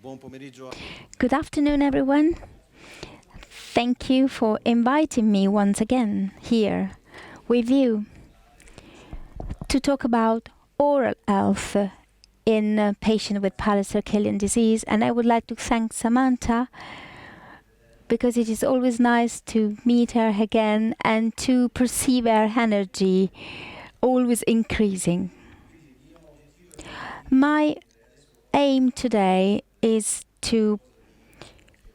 Good afternoon, everyone. Thank you for inviting me once again here with you to talk about oral health in patients with Pallister-Killian disease. And I would like to thank Samantha because it is always nice to meet her again and to perceive her energy always increasing. My aim today is to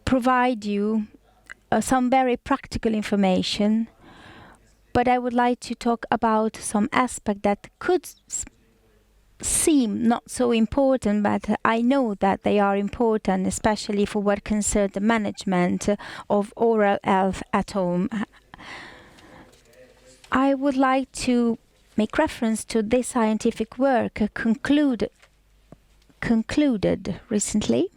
provide you some very practical information, but I would like to talk about some aspect that could seem not so important, but I know that they are important, especially for what concerns the management of oral health at home. I would like to make reference to this scientific work concluded recently.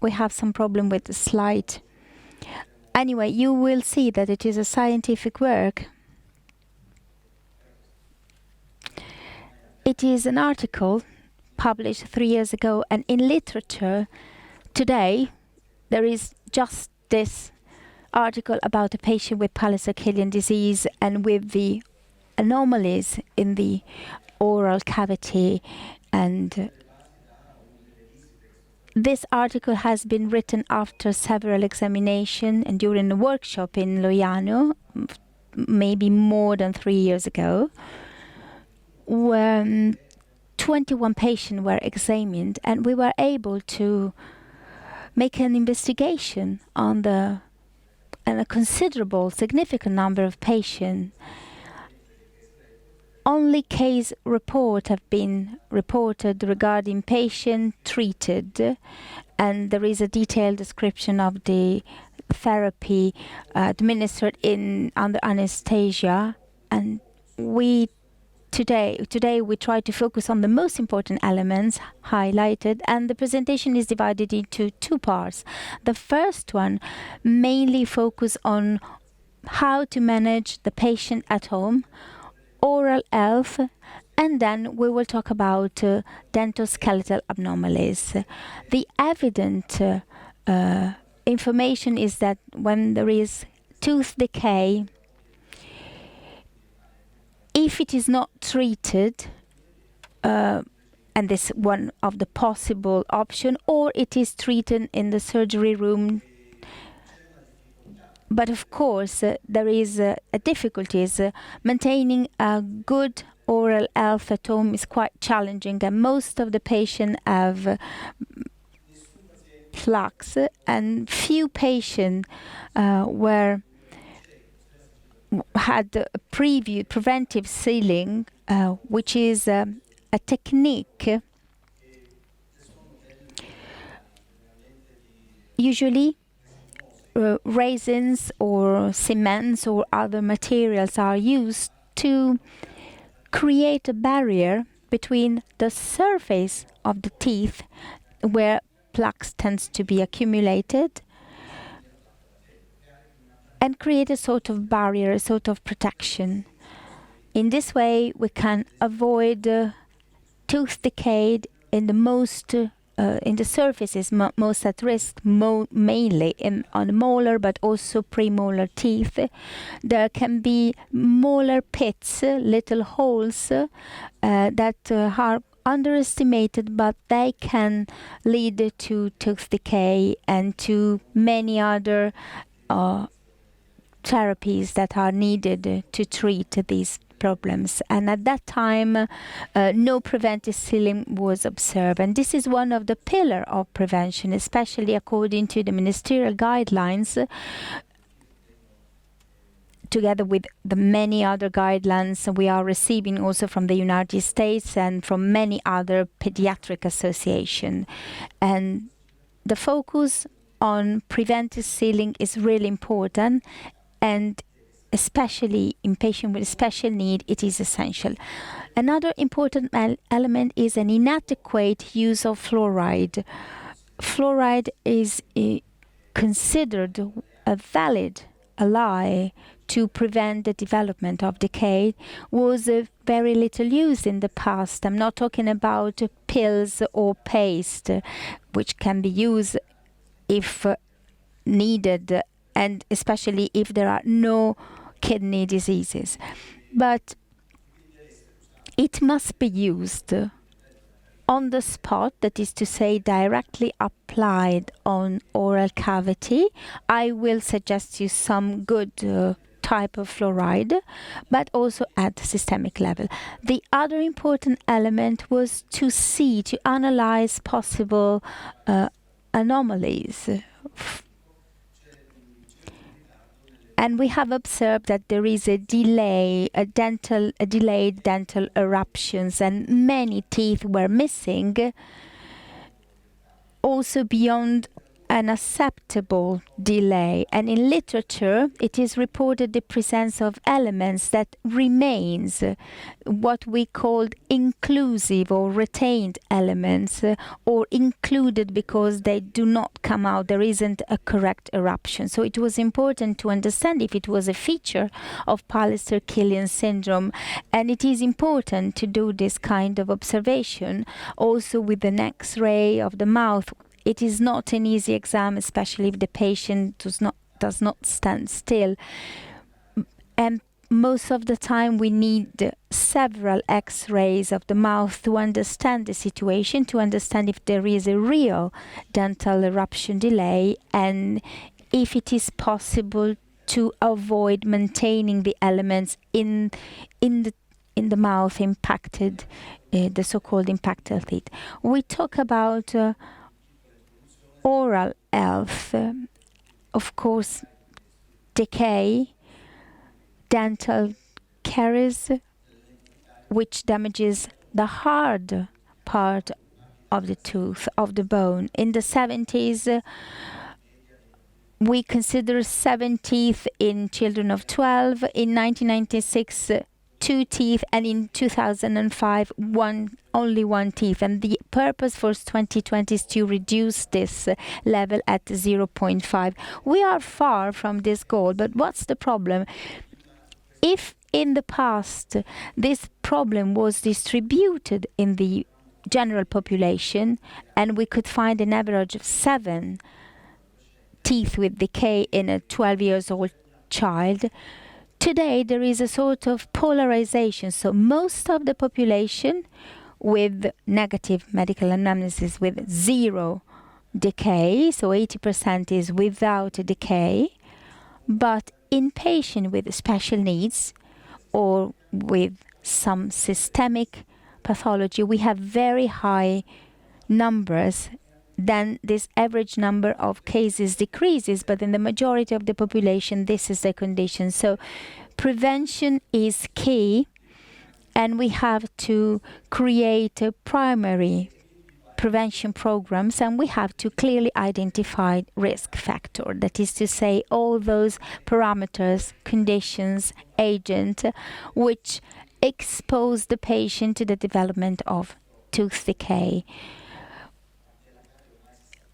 We have some problem with the slide. Anyway, you will see that it is a scientific work. It is an article published 3 years ago, and in literature today there is just this article about a patient with Pallister-Killian disease and with the anomalies in the oral cavity, and this article has been written after several examinations and during a workshop in Loiano, maybe more than 3 years ago, when 21 patients were examined, and we were able to make an investigation on a considerable, significant number of patients. Only case reports have been reported regarding patient treated, and there is a detailed description of the therapy administered under anesthesia. And today we try to focus on the most important elements highlighted, and the presentation is divided into 2 parts. The first one mainly focus on how to manage the patient at home, oral health, and then we will talk about dentoskeletal anomalies. The evident information is that when there is tooth decay, if it is not treated, and this is one of the possible options, or it is treated in the surgery room. But of course, there is a difficulties. Maintaining a good oral health at home is quite challenging, and most of the patients have flux, and few patients had a preventive sealing, which is a technique usually. Resins or cements or other materials are used to create a barrier between the surface of the teeth, where plaques tends to be accumulated, and create a sort of barrier, a sort of protection. In this way, we can avoid tooth decay in the most in the surfaces most at risk, mainly on molar, but also premolar teeth. There can be molar pits, little holes that are underestimated, but they can lead to tooth decay and to many other therapies that are needed to treat these problems. And at that time, no preventive sealing was observed. And this is one of the pillars of prevention, especially according to the ministerial guidelines, together with the many other guidelines we are receiving also from the United States and from many other pediatric associations. And the focus on preventive sealing is really important, and especially in patients with special need, it is essential. Another important element is an inadequate use of fluoride. Fluoride is considered a valid ally to prevent the development of decay was very little used in the past. I'm not talking about pills or paste, which can be used if needed, and especially if there are no kidney diseases. But it must be used on the spot, that is to say directly applied on oral cavity. I will suggest you some good type of fluoride, but also at systemic level. The other important element was to analyze possible anomalies. And we have observed that there is a delayed dental eruptions, and many teeth were missing, also beyond an acceptable delay. And in literature, it is reported the presence of elements that remains, what we called inclusive or retained elements, or included because they do not come out, there isn't a correct eruption. So it was important to understand if it was a feature of Pallister-Killian syndrome, and it is important to do this kind of observation also with an X-ray of the mouth. It is not an easy exam, especially if the patient does not stand still. And most of the time we need several X-rays of the mouth to understand the situation, to understand if there is a real dental eruption delay, and if it is possible to avoid maintaining the elements in the mouth impacted, the so-called impacted teeth. We talk about oral health, of course, decay, dental caries, which damages the hard part of the tooth, of the bone. In the 70s, we consider 7 teeth in children of 12. In 1996, 2 teeth, and in 2005, only 1 teeth. And the purpose for 2020 is to reduce this level at 0.5. We are far from this goal, but what's the problem? If in the past this problem was distributed in the general population, and we could find an average of 7 teeth with decay in a 12-year-old child, today there is a sort of polarization. So most of the population with negative medical anamnesis with 0 decay, so 80% is without a decay. But in patients with special needs or with some systemic pathology, we have very high numbers. Then this average number of cases decreases, but in the majority of the population, this is the condition. So prevention is key, and we have to create a primary prevention programs, and we have to clearly identify risk factor. That is to say, all those parameters, conditions, agent, which expose the patient to the development of tooth decay.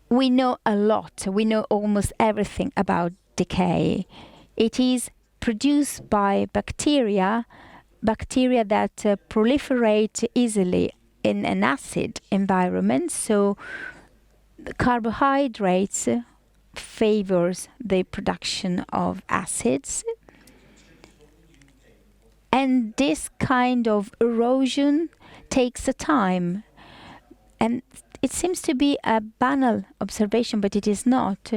We know a lot. We know almost everything about decay. It is produced by bacteria that proliferate easily in an acid environment. So the carbohydrates favors the production of acids. And this kind of erosion takes a time. And it seems to be a banal observation, but it is not,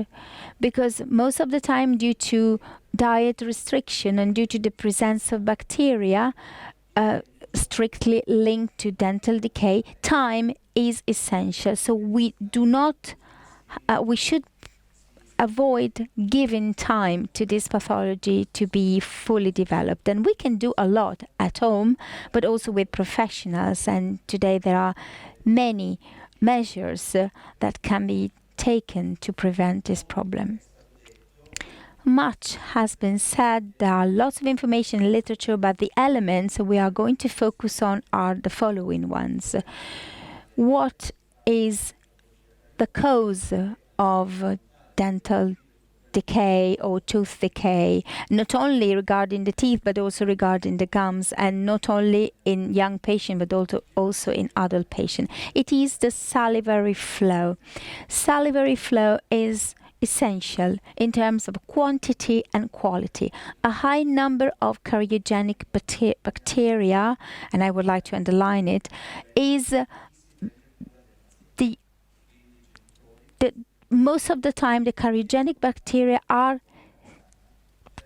because most of the time, due to diet restriction and due to the presence of bacteria strictly linked to dental decay, time is essential. So we should avoid giving time to this pathology to be fully developed. And we can do a lot at home, but also with professionals. And today there are many measures that can be taken to prevent this problem. Much has been said. There are lots of information in literature, but the elements we are going to focus on are the following ones. What is the cause of dental decay or tooth decay, not only regarding the teeth but also regarding the gums, and not only in young patients but also in adult patients. It is the salivary flow. Salivary flow is essential in terms of quantity and quality. A high number of cardiogenic bacteria, and I would like to underline it, is the most of the time the cardiogenic bacteria are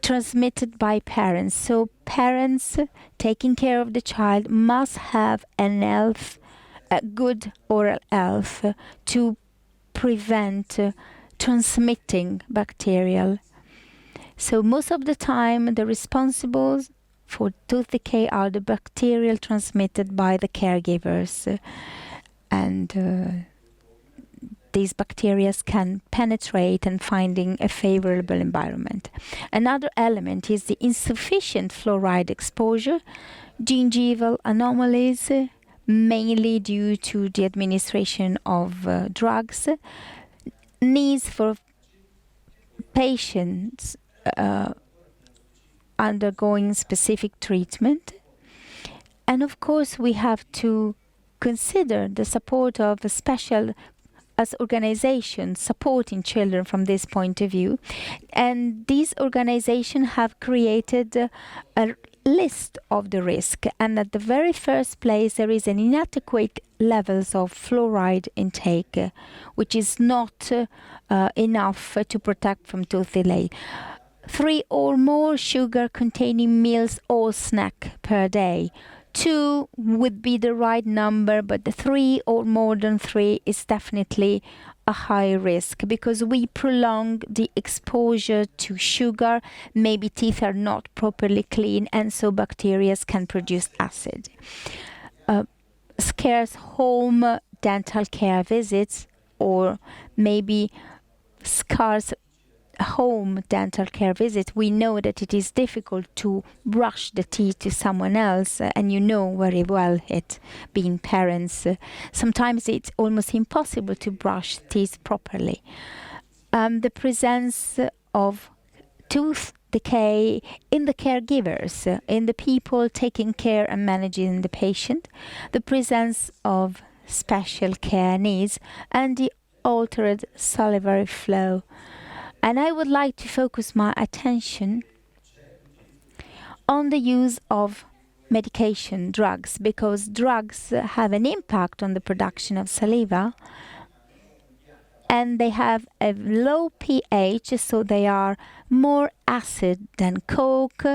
transmitted by parents. So parents taking care of the child must have a good oral health to prevent transmitting bacterial. So most of the time the responsibles for tooth decay are the bacterial transmitted by the caregivers, and these bacteria can penetrate and finding a favorable environment. Another element is the insufficient fluoride exposure, gingival anomalies, mainly due to the administration of drugs, needs for patients undergoing specific treatment, and of course we have to consider the support of a special as organizations supporting children from this point of view. And these organizations have created a list of the risk. And at the very first place, there is an inadequate levels of fluoride intake, which is not enough to protect from tooth decay. 3 or more sugar-containing meals or snack per day. 2 would be the right number, but the 3 or more than 3 is definitely a high risk because we prolong the exposure to sugar. Maybe teeth are not properly clean, and so bacteria can produce acid. Scarce home dental care visits, or maybe scarce home dental care visit. We know that it is difficult to brush the teeth to someone else, and you know very well it, being parents. Sometimes it's almost impossible to brush teeth properly. The presence of tooth decay in the caregivers, in the people taking care and managing the patient, the presence of special care needs, and the altered salivary flow. And I would like to focus my attention on the use of medication, drugs, because drugs have an impact on the production of saliva, and they have a low pH, so they are more acid than Coke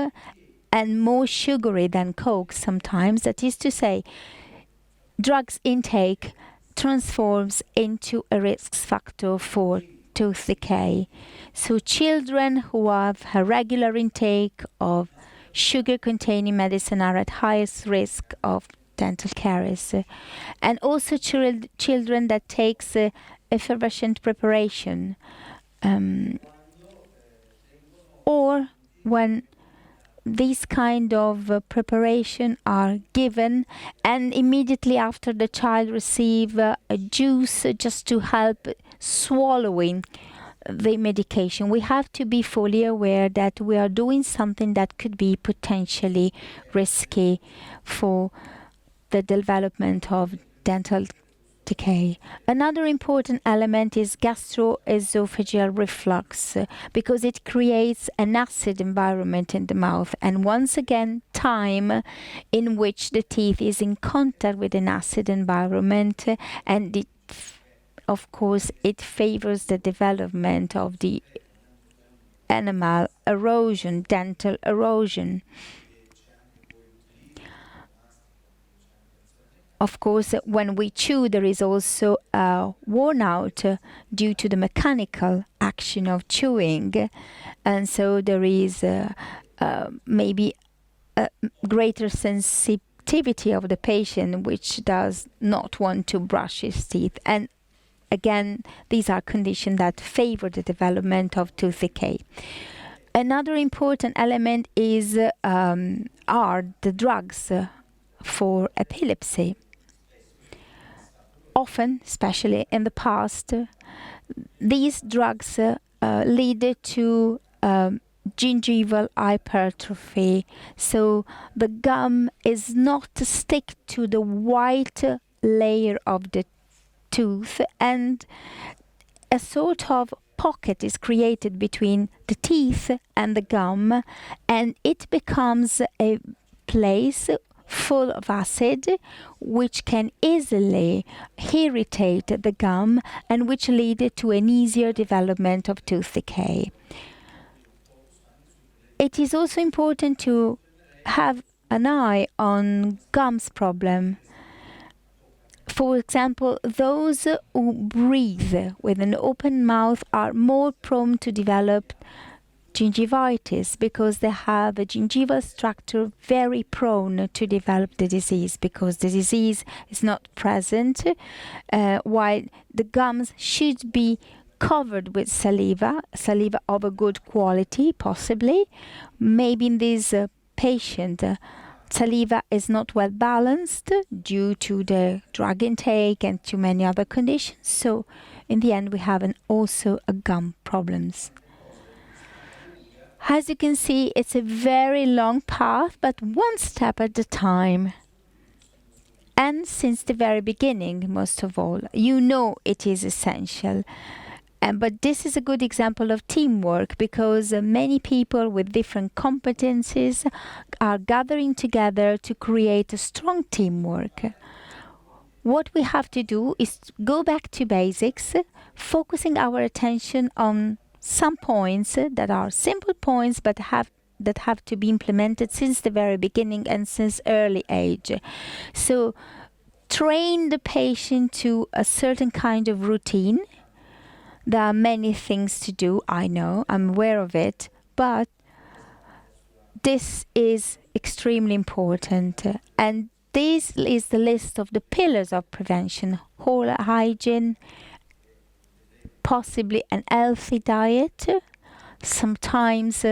and more sugary than Coke sometimes. That is to say, drugs intake transforms into a risk factor for tooth decay. So children who have a regular intake of sugar-containing medicine are at highest risk of dental caries. And also children that takes effervescent preparation, or when these kind of preparation are given and immediately after the child receive a juice just to help swallowing the medication. We have to be fully aware that we are doing something that could be potentially risky for the development of dental decay. Another important element is gastroesophageal reflux, because it creates an acid environment in the mouth, and once again time in which the teeth is in contact with an acid environment, and of course it favors the development of the enamel erosion, dental erosion. Of course, when we chew, there is also a worn out due to the mechanical action of chewing, and so there is maybe a greater sensitivity of the patient, which does not want to brush his teeth. And again, these are conditions that favor the development of tooth decay. Another important element is are the drugs for epilepsy. Often, especially in the past, these drugs lead to gingival hypertrophy. So the gum is not stick to the white layer of the tooth, and a sort of pocket is created between the teeth and the gum, and it becomes a place full of acid, which can easily irritate the gum and which lead to an easier development of tooth decay. It is also important to have an eye on gums problem. For example, those who breathe with an open mouth are more prone to develop gingivitis because they have a gingival structure very prone to develop the disease, because the disease is not present, while the gums should be covered with saliva of a good quality, possibly. Maybe in this patient, saliva is not well balanced due to the drug intake and to many other conditions. So in the end, we have also a gum problems. As you can see, it's a very long path, but one step at a time. And since the very beginning, most of all, you know it is essential. But this is a good example of teamwork, because many people with different competencies are gathering together to create a strong teamwork. What we have to do is go back to basics, focusing our attention on some points that are simple points but that have to be implemented since the very beginning and since early age. So train the patient to a certain kind of routine. There are many things to do, I know, I'm aware of it, but this is extremely important. And this is the list of the pillars of prevention: oral hygiene, possibly an healthy diet. Sometimes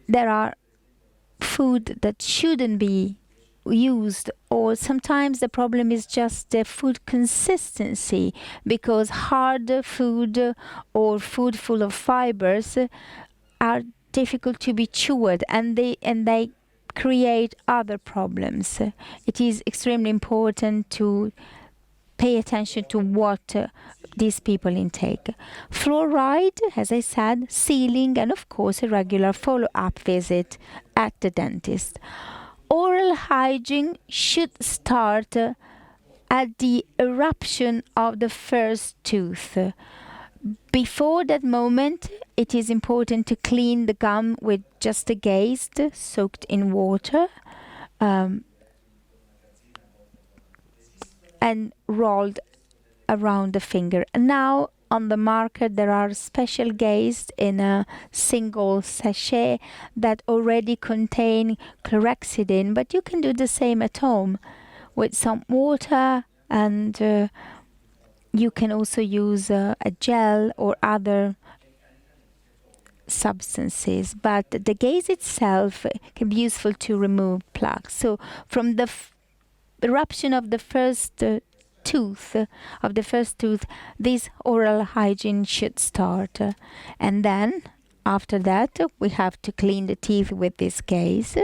there are food that shouldn't be used, or sometimes the problem is just the food consistency, because hard food or food full of fibers are difficult to be chewed, and they create other problems. It is extremely important to pay attention to what these people intake. Fluoride, as I said, sealing, and of course a regular follow-up visit at the dentist. Oral hygiene should start at the eruption of the first tooth. Before that moment, it is important to clean the gum with just a gaze soaked in water and rolled around the finger. And now on the market there are special gaze in a single sachet that already contain chlorhexidine, but you can do the same at home with some water, and you can also use a gel or other substances, but the gaze itself can be useful to remove plaques. So from the eruption of the first tooth, this oral hygiene should start. And then after that we have to clean the teeth with this gaze.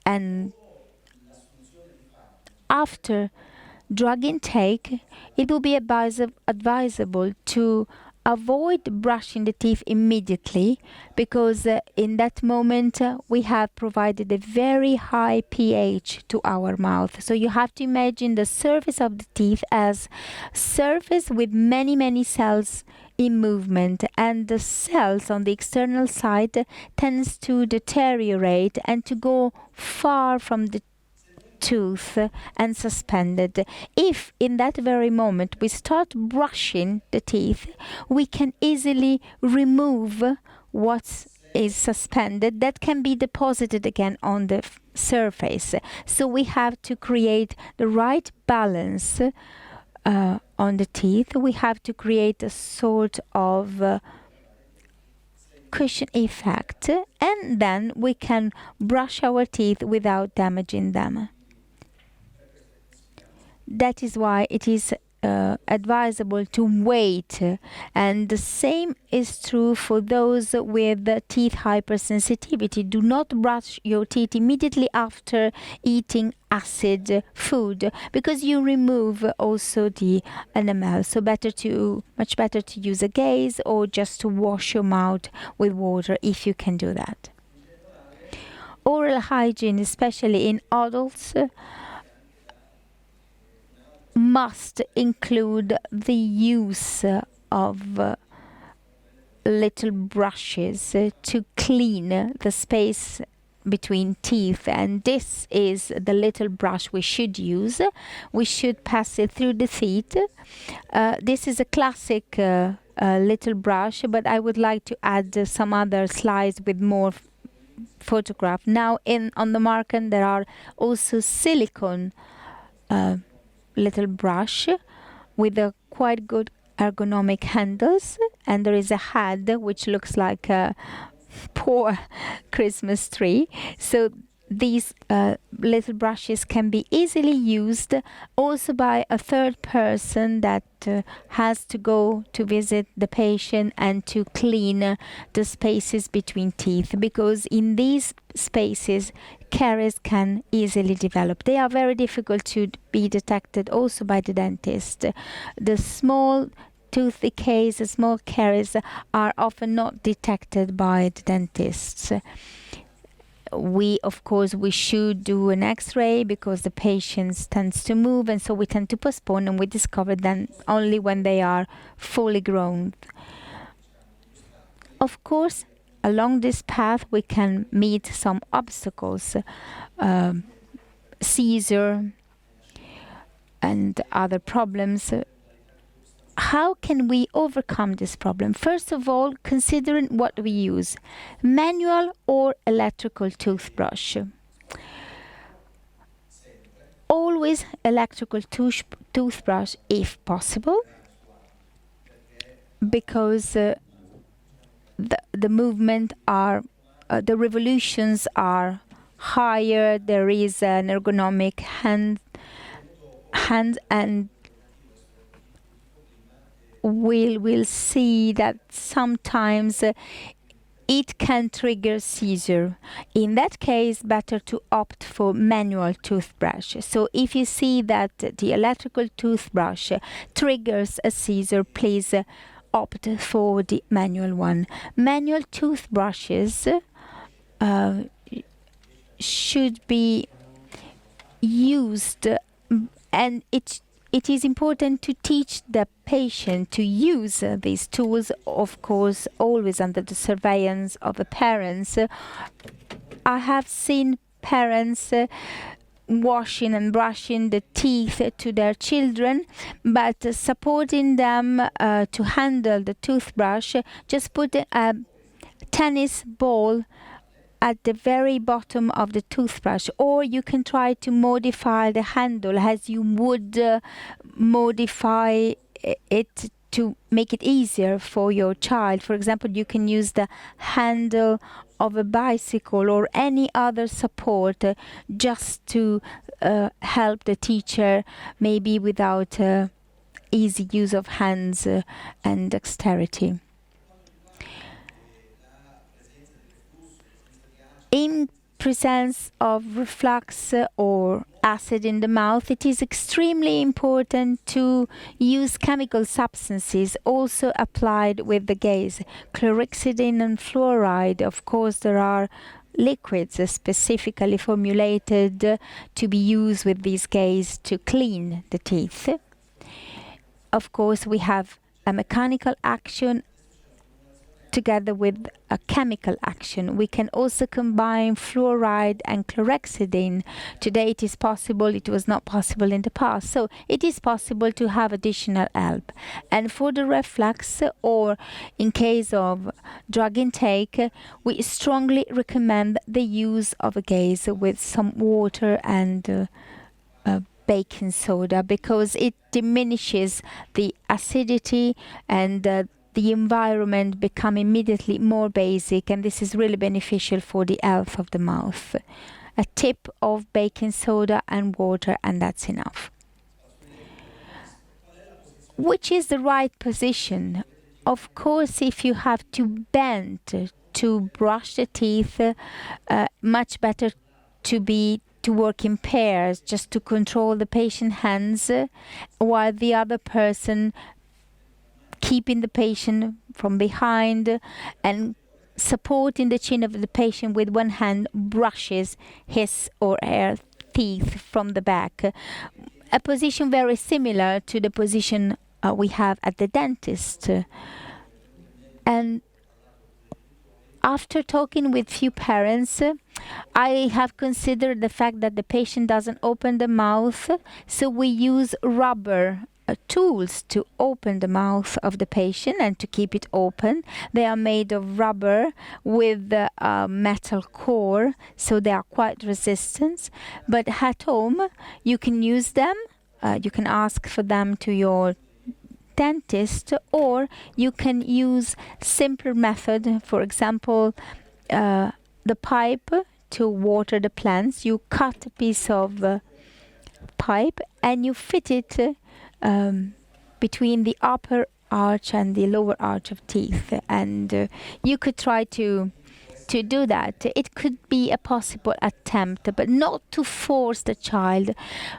And after drug intake, it will be advisable to avoid brushing the teeth immediately, because in that moment we have provided a very high pH to our mouth. So you have to imagine the surface of the teeth as surface with many cells in movement, and the cells on the external side tends to deteriorate and to go far from the tooth and suspended. If in that very moment we start brushing the teeth, we can easily remove what is suspended that can be deposited again on the surface. So we have to create the right balance on the teeth. We have to create a sort of cushion effect, and then we can brush our teeth without damaging them. That is why it is advisable to wait, and the same is true for those with teeth hypersensitivity. Do not brush your teeth immediately after eating acid food, because you remove also the enamel. So much better to use a gaze or just to wash your mouth with water if you can do that. Oral hygiene, especially in adults, must include the use of little brushes to clean the space between teeth, and this is the little brush we should use. We should pass it through the teeth. This is a classic little brush, but I would like to add some other slides with more photograph. Now on the market there are also silicone little brush with a quite good ergonomic handles, and there is a head which looks like a poor Christmas tree. So these little brushes can be easily used also by a third person that has to go to visit the patient and to clean the spaces between teeth, because in these spaces caries can easily develop. They are very difficult to be detected also by the dentist. The small tooth decays, the small caries are often not detected by the dentists. Of course, we should do an X-ray because the patient tends to move, and so we tend to postpone, and we discover them only when they are fully grown. Of course, along this path we can meet some obstacles, seizure and other problems. How can we overcome this problem? First of all, considering what we use, manual or electrical toothbrush. Always electrical toothbrush if possible, because the movement are, the revolutions are higher. There is an ergonomic hand, and we'll see that sometimes it can trigger seizure. In that case, better to opt for manual toothbrush. So if you see that the electrical toothbrush triggers a seizure, please opt for the manual one. Manual toothbrushes should be used, and it is important to teach the patient to use these tools, of course, always under the surveillance of the parents. I have seen parents washing and brushing the teeth to their children, but supporting them to handle the toothbrush, just put a tennis ball at the very bottom of the toothbrush, or you can try to modify the handle as you would modify it to make it easier for your child. For example, you can use the handle of a bicycle or any other support just to help the teacher, maybe without easy use of hands and dexterity. In presence of reflux or acid in the mouth, it is extremely important to use chemical substances also applied with the gaze. Chlorhexidine and fluoride, of course, there are liquids specifically formulated to be used with these gaze to clean the teeth. Of course, we have a mechanical action together with a chemical action. We can also combine fluoride and chlorhexidine. Today it is possible. It was not possible in the past. So it is possible to have additional help. And for the reflux, or in case of drug intake, we strongly recommend the use of a gaze with some water and baking soda, because it diminishes the acidity and the environment become immediately more basic, and this is really beneficial for the health of the mouth. A tip of baking soda and water, and that's enough. which is the right position? Of course, if you have to bend to brush the teeth, much better to work in pairs, just to control the patient's hands, while the other person keeping the patient from behind and supporting the chin of the patient with one hand brushes his or her teeth from the back. A position very similar to the position we have at the dentist. And after talking with few parents, I have considered the fact that the patient doesn't open the mouth, so we use rubber tools to open the mouth of the patient and to keep it open. They are made of rubber with a metal core, so they are quite resistant. But at home, you can use them. You can ask for them to your dentist, or you can use simpler method. For example, the pipe to water the plants. You cut a piece of pipe and you fit it between the upper arch and the lower arch of teeth, and you could try to do that. It could be a possible attempt, but not to force the child,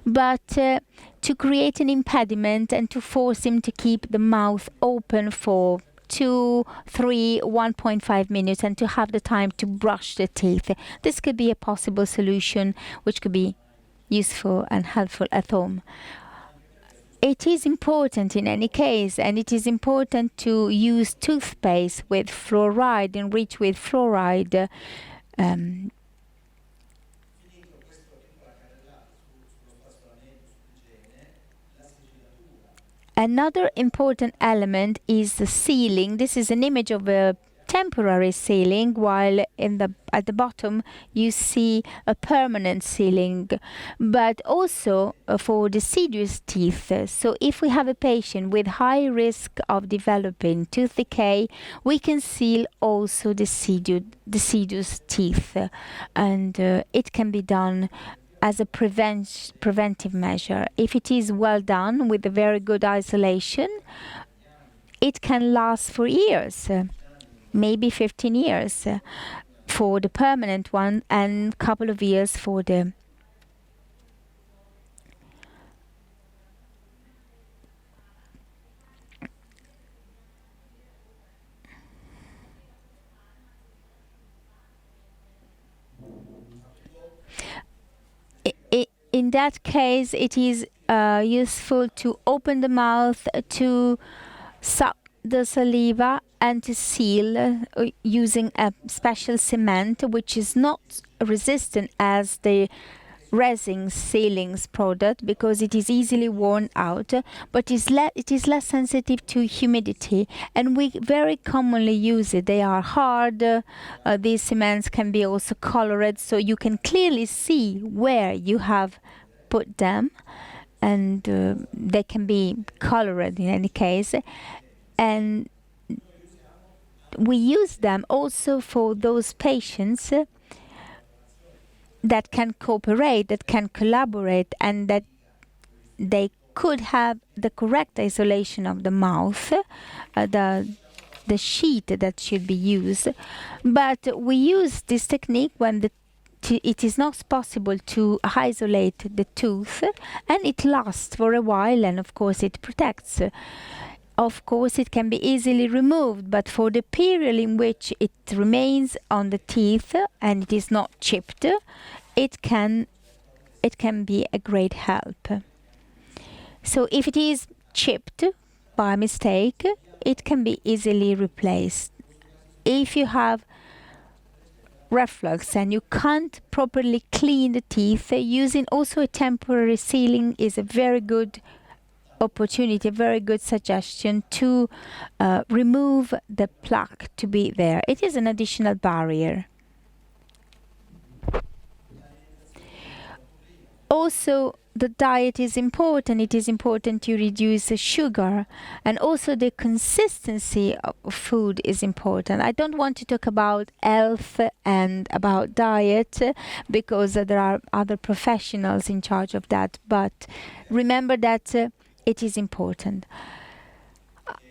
but to create an impediment and to force him to keep the mouth open for 2, 3, 1.5 minutes and to have the time to brush the teeth. This could be a possible solution which could be useful and helpful at home. It is important in any case, and it is important to use toothpaste with fluoride, enriched with fluoride. Another important element is the sealing. This is an image of a temporary sealing, while at the bottom you see a permanent sealing, but also for deciduous teeth. So if we have a patient with high risk of developing tooth decay, we can seal also deciduous teeth, and it can be done as a preventive measure. If it is well done with a very good isolation, it can last for years. Maybe 15 years for the permanent one, and a couple of years for the in that case, it is useful to open the mouth, to suck the saliva, and to seal using a special cement which is not resistant as the resin sealings product, because it is easily worn out, but it is less sensitive to humidity, and we very commonly use it. They are hard. These cements can be also colored, so you can clearly see where you have put them, and they can be colored in any case. And we use them also for those patients that can cooperate, that can collaborate, and that they could have the correct isolation of the mouth, the sheet that should be used. But we use this technique when it is not possible to isolate the tooth, and it lasts for a while, and of course it protects. Of course, it can be easily removed, but for the period in which it remains on the teeth and it is not chipped, it can be a great help. So if it is chipped by mistake, it can be easily replaced. If you have reflux and you can't properly clean the teeth, using also a temporary sealing is a very good opportunity, a very good suggestion to remove the plaque to be there. It is an additional barrier. Also, the diet is important. It is important to reduce the sugar, and also the consistency of food is important. I don't want to talk about health and about diet because there are other professionals in charge of that, but remember that it is important.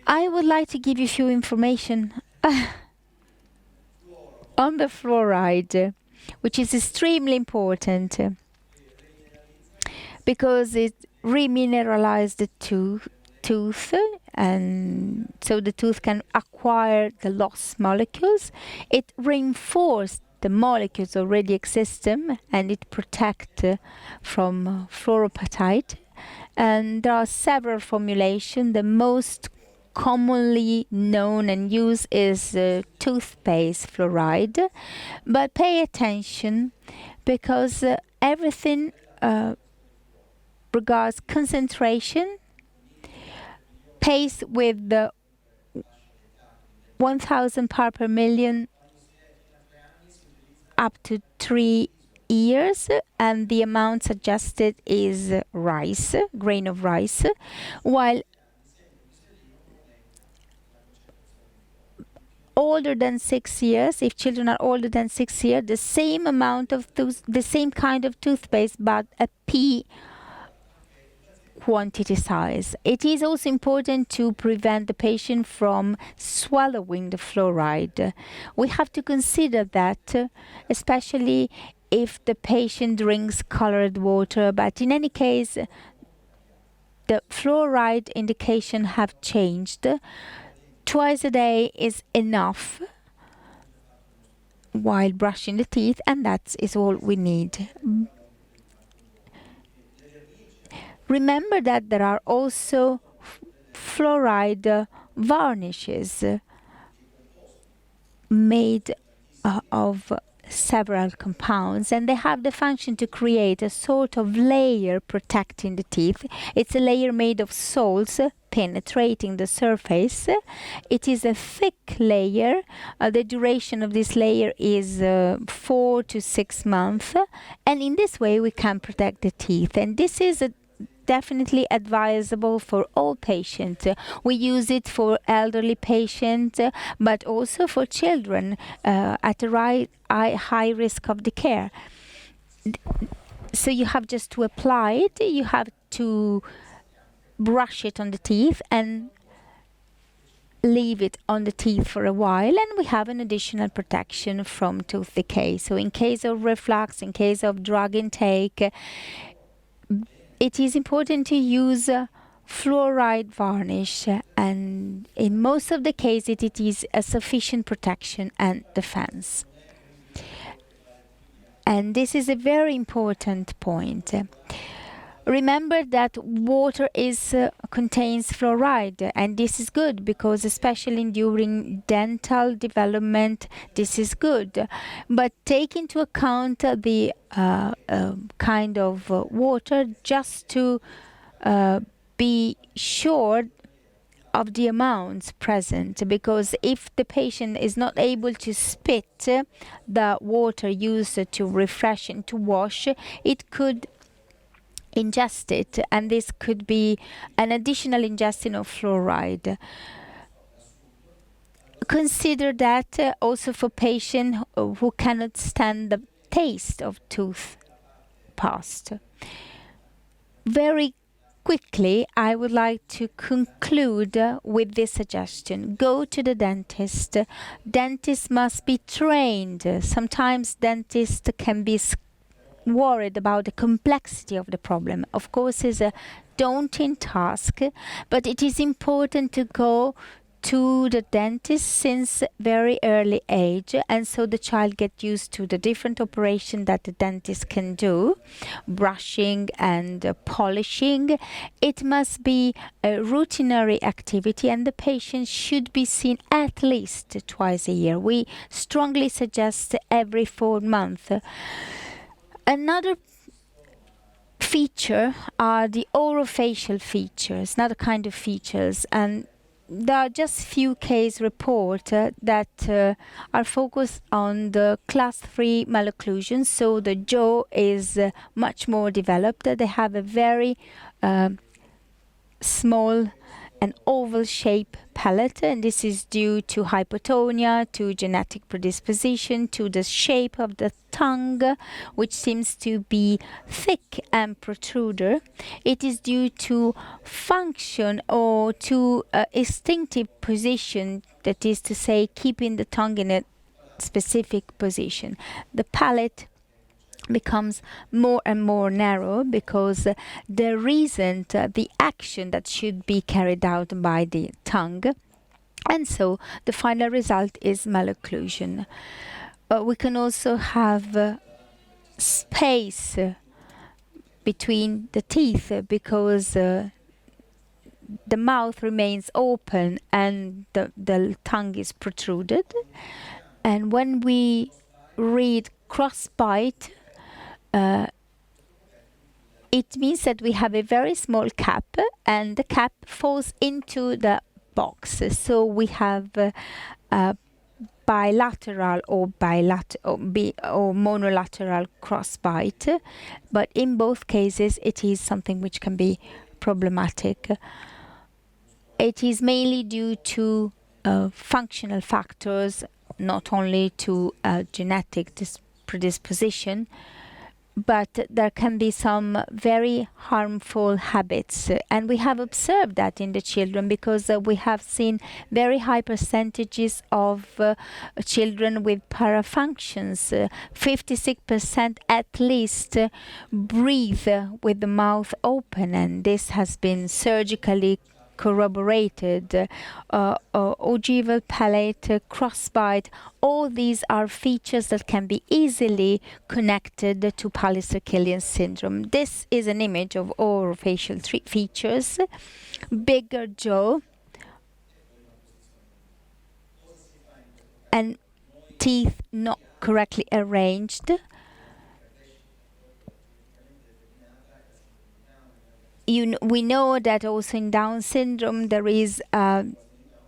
I would like to give you a few information on the fluoride, which is extremely important because it remineralizes the tooth, and so the tooth can acquire the lost molecules. It reinforces the molecules already existing, and it protects from fluoropatite. And there are several formulations. The most commonly known and used is toothpaste fluoride. But pay attention, because everything regards concentration. Paste with the 1,000 parts per million up to 3 years, and the amount suggested is rice, grain of rice, while older than 6 years, if children are older than 6 years, the same amount of the same kind of toothpaste, but a pea quantity size. It is also important to prevent the patient from swallowing the fluoride. We have to consider that, especially if the patient drinks colored water, but in any case, the fluoride indication have changed. Twice a day is enough while brushing the teeth, and that is all we need. Remember that there are also fluoride varnishes made of several compounds, and they have the function to create a sort of layer protecting the teeth. It's a layer made of salts penetrating the surface. It is a thick layer. The duration of this layer is 4 to 6 months, and in this way we can protect the teeth, and this is definitely advisable for all patients. We use it for elderly patients, but also for children at a high risk of decay. So you have just to apply it, you have to brush it on the teeth and leave it on the teeth for a while, and we have an additional protection from tooth decay. So in case of reflux, in case of drug intake, it is important to use fluoride varnish, and in most of the cases it is a sufficient protection and defense. And this is a very important point. Remember that water contains fluoride, and this is good because especially during dental development this is good. But take into account the kind of water, just to be sure of the amounts present, because if the patient is not able to spit the water used to refresh and to wash, it could ingest it, and this could be an additional ingestion of fluoride. Consider that also for patients who cannot stand the taste of toothpaste. Very quickly, I would like to conclude with this suggestion. Go to the dentist. Dentists must be trained. Sometimes dentists can be worried about the complexity of the problem. Of course, it's a daunting task, but it is important to go to the dentist since very early age, and so the child gets used to the different operations that the dentist can do, brushing and polishing. It must be a routinary activity, and the patient should be seen at least twice a year. We strongly suggest every 4 months. Another feature are the orofacial features, another kind of features, and there are just few case reports that are focused on the class 3 malocclusion, so the jaw is much more developed. They have a very small an oval-shaped palate, and this is due to hypotonia, to genetic predisposition, to the shape of the tongue, which seems to be thick and protruder. It is due to function or to instinctive position, that is to say, keeping the tongue in a specific position. The palate becomes more and more narrow because there isn't the action that should be carried out by the tongue, and so the final result is malocclusion. We can also have space between the teeth because the mouth remains open and the tongue is protruded. And when we read crossbite, it means that we have a very small cap and the cap falls into the box. So we have bilateral or monolateral crossbite, but in both cases it is something which can be problematic. It is mainly due to functional factors, not only to genetic predisposition, but there can be some very harmful habits. And we have observed that in the children because we have seen very high percentages of children with parafunctions. 56% at least breathe with the mouth open, and this has been surgically corroborated. Ogival palate, crossbite, all these are features that can be easily connected to Pallister-Killian syndrome. This is an image of orofacial features. Bigger jaw and teeth not correctly arranged. We know that also in Down syndrome there is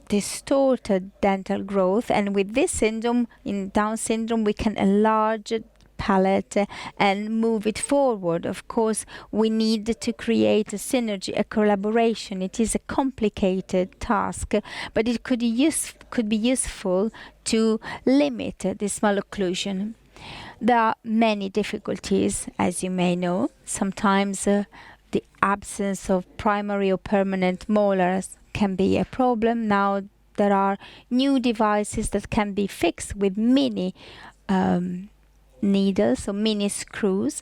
distorted dental growth, and with this syndrome, in Down syndrome, we can enlarge palate and move it forward. Of course, we need to create a synergy, a collaboration. It is a complicated task, but it could be useful to limit this malocclusion. There are many difficulties, as you may know. Sometimes the absence of primary or permanent molars can be a problem. Now there are new devices that can be fixed with mini needles or mini screws.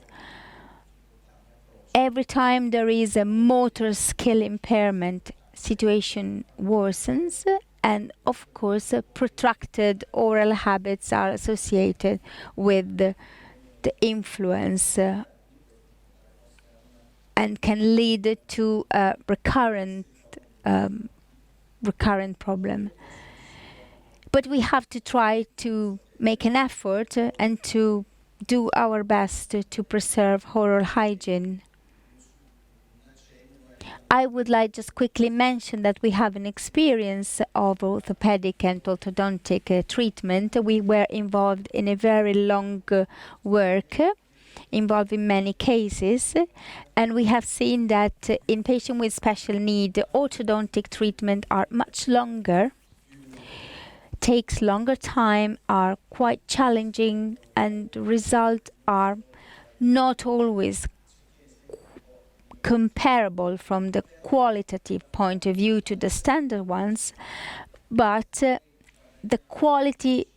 Every time there is a motor skill impairment, situation worsens, and of course protracted oral habits are associated with the influence and can lead to a recurrent problem. But we have to try to make an effort and to do our best to preserve oral hygiene. I would like just quickly mention that we have an experience of orthopedic and orthodontic treatment. We were involved in a very long work involving many cases, and we have seen that in patients with special need, orthodontic treatment are much longer, takes longer time, are quite challenging, and results are not always comparable from the qualitative point of view to the standard ones, but the quality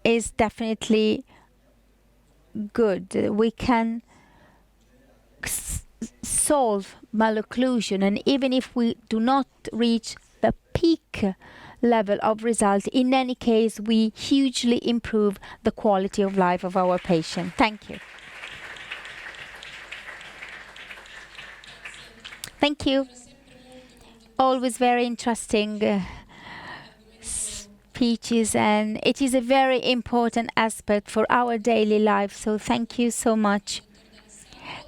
is definitely good. We can solve malocclusion, and even if we do not reach the peak level of result, in any case we hugely improve the quality of life of our patient. Thank you. Thank you. Always very interesting speeches, and it is a very important aspect for our daily life. So thank you so much.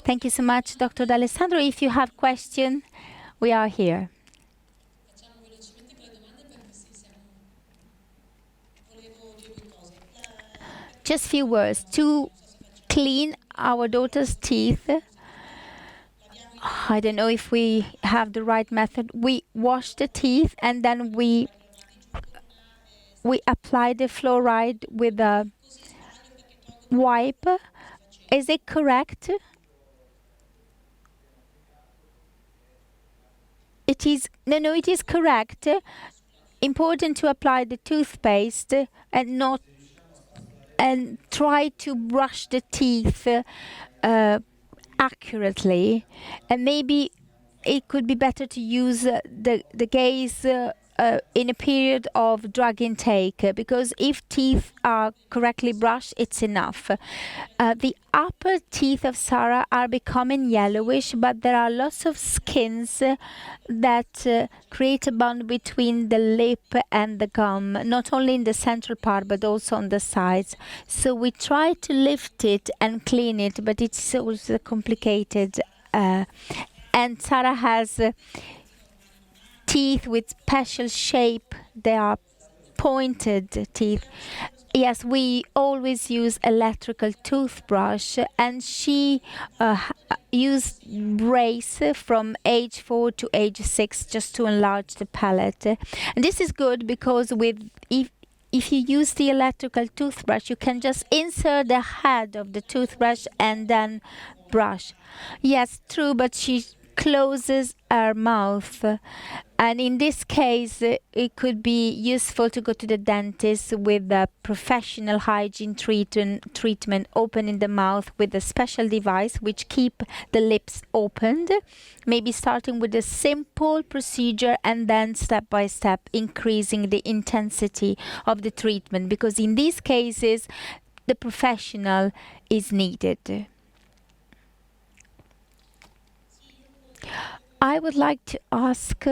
Thank you so much, Dr. Alessandra. If you have questions, we are here. Just few words. To clean our daughter's teeth, I don't know if we have the right method. We wash the teeth and then we apply the fluoride with a wipe. Is it correct? It is no, it is correct. Important to apply the toothpaste and not and try to brush the teeth accurately, and maybe it could be better to use the gaze in a period of drug intake, because if teeth are correctly brushed, it's enough. The upper teeth of Sarah are becoming yellowish, but there are lots of skins that create a bond between the lip and the gum, not only in the central part but also on the sides. So we try to lift it and clean it, but it's also complicated. And Sarah has teeth with special shape. They are pointed teeth. Yes, we always use electrical toothbrush, and she used brace from age 4 to age 6 just to enlarge the palate. And this is good because if you use the electrical toothbrush, you can just insert the head of the toothbrush and then brush. Yes, true, but she closes her mouth. And in this case, it could be useful to go to the dentist with a professional hygiene treatment, opening the mouth with a special device which keep the lips opened, maybe starting with a simple procedure and then step by step increasing the intensity of the treatment, because in these cases, the professional is needed. I would like to ask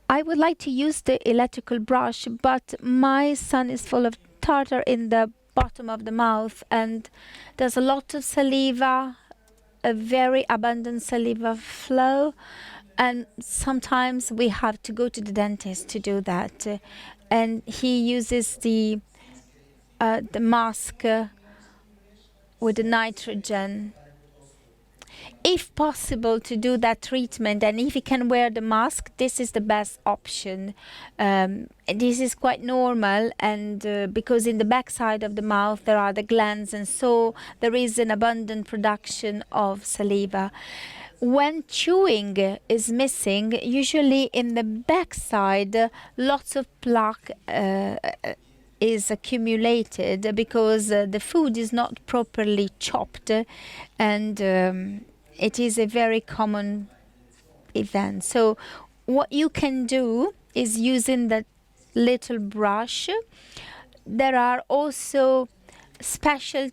I would like to use the electrical brush, but my son is full of tartar in the bottom of the mouth, and there's a lot of saliva, a very abundant saliva flow, and sometimes we have to go to the dentist to do that. And he uses the mask with the nitrogen. If possible to do that treatment, and if he can wear the mask, this is the best option. This is quite normal, and because in the backside of the mouth there are the glands, and so there is an abundant production of saliva. When chewing is missing, usually in the backside, lots of plaque is accumulated because the food is not properly chopped, and it is a very common event. So what you can do is using the little brush. There are also special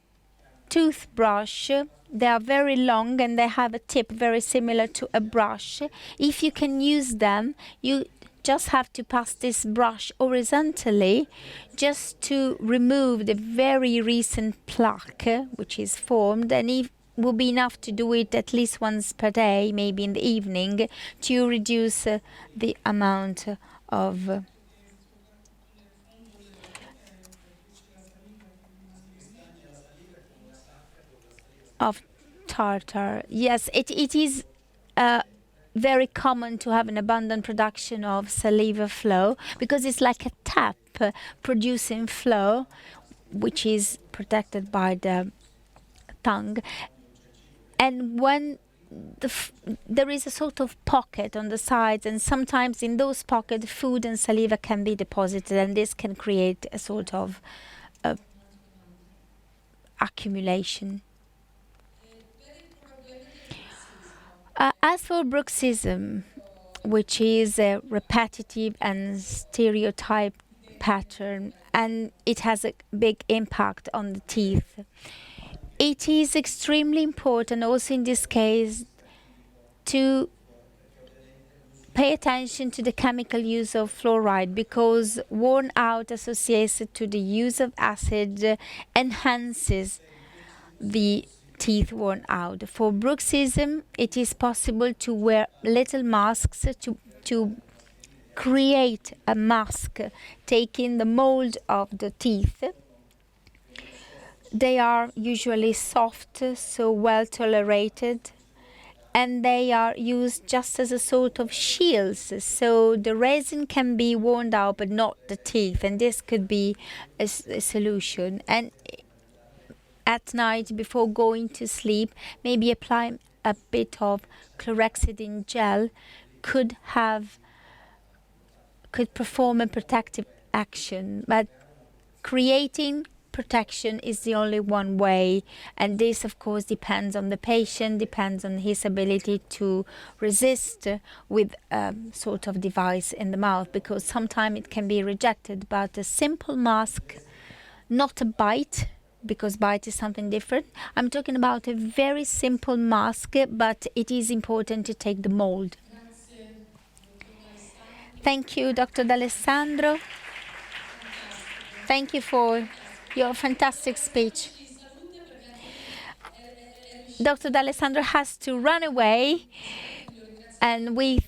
toothbrush. They are very long and they have a tip very similar to a brush. If you can use them, you just have to pass this brush horizontally just to remove the very recent plaque which is formed, and it will be enough to do it at least once per day, maybe in the evening, to reduce the amount of tartar. Yes, it is very common to have an abundant production of saliva flow, because it's like a tap producing flow, which is protected by the tongue. And when there is a sort of pocket on the sides, and sometimes in those pockets food and saliva can be deposited, and this can create a sort of accumulation. As for bruxism, which is a repetitive and stereotype pattern, and it has a big impact on the teeth, it is extremely important also in this case to pay attention to the chemical use of fluoride, because worn out associated to the use of acid enhances the teeth worn out. For bruxism, it is possible to wear little masks to create a mask taking the mold of the teeth. They are usually soft, so well tolerated, and they are used just as a sort of shields, so the resin can be worn out but not the teeth, and this could be a solution. And at night, before going to sleep, maybe apply a bit of chlorhexidine gel could perform a protective action, but creating protection is the only one way, and this of course depends on the patient, depends on his ability to resist with a sort of device in the mouth, because sometimes it can be rejected. But a simple mask, not a bite, because bite is something different. I'm talking about a very simple mask, but it is important to take the mold. Thank you, Dr. D'Alessandro. Thank you for your fantastic speech. Dr. D'Alessandro has to run away, and we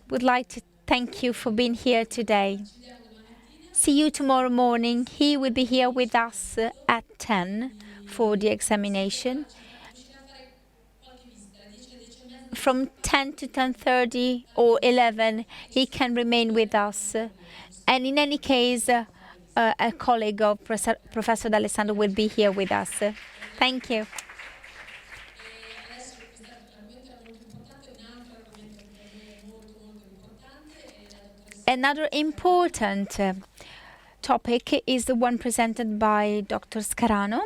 would like to thank you for being here today. See you tomorrow morning. He will be here with us at 10 for the examination. From 10 to 10:30 or 11, he can remain with us. And in any case, a colleague of Professor D'Alessandro will be here with us. Thank you. Another important topic is the one presented by Dr. Scarano.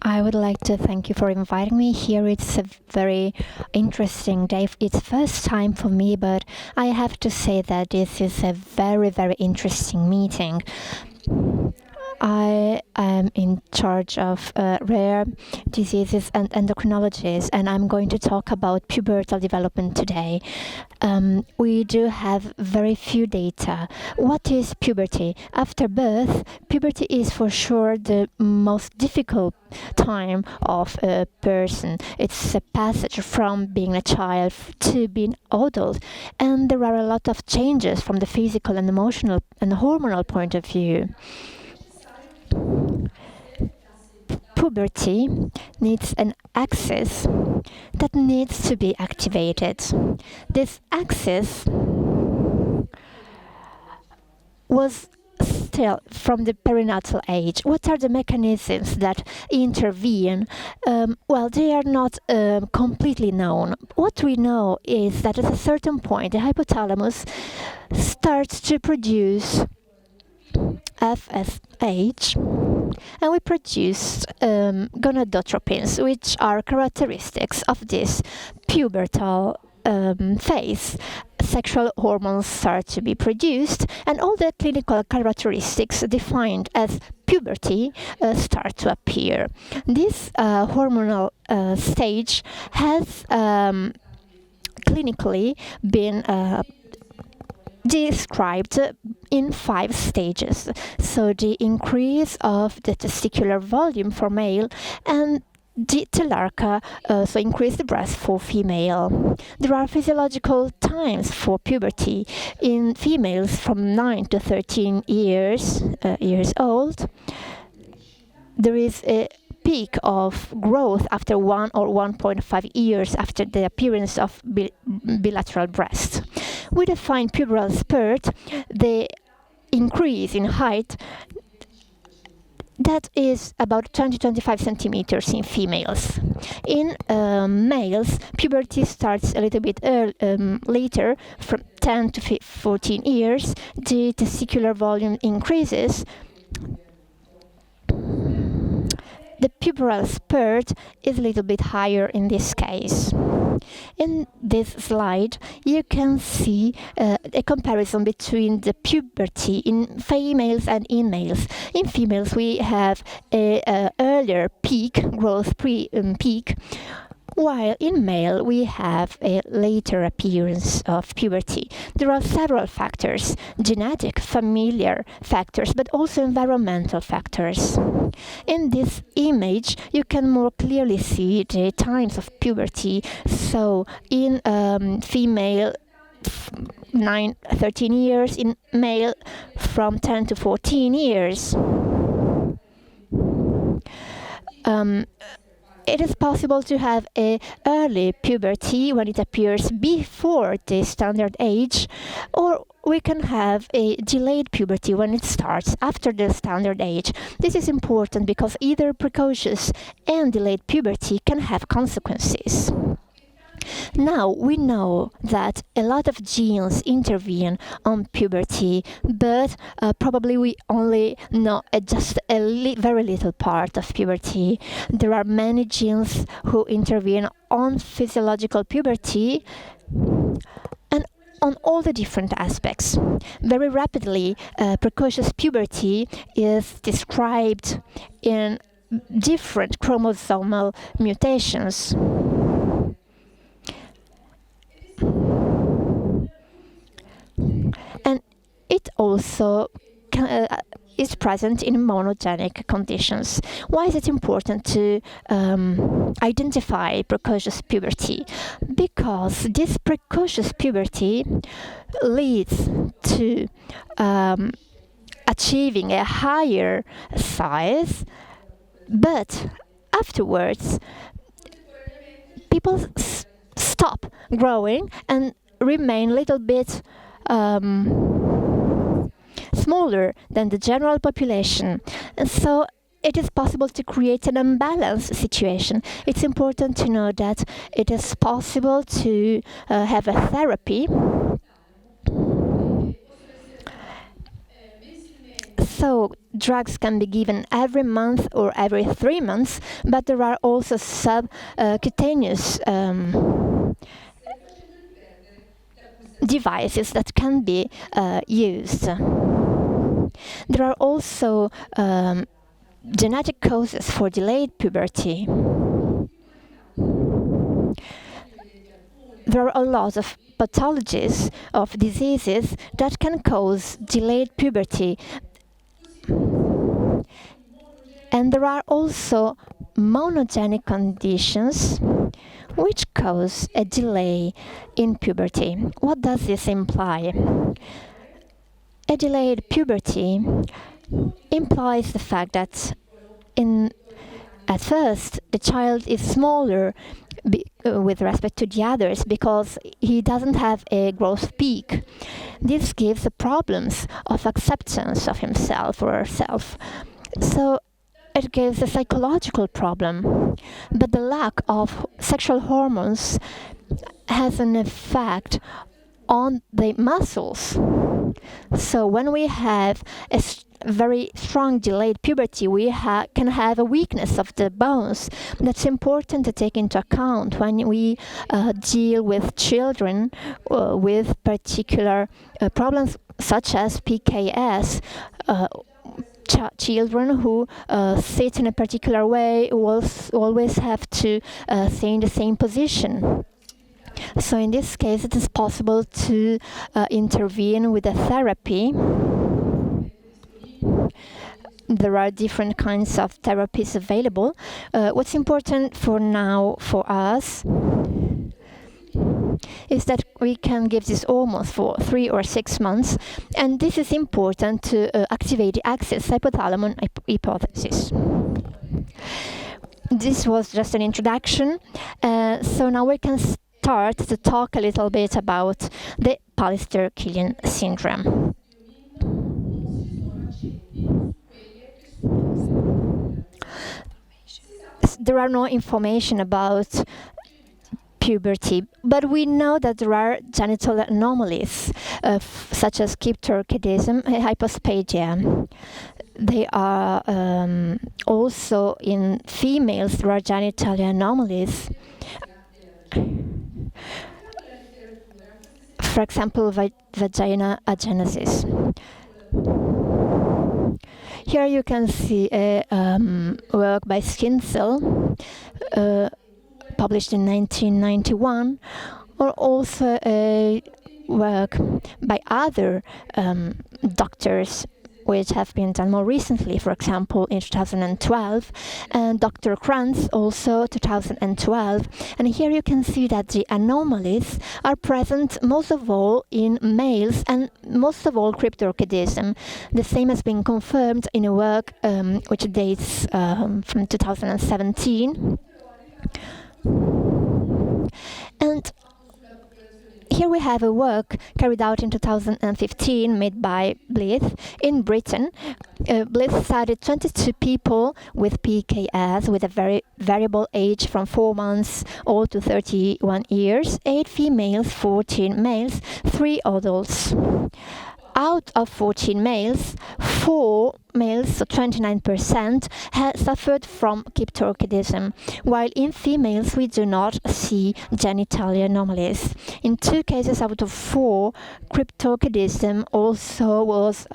I would like to thank you for inviting me here. It's a very interesting day. It's first time for me, but I have to say that this is a very, very interesting meeting. I am in charge of rare diseases and endocrinologies, and I'm going to talk about pubertal development today. We do have very few data. What is puberty? After birth, puberty is for sure the most difficult time of a person. It's a passage from being a child to being adult, and there are a lot of changes from the physical and emotional and hormonal point of view. Puberty needs an axis that needs to be activated. This axis was still from the perinatal age. What are the mechanisms that intervene? Well, they are not completely known. What we know is that at a certain point, the hypothalamus starts to produce FSH, and we produced gonadotropins, which are characteristics of this pubertal phase. Sexual hormones start to be produced, and all the clinical characteristics defined as puberty start to appear. This hormonal stage has clinically been described in 5 stages. So the increase of the testicular volume for male and the telarca, so increase the breast for female. There are physiological times for puberty in females from 9 to 13 years old. There is a peak of growth after 1 or 1.5 years after the appearance of bilateral breast. We define pubertal spurt, the increase in height that is about 20-25 centimeters in females. In males, puberty starts a little bit later, from 10 to 14 years. The testicular volume increases. The pubertal spurt is a little bit higher in this case. In this slide, you can see a comparison between the puberty in females and in males. In females, we have a earlier growth peak, while in male we have a later appearance of puberty. There are several factors: genetic, familiar factors, but also environmental factors. In this image, you can more clearly see the times of puberty. So in female, 13 years, in male from 10 to 14 years. It is possible to have a early puberty when it appears before the standard age, or we can have a delayed puberty when it starts after the standard age. This is important because either precocious and delayed puberty can have consequences. Now we know that a lot of genes intervene on puberty, but probably we only know just a very little part of puberty. There are many genes who intervene on physiological puberty and on all the different aspects. Very rapidly, precocious puberty is described in different chromosomal mutations. And it also is present in monogenic conditions. Why is it important to identify precocious puberty? Because this precocious puberty leads to achieving a higher size, but afterwards people stop growing and remain a little bit smaller than the general population. And so it is possible to create an unbalanced situation. It's important to know that it is possible to have a therapy. So drugs can be given every month or every 3 months, but there are also subcutaneous devices that can be used. There are also genetic causes for delayed puberty. There are a lot of pathologies of diseases that can cause delayed puberty. And there are also monogenic conditions which cause a delay in puberty. What does this imply? A delayed puberty implies the fact that at first the child is smaller with respect to the others because he doesn't have a growth peak. This gives the problems of acceptance of himself or herself. So it gives a psychological problem, but the lack of sexual hormones has an effect on the muscles. So when we have a very strong delayed puberty, we can have a weakness of the bones. That's important to take into account when we deal with children with particular problems such as PKS. Children who sit in a particular way always have to stay in the same position. So in this case, it is possible to intervene with a therapy. There are different kinds of therapies available. What's important for now for us is that we can give this almost for 3 or 6 months, and this is important to activate the axis hypothalamus hypothesis. This was just an introduction, so now we can start to talk a little bit about the Pallister-Killian syndrome. There are no information about puberty, but we know that there are genital anomalies such as cryptorchidism and hyposphagia. They are also in females. There are genital anomalies. for example, vagina agenesis. Here you can see a work by Skinsel, published in 1991, or also a work by other doctors which have been done more recently, for example, in 2012, and Dr. Kranz also 2012. And here you can see that the anomalies are present most of all in males and most of all cryptorchidism. The same has been confirmed in a work which dates from 2017. And here we have a work carried out in 2015 made by Blyth in Britain. Blyth studied 22 people with PKS with a very variable age from 4 months old to 31 years, 8 females, 14 males, 3 adults. Out of 14 males, 4 males, so 29%, had suffered from cryptorchidism, while in females we do not see genitalia anomalies. In 2 cases out of 4, cryptorchidism also was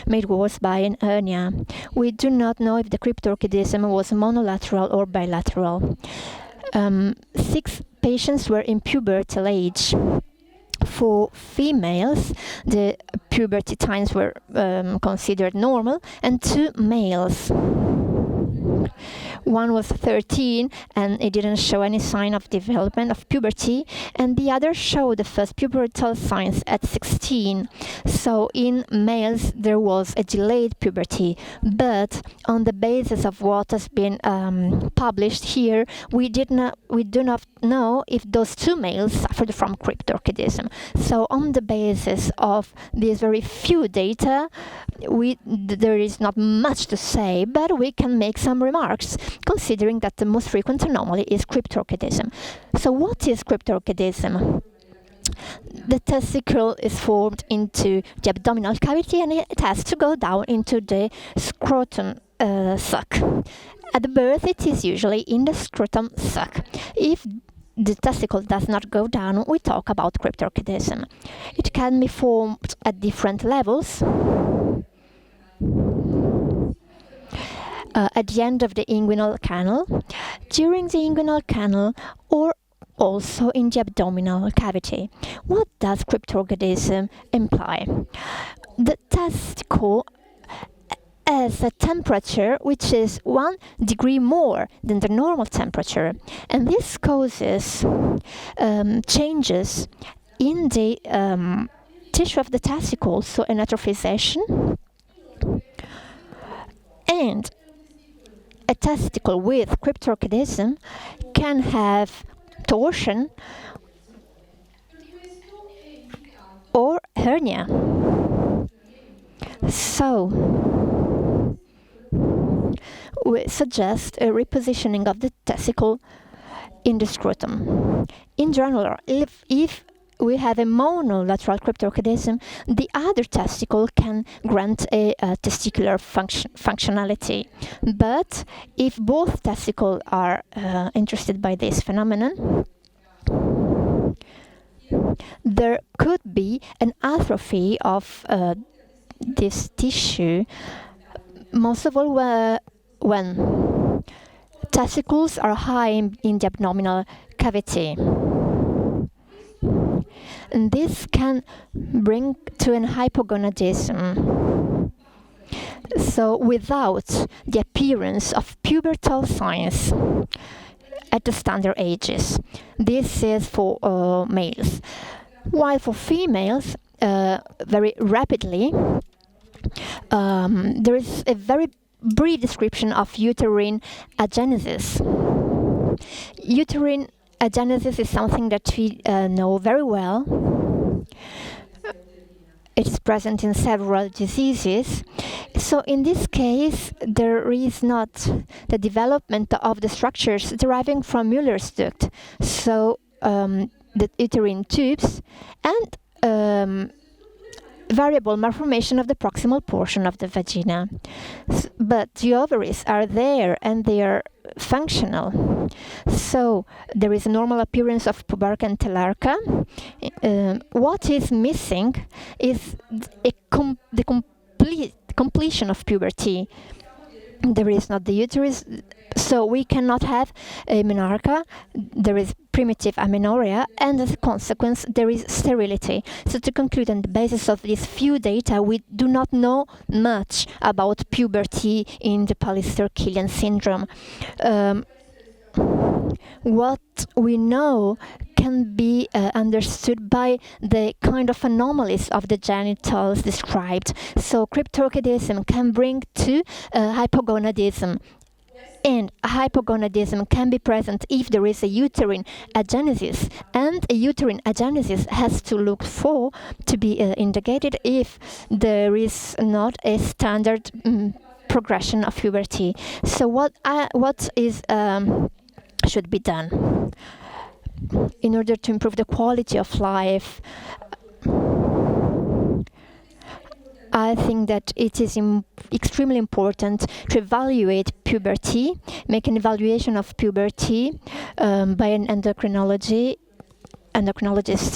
made worse by an hernia. We do not know if the cryptorchidism was monolateral or bilateral. 6 patients were in pubertal age. For females, the puberty times were considered normal, and 2 males. One was 13 and it didn't show any sign of development of puberty, and the other showed the first pubertal signs at 16. So in males there was a delayed puberty, but on the basis of what has been published here, we do not know if those 2 males suffered from cryptorchidism. So on the basis of these very few data, there is not much to say, but we can make some remarks, considering that the most frequent anomaly is cryptorchidism. So what is cryptorchidism? The testicle is formed into the abdominal cavity, and it has to go down into the scrotum sac. At birth it is usually in the scrotum sac. If the testicle does not go down, we talk about cryptorchidism. It can be formed at different levels. At the end of the inguinal canal, during the inguinal canal, or also in the abdominal cavity. What does cryptorchidism imply? The testicle has a temperature which is 1 degree more than the normal temperature, and this causes changes in the tissue of the testicle, so an atrophization, and a testicle with cryptorchidism can have torsion or hernia. So we suggest a repositioning of the testicle in the scrotum. In general, if we have a monolateral cryptorchidism, the other testicle can grant a testicular functionality. But if both testicles are interested by this phenomenon, there could be an atrophy of this tissue, most of all when testicles are high in the abdominal cavity. And this can bring to an hypogonadism. So without the appearance of pubertal signs at the standard ages. This is for males. While for females, very rapidly, there is a very brief description of uterine agenesis. Uterine agenesis is something that we know very well. It's present in several diseases. So in this case, there is not the development of the structures deriving from Müller's duct. So the uterine tubes and variable malformation of the proximal portion of the vagina. But the ovaries are there and they are functional. So there is a normal appearance of pubarca and telarca. What is missing is the completion of puberty. There is not the uterus, so we cannot have a menarche. There is primitive amenorrhea, and as a consequence, there is sterility. So to conclude, on the basis of these few data, we do not know much about puberty in the Pallister-Killian syndrome. What we know can be understood by the kind of anomalies of the genitals described. So cryptorchidism can bring to hypogonadism. And hypogonadism can be present if there is a uterine agenesis, and a uterine agenesis has to look for to be indicated if there is not a standard progression of puberty. So what is should be done in order to improve the quality of life? I think that it is extremely important to evaluate puberty, make an evaluation of puberty by an endocrinologist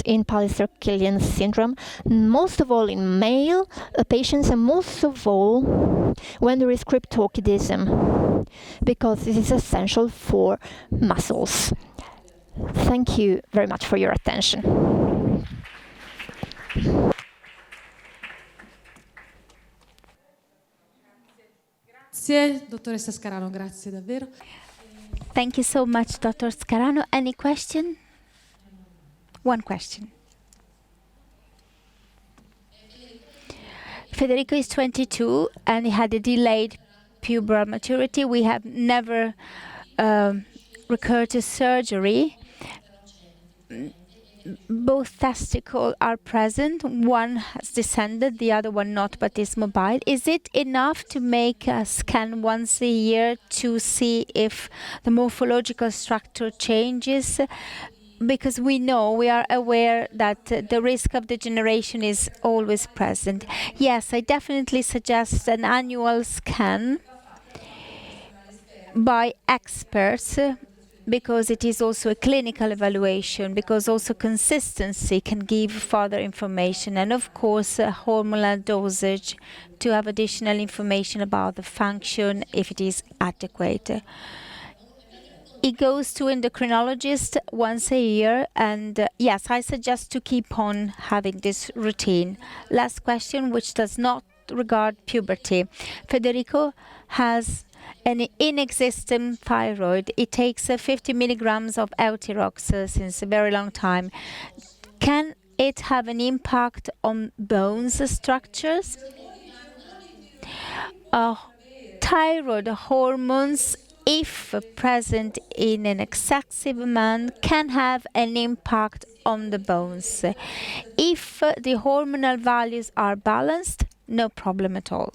in Pallister-Killian syndrome, most of all in male patients, and most of all when there is cryptorchidism, because this is essential for muscles. Thank you very much for your attention. Grazie, dottoressa Scarano, grazie davvero. Thank you so much, Dr. Scarano. Any question? One question. Federico is 22 and he had a delayed pubertal maturity. We have never recurred to surgery. Both testicles are present. One has descended, the other one not, but is mobile. Is it enough to make a scan once a year to see if the morphological structure changes? Because we are aware that the risk of degeneration is always present. Yes, I definitely suggest an annual scan by experts, because it is also a clinical evaluation, because also consistency can give further information, and of course hormonal dosage to have additional information about the function if it is adequate. It goes to endocrinologist once a year, and yes, I suggest to keep on having this routine. Last question, which does not regard puberty. Federico has an inexistent thyroid. It takes 50 milligrams of Eutirox since a very long time. Can it have an impact on bones structures? Thyroid hormones, if present in an excessive amount, can have an impact on the bones. If the hormonal values are balanced, no problem at all.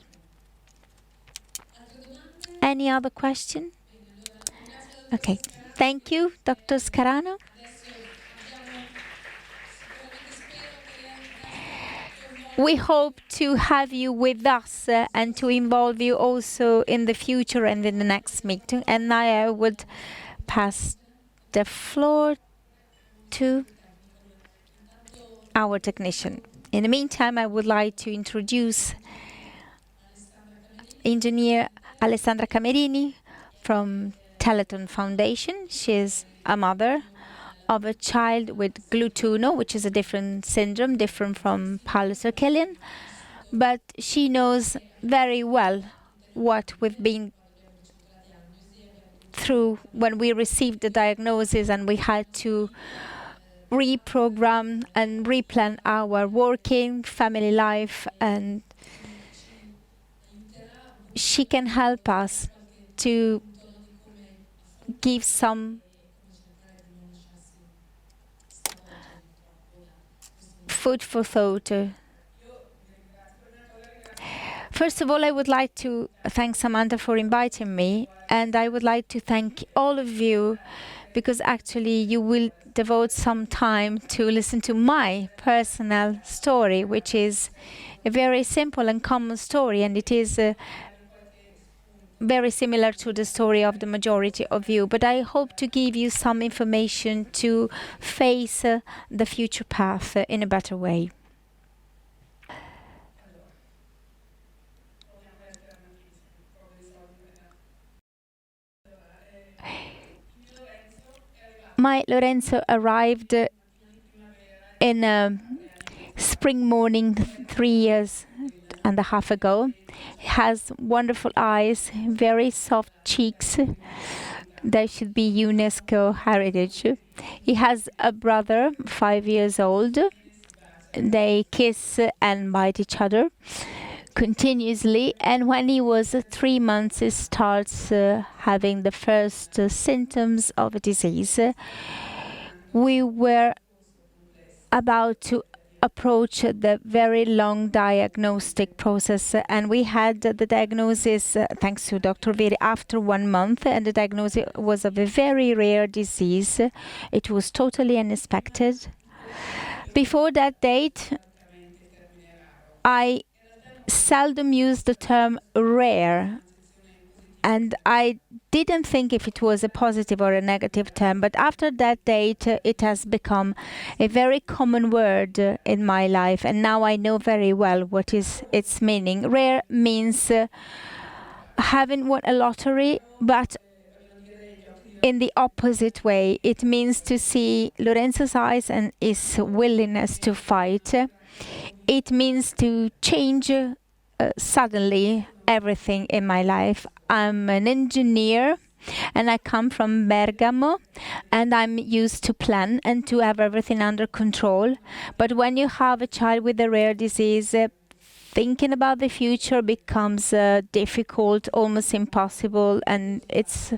Any other question? Okay. Thank you, Dr. Scarano. We hope to have you with us and to involve you also in the future and in the next meeting. And now I would pass the floor to our technician. In the meantime, I would like to introduce Engineer Alessandra Camerini from Telethon Foundation. She is a mother of a child with glutuno, which is a different syndrome, different from Pallister-Killian. But she knows very well what we've been through when we received the diagnosis and we had to reprogram and replan our working, family life, and she can help us to give some food for thought. First of all, I would like to thank Samantha for inviting me. And I would like to thank all of you, because actually you will devote some time to listen to my personal story, which is a very simple and common story, and it is very similar to the story of the majority of you. But I hope to give you some information to face the future path in a better way. My Lorenzo arrived in a spring morning 3 years and a half ago. He has wonderful eyes, very soft cheeks. That should be UNESCO heritage. He has a brother, 5 years old. They kiss and bite each other continuously, and when he was 3 months he starts having the first symptoms of a disease. We were about to approach the very long diagnostic process, and we had the diagnosis, thanks to Dr. Veri, after 1 month, and the diagnosis was of a very rare disease. It was totally unexpected. Before that date, I seldom use the term rare, and I didn't think if it was a positive or a negative term, but after that date it has become a very common word in my life, and now I know very well what is its meaning. Rare means having won a lottery, but in the opposite way. It means to see Lorenzo's eyes and his willingness to fight. It means to change suddenly everything in my life. I'm an engineer and I come from Bergamo, and I'm used to plan and to have everything under control. But when you have a child with a rare disease, thinking about the future becomes difficult, almost impossible, and it's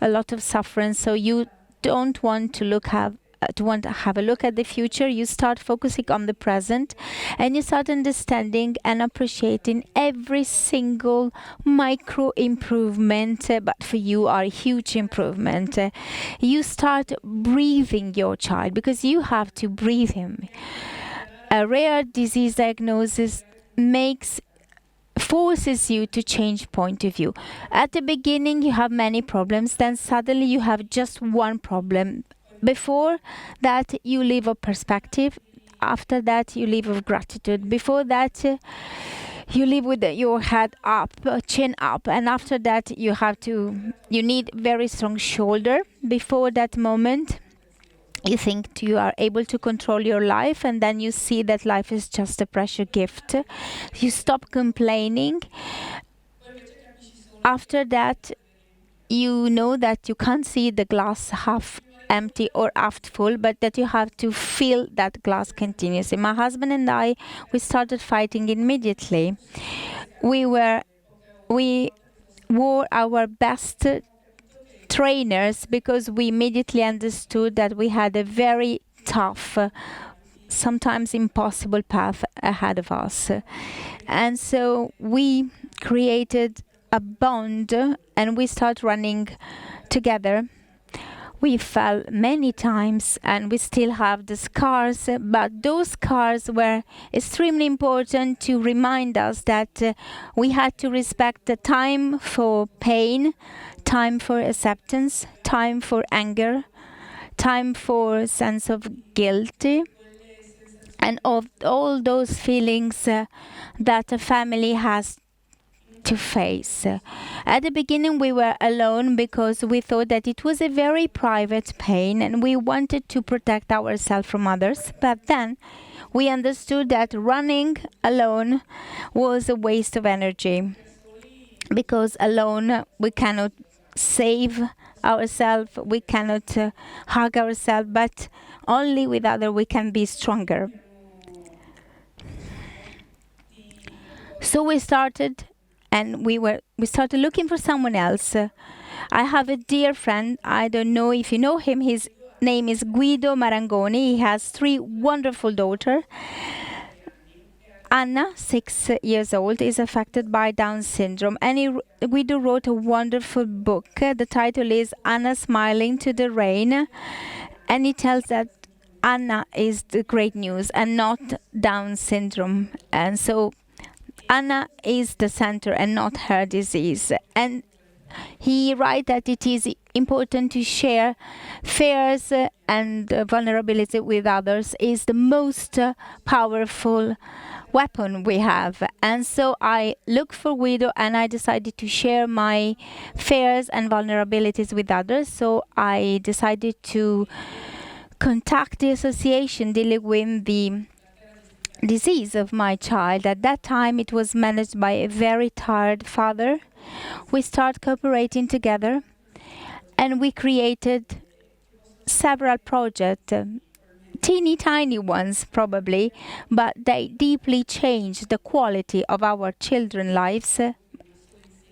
a lot of suffering. So you don't want to have a look at the future. You start focusing on the present, and you start understanding and appreciating every single micro improvement, but for you are a huge improvement. You start breathing your child, because you have to breathe him. A rare disease diagnosis forces you to change point of view. At the beginning you have many problems, then suddenly you have just one problem. Before that you live of perspective, after that you live of gratitude. Before that you live with your head up, chin up, and after that you need very strong shoulder. Before that moment you think you are able to control your life, and then you see that life is just a precious gift. You stop complaining. After that you know that you can't see the glass half empty or half full, but that you have to fill that glass continuously. My husband and I, we started fighting immediately. We wore our best trainers, because we immediately understood that we had a very tough, sometimes impossible path ahead of us. And so we created a bond and we started running together. We fell many times and we still have the scars, but those scars were extremely important to remind us that we had to respect the time for pain, time for acceptance, time for anger, time for sense of guilt, and of all those feelings that a family has to face. At the beginning we were alone because we thought that it was a very private pain and we wanted to protect ourselves from others, but then we understood that running alone was a waste of energy, because alone we cannot save ourselves, we cannot hug ourselves, but only with others we can be stronger. So we started looking for someone else. I have a dear friend, I don't know if you know him, his name is Guido Marangoni. He has 3 wonderful daughters. Anna, 6 years old, is affected by Down syndrome, and Guido wrote a wonderful book. The title is Anna Smiling to the Rain, and he tells that Anna is the great news and not Down syndrome. And so Anna is the center and not her disease. And he writes that it is important to share fears and vulnerability with others is the most powerful weapon we have. And so I looked for Guido and I decided to share my fears and vulnerabilities with others. So I decided to contact the association dealing with the disease of my child. At that time it was managed by a very tired father. We started cooperating together and we created several projects, teeny tiny ones probably, but they deeply changed the quality of our children's lives.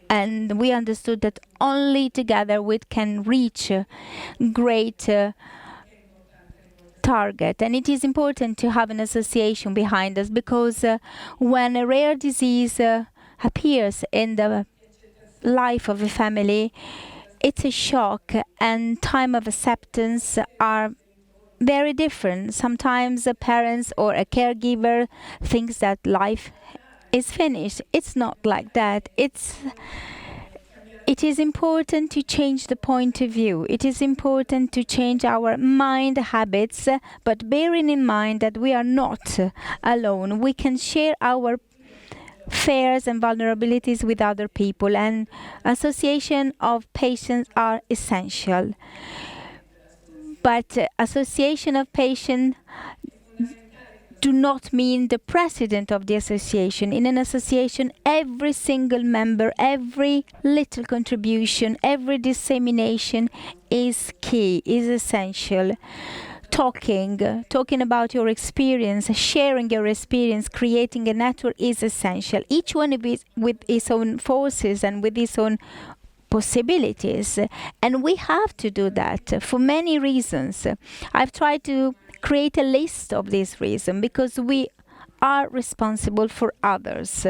And we understood that only together we can reach great target. And it is important to have an association behind us, because when a rare disease appears in the life of a family, it's a shock, and time of acceptance are very different. Sometimes a parents or a caregiver thinks that life is finished. It's not like that. It is important to change the point of view. It is important to change our mind habits, but bearing in mind that we are not alone. We can share our fears and vulnerabilities with other people, and association of patients are essential. But association of patients do not mean the president of the association. In an association, every single member, every little contribution, every dissemination is key, is essential. Talking about your experience, sharing your experience, creating a network is essential. Each one of it with its own forces and with its own possibilities. And we have to do that for many reasons. I've tried to create a list of these reasons, because we are responsible for others,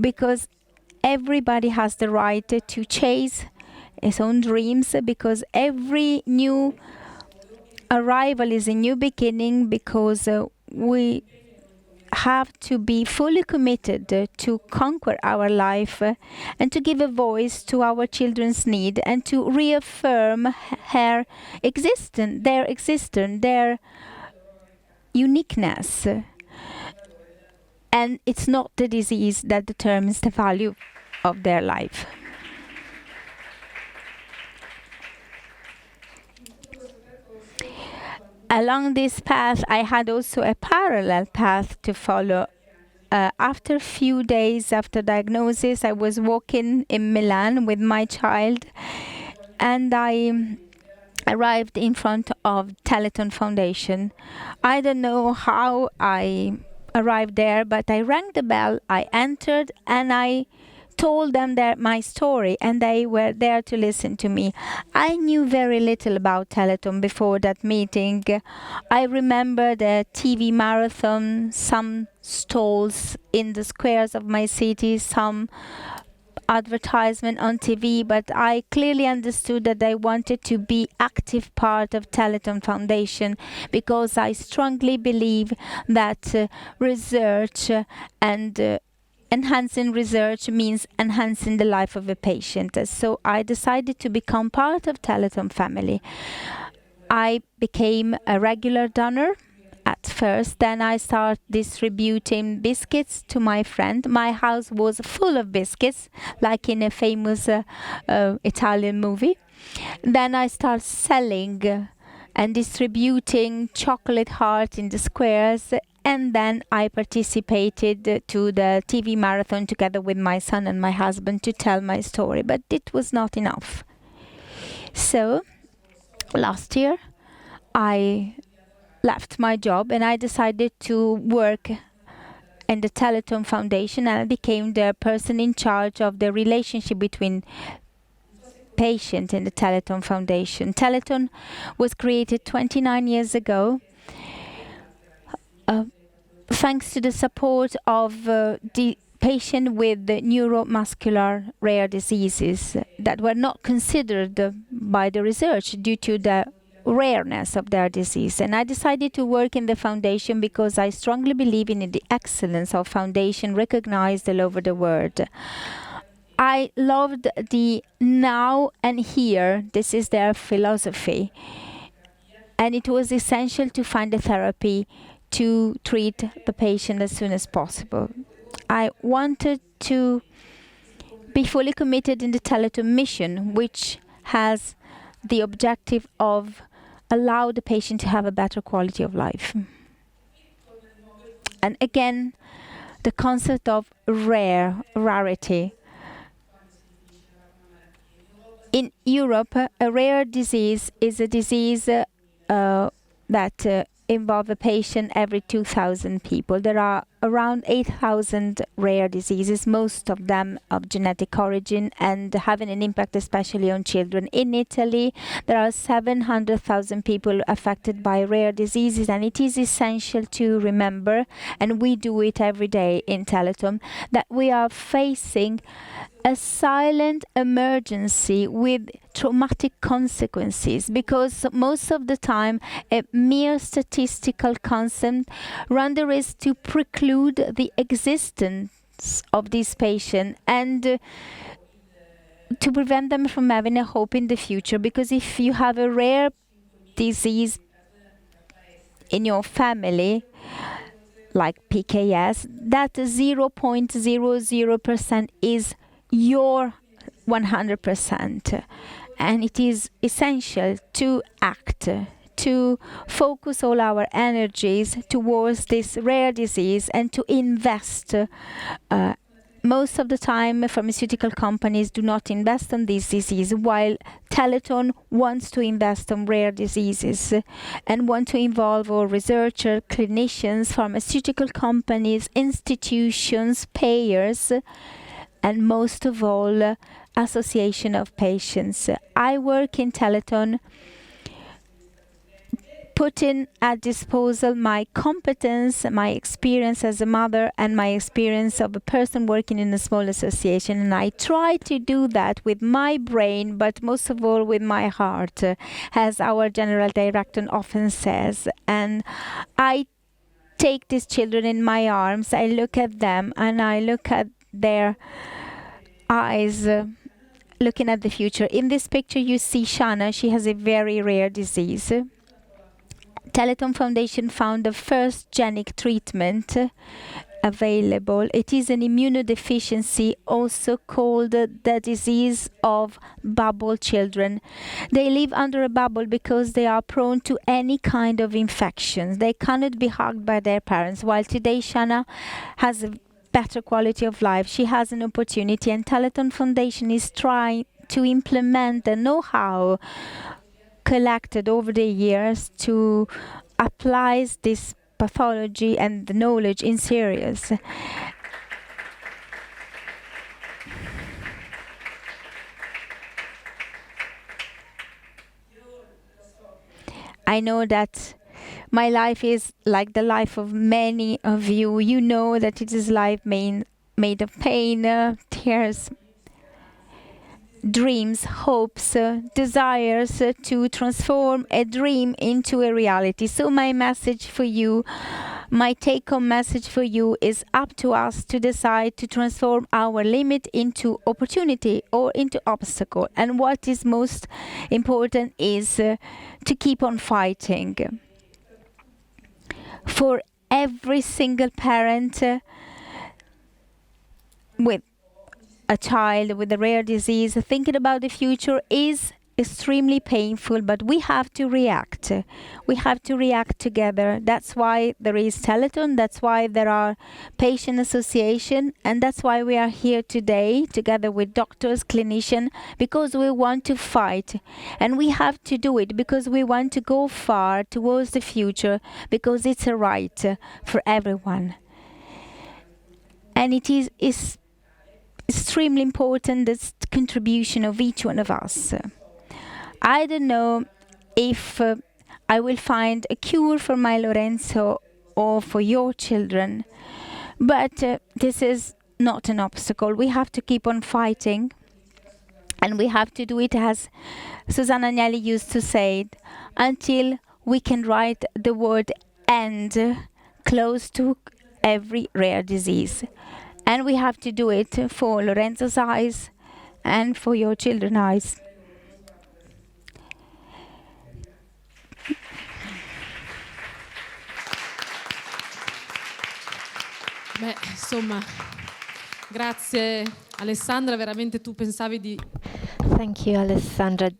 because everybody has the right to chase his own dreams, because every new arrival is a new beginning, because we have to be fully committed to conquer our life and to give a voice to our children's need and to reaffirm their existence, their uniqueness. And it's not the disease that determines the value of their life. Along this path, I had also a parallel path to follow. After a few days after diagnosis, I was walking in Milan with my child, and I arrived in front of Telethon Foundation. I don't know how I arrived there, but I rang the bell, I entered, and I told them my story, and they were there to listen to me. I knew very little about Telethon before that meeting. I remember the TV marathon, some stalls in the squares of my city, some advertisement on TV, but I clearly understood that I wanted to be active part of Telethon Foundation, because I strongly believe that research and enhancing research means enhancing the life of a patient. So I decided to become part of Telethon family. I became a regular donor at first, then I started distributing biscuits to my friend. My house was full of biscuits, like in a famous Italian movie. Then I started selling and distributing chocolate hearts in the squares, and then I participated to the TV marathon together with my son and my husband to tell my story, but it was not enough. So last year I left my job and I decided to work in the Telethon Foundation, and I became the person in charge of the relationship between patients in the Telethon Foundation. Telethon was created 29 years ago thanks to the support of the patient with the neuromuscular rare diseases that were not considered by the research due to the rareness of their disease. And I decided to work in the foundation because I strongly believe in the excellence of foundation recognized all over the world. I loved the now and here. This is their philosophy. And it was essential to find a therapy to treat the patient as soon as possible. I wanted to be fully committed in the Telethon mission, which has the objective of allow the patient to have a better quality of life. And again, the concept of rarity. In Europe, a rare disease is a disease that involve a patient every 2,000 people. There are around 8,000 rare diseases, most of them of genetic origin and having an impact especially on children. In Italy, there are 700,000 people affected by rare diseases, and it is essential to remember, and we do it every day in Telethon, that we are facing a silent emergency with traumatic consequences, because most of the time a mere statistical concept runs the risk to preclude the existence of this patient and to prevent them from having a hope in the future. Because if you have a rare disease in your family, like PKS, that 0.00% is your 100%, and it is essential to act, to focus all our energies towards this rare disease and to invest. Most of the time, pharmaceutical companies do not invest on this disease, while Telethon wants to invest on rare diseases and want to involve all researchers, clinicians, pharmaceutical companies, institutions, payers, and most of all, association of patients. I work in Telethon, putting at disposal my competence, my experience as a mother, and my experience of a person working in a small association. And I try to do that with my brain, but most of all with my heart, as our general director often says. And I take these children in my arms, I look at them, and I look at their eyes looking at the future. In this picture you see Shana. She has a very rare disease. Telethon Foundation found the first genic treatment available. It is an immunodeficiency, also called the disease of bubble children. They live under a bubble because they are prone to any kind of infections. They cannot be hugged by their parents, while today Shana has a better quality of life. She has an opportunity, and Telethon Foundation is trying to implement the know-how collected over the years to apply this pathology and the knowledge in serious. I know that my life is like the life of many of you. You know that it is life made of pain, tears, dreams, hopes, desires to transform a dream into a reality. So my message for you, my take-home message for you is up to us to decide to transform our limit into opportunity or into obstacle. And what is most important is to keep on fighting. For every single parent with a child with a rare disease, thinking about the future is extremely painful, but we have to react. We have to react together. That's why there is Telethon, that's why there are patient association, and that's why we are here today together with doctors, clinicians, because we want to fight. And we have to do it because we want to go far towards the future, because it's a right for everyone. And it is extremely important, this contribution of each one of us. I don't know if I will find a cure for my Lorenzo or for your children. But this is not an obstacle. We have to keep on fighting, and we have to do it, as Susanna Agnelli used to say, until we can write the word "end" close to every rare disease. And we have to do it for Lorenzo's eyes and for your children's eyes. Beh, insomma, grazie Alessandra, veramente tu pensavi di... Thank you, Alessandra.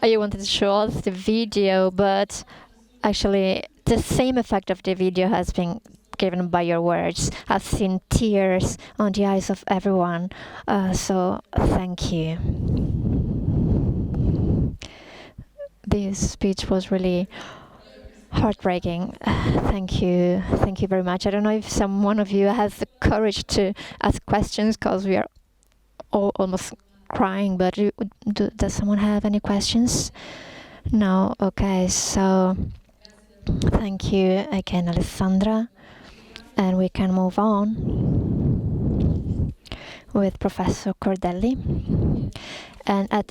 I wanted to show us the video, but actually the same effect of the video has been given by your words. I've seen tears on the eyes of everyone, so thank you. This speech was really heartbreaking. Thank you very much. I don't know if one of you has the courage to ask questions, because we are all almost crying, but does someone have any questions? No? Okay, so thank you again, Alessandra, and we can move on with Professor Cordelli and at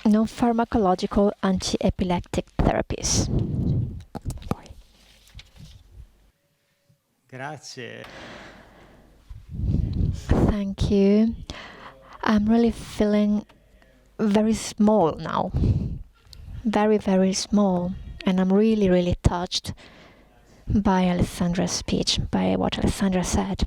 Non-Pharmacological Anti-Epileptic Therapies. Grazie. Thank you. I'm really feeling very small now. Very, very small. And I'm really, really touched by Alessandra's speech, by what Alessandra said.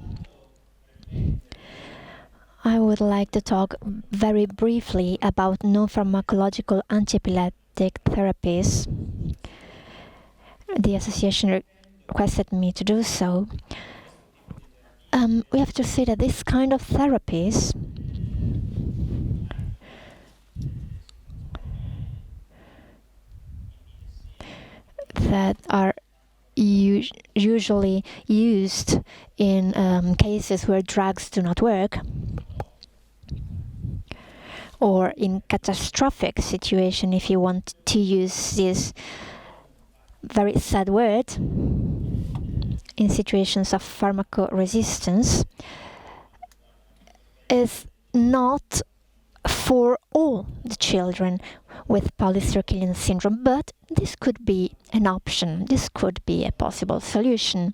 I would like to talk very briefly about non-pharmacological anti-epileptic therapies. The association requested me to do so. We have to say that this kind of therapies that are usually used in cases where drugs do not work, or in catastrophic situation, if you want to use this very sad word, in situations of pharmacoresistance, is not for all the children with Pallister-Killian syndrome, but this could be an option. This could be a possible solution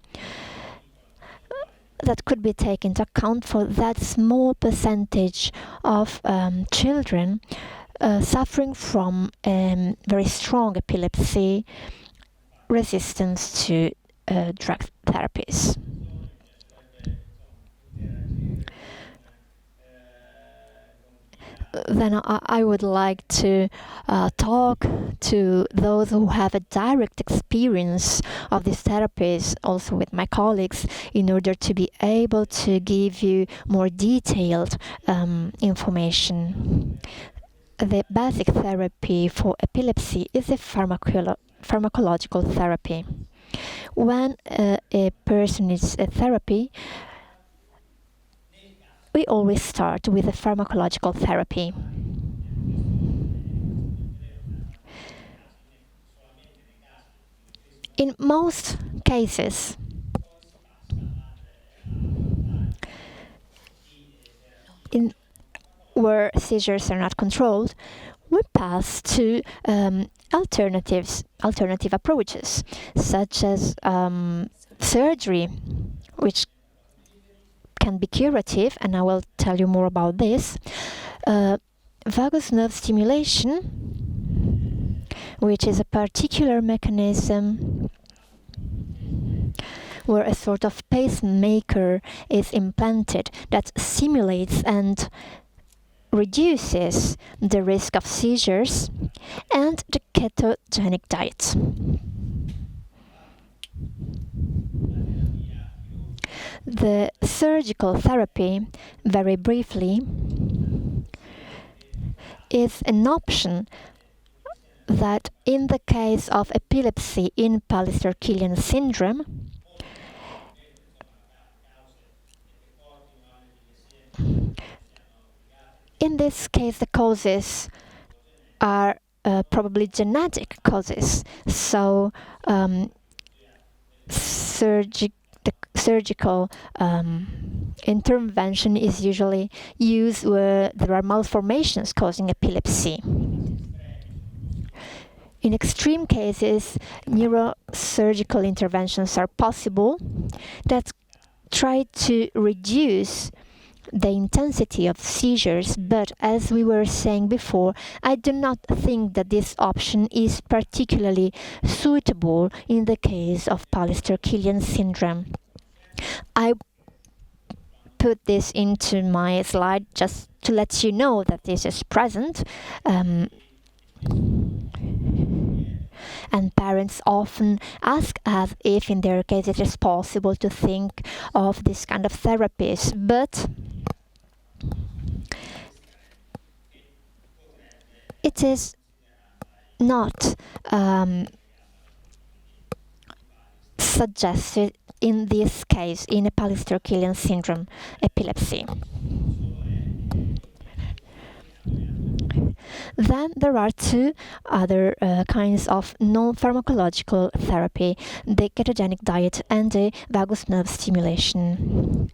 that could be taken into account for that small percentage of children suffering from very strong epilepsy resistance to drug therapies. Then I would like to talk to those who have a direct experience of these therapies, also with my colleagues, in order to be able to give you more detailed information. The basic therapy for epilepsy is a pharmacological therapy. When a person needs a therapy, we always start with a pharmacological therapy. In most cases, where seizures are not controlled, we pass to alternative approaches, such as surgery, which can be curative, and I will tell you more about this. Vagus nerve stimulation, which is a particular mechanism where a sort of pacemaker is implanted that simulates and reduces the risk of seizures, and the ketogenic diet. The surgical therapy, very briefly, is an option that in the case of epilepsy in Pallister-Killian syndrome, in this case the causes are probably genetic causes, so the surgical intervention is usually used where there are malformations causing epilepsy. In extreme cases, neurosurgical interventions are possible that try to reduce the intensity of seizures, but as we were saying before, I do not think that this option is particularly suitable in the case of Pallister-Killian syndrome. I put this into my slide just to let you know that this is present. And parents often ask us if in their case it is possible to think of this kind of therapies, but it is not suggested in this case in a Pallister-Killian syndrome epilepsy. Then there are two other kinds of non-pharmacological therapy, the ketogenic diet and the vagus nerve stimulation.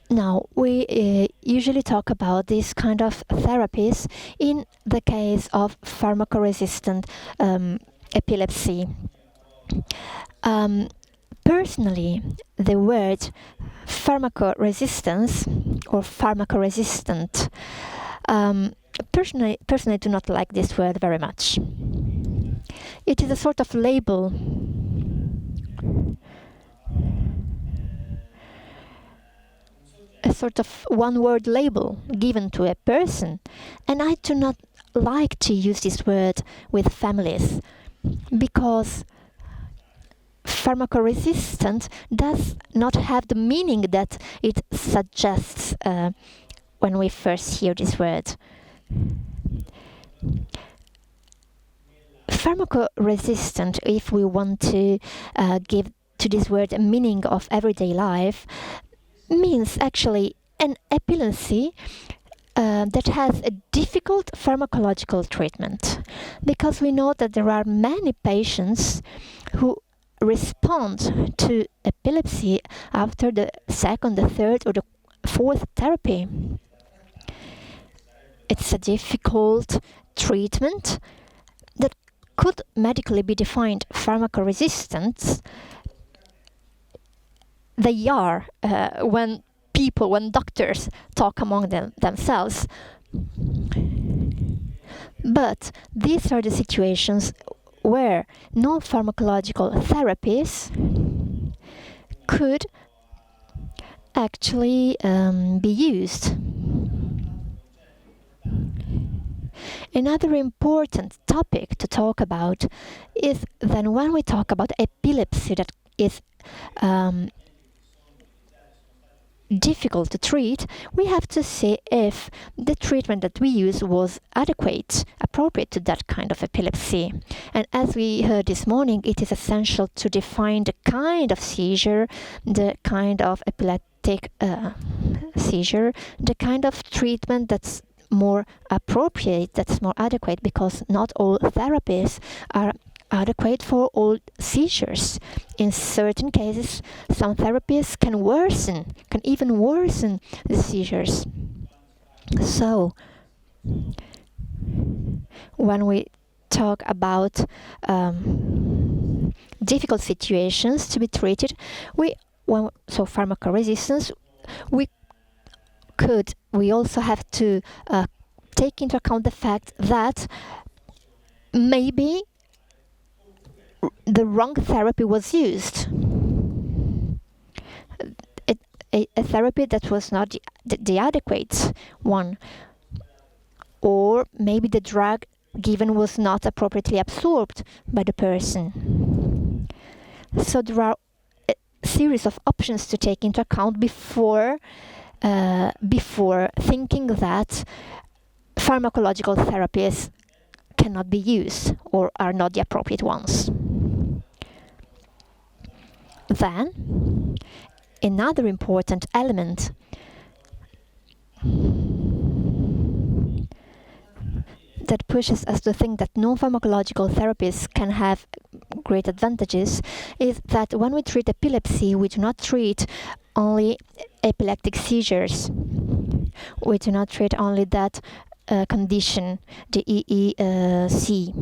Now, we usually talk about these kind of therapies in the case of pharmacoresistant epilepsy. Personally, the word pharmacoresistance or pharmacoresistant personally do not like this word very much. It is a sort of label. A sort of one-word label given to a person, and I do not like to use this word with families because pharmacoresistant does not have the meaning that it suggests when we first hear this word. Pharmacoresistant, if we want to give to this word a meaning of everyday life, means actually an epilepsy that has a difficult pharmacological treatment, because we know that there are many patients who respond to epilepsy after the second, the third, or the fourth therapy. It's a difficult treatment that could medically be defined pharmacoresistant. They are when doctors talk among themselves. But these are the situations where non-pharmacological therapies could actually be used. Another important topic to talk about is then when we talk about epilepsy that is difficult to treat, we have to see if the treatment that we use was adequate, appropriate to that kind of epilepsy. And as we heard this morning, it is essential to define the kind of seizure, the kind of epileptic seizure, the kind of treatment that's more appropriate, that's more adequate, because not all therapies are adequate for all seizures. In certain cases, some therapies can even worsen the seizures. So, when we talk about difficult situations to be treated, so pharmacoresistance, we also have to take into account the fact that maybe the wrong therapy was used. A therapy that was not the adequate one. Or maybe the drug given was not appropriately absorbed by the person. So there are a series of options to take into account before thinking that pharmacological therapies cannot be used or are not the appropriate ones. Then, another important element that pushes us to think that non-pharmacological therapies can have great advantages is that when we treat epilepsy, we do not treat only epileptic seizures. We do not treat only that condition, the EEC.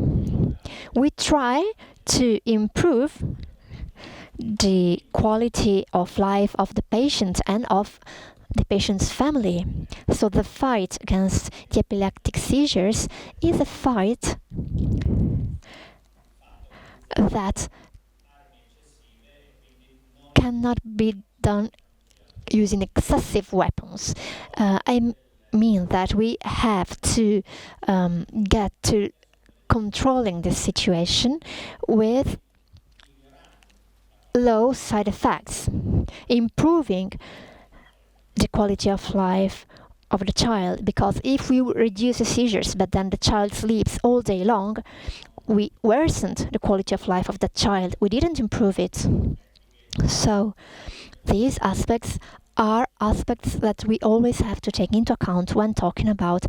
We try to improve the quality of life of the patient and of the patient's family. So the fight against the epileptic seizures is a fight that cannot be done using excessive weapons. I mean that we have to get to controlling the situation with low side effects, improving the quality of life of the child, because if we reduce the seizures but then the child sleeps all day long, we worsened the quality of life of the child. We didn't improve it. So these aspects are aspects that we always have to take into account when talking about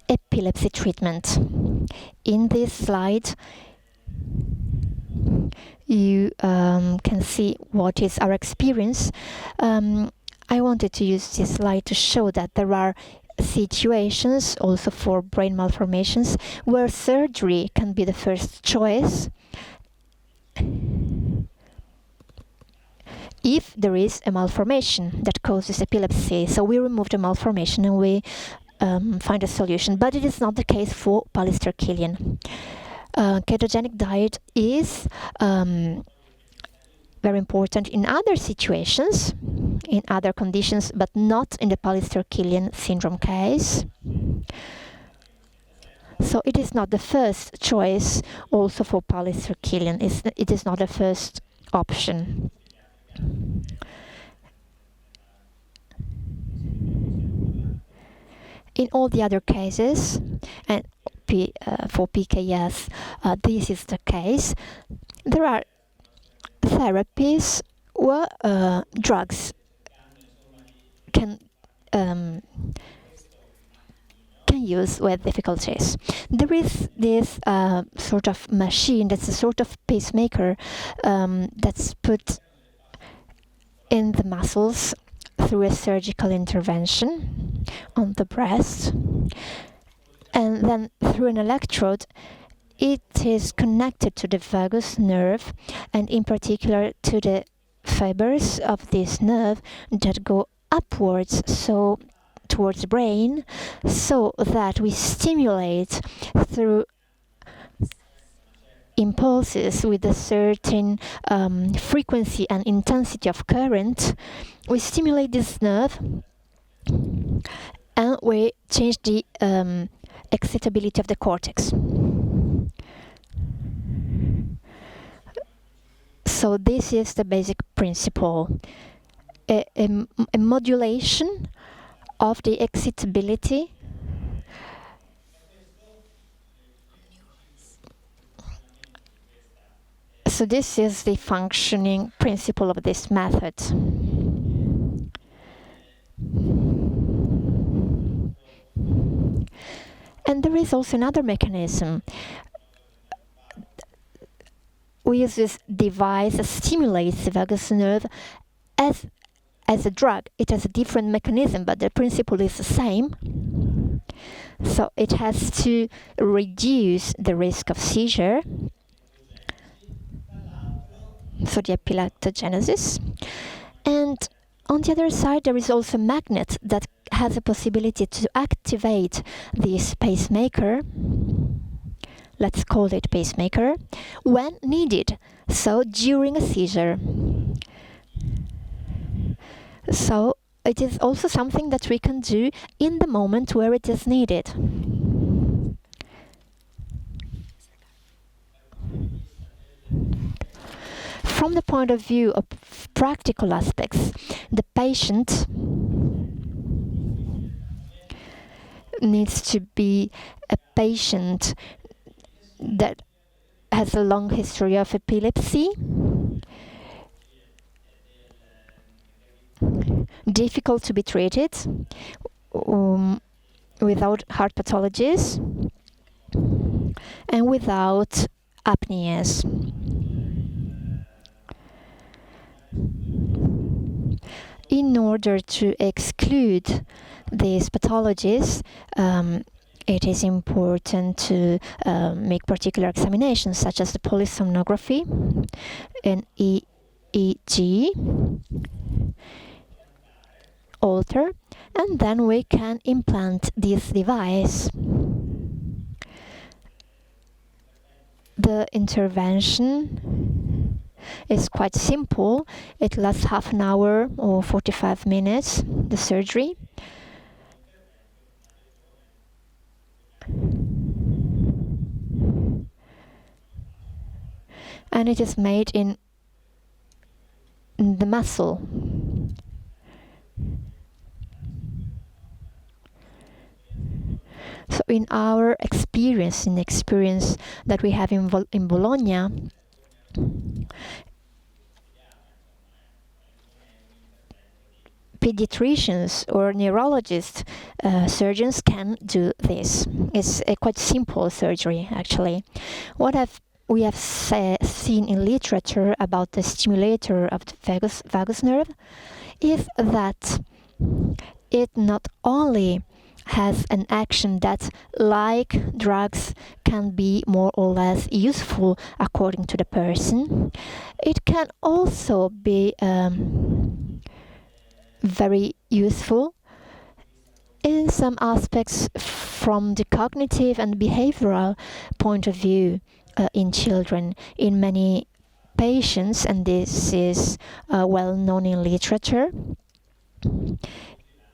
epilepsy treatment. In this slide, you can see what is our experience. I wanted to use this slide to show that there are situations also for brain malformations where surgery can be the first choice if there is a malformation that causes epilepsy. So we remove the malformation and we find a solution. But it is not the case for Pallister-Killian. Ketogenic diet is very important in other situations, in other conditions, but not in the Pallister-Killian syndrome case. So it is not the first choice also for Pallister-Killian. It is not the first option. In all the other cases, and for PKS, this is the case, there are therapies where drugs can use with difficulties. There is this sort of machine that's a sort of pacemaker that's put in the muscles through a surgical intervention on the breast, and then through an electrode it is connected to the vagus nerve, and in particular to the fibers of this nerve that go upwards, so towards the brain, so that we stimulate through impulses with a certain frequency and intensity of current. We stimulate this nerve and we change the excitability of the cortex. So this is the basic principle, a modulation of the excitability So this is the functioning principle of this method. And there is also another mechanism. We use this device that stimulates the vagus nerve as a drug. It has a different mechanism, but the principle is the same. So it has to reduce the risk of seizure, so the epileptogenesis. And on the other side, there is also a magnet that has a possibility to activate this pacemaker. Let's call it pacemaker, when needed, so during a seizure. So it is also something that we can do in the moment where it is needed. From the point of view of practical aspects, the patient needs to be a patient that has a long history of epilepsy, difficult to be treated, without heart pathologies, and without apneas. In order to exclude these pathologies, it is important to make particular examinations such as the polysomnography, an EEG, Holter, and then we can implant this device. The intervention is quite simple. It lasts half an hour or 45 minutes, the surgery. And it is made in the muscle. So in our experience, in the experience that we have in Bologna, pediatricians or neurologists, surgeons can do this. It's a quite simple surgery, actually. What we have seen in literature about the stimulator of the vagus nerve is that it not only has an action that, like drugs, can be more or less useful according to the person, it can also be very useful in some aspects from the cognitive and behavioral point of view in children. In many patients, and this is well known in literature,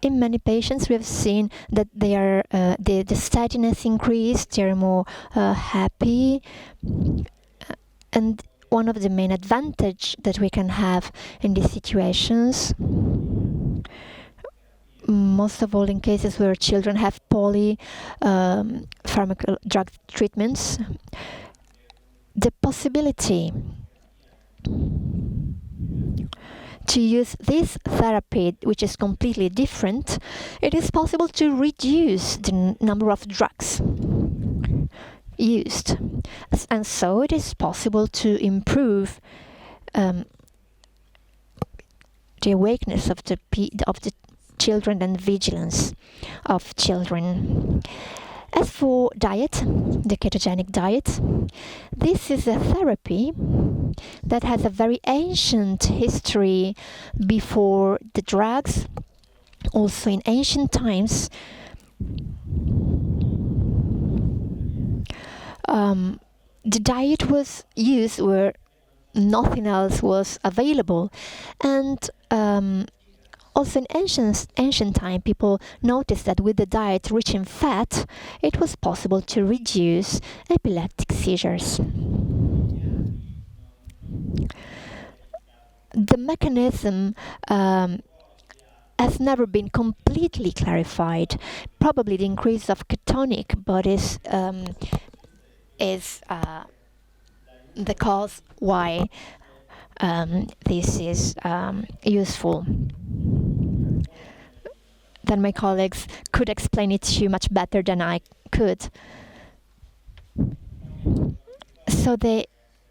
in many patients we have seen that they are the steadiness increased, they are more happy, and one of the main advantage that we can have in these situations, most of all in cases where children have pharmacological drug treatments, the possibility to use this therapy, which is completely different, it is possible to reduce the number of drugs used, and so it is possible to improve the awakeness of the children and vigilance of children. As for diet, the ketogenic diet, this is a therapy that has a very ancient history before the drugs. Also in ancient times, the diet was used where nothing else was available, and also in ancient time, people noticed that with the diet rich in fat, it was possible to reduce epileptic seizures. The mechanism has never been completely clarified. Probably the increase of ketonic bodies is the cause why this is useful. Then my colleagues could explain it to you much better than I could. So the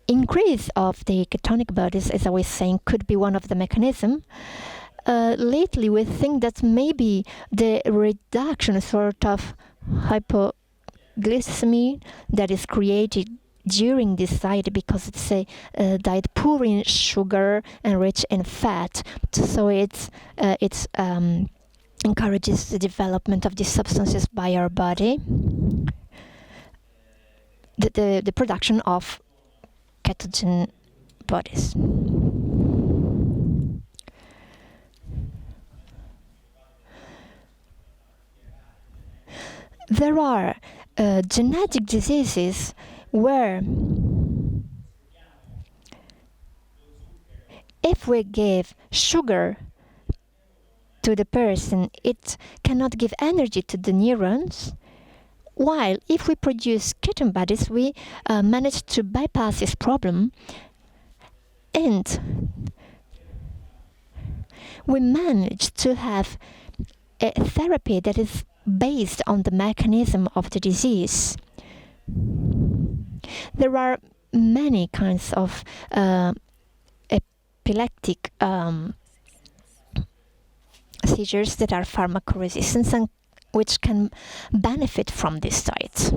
increase of the ketonic bodies, as I was saying, could be one of the mechanisms. Lately we think that maybe the reduction, sort of hypoglycemia that is created during this diet, because it's a diet poor in sugar and rich in fat, so it's encourages the development of these substances by our body, the production of ketogen bodies. There are genetic diseases where if we give sugar to the person, it cannot give energy to the neurons, while if we produce ketone bodies, we manage to bypass this problem, and we manage to have a therapy that is based on the mechanism of the disease. There are many kinds of epileptic seizures that are pharmacoresistant and which can benefit from this diet.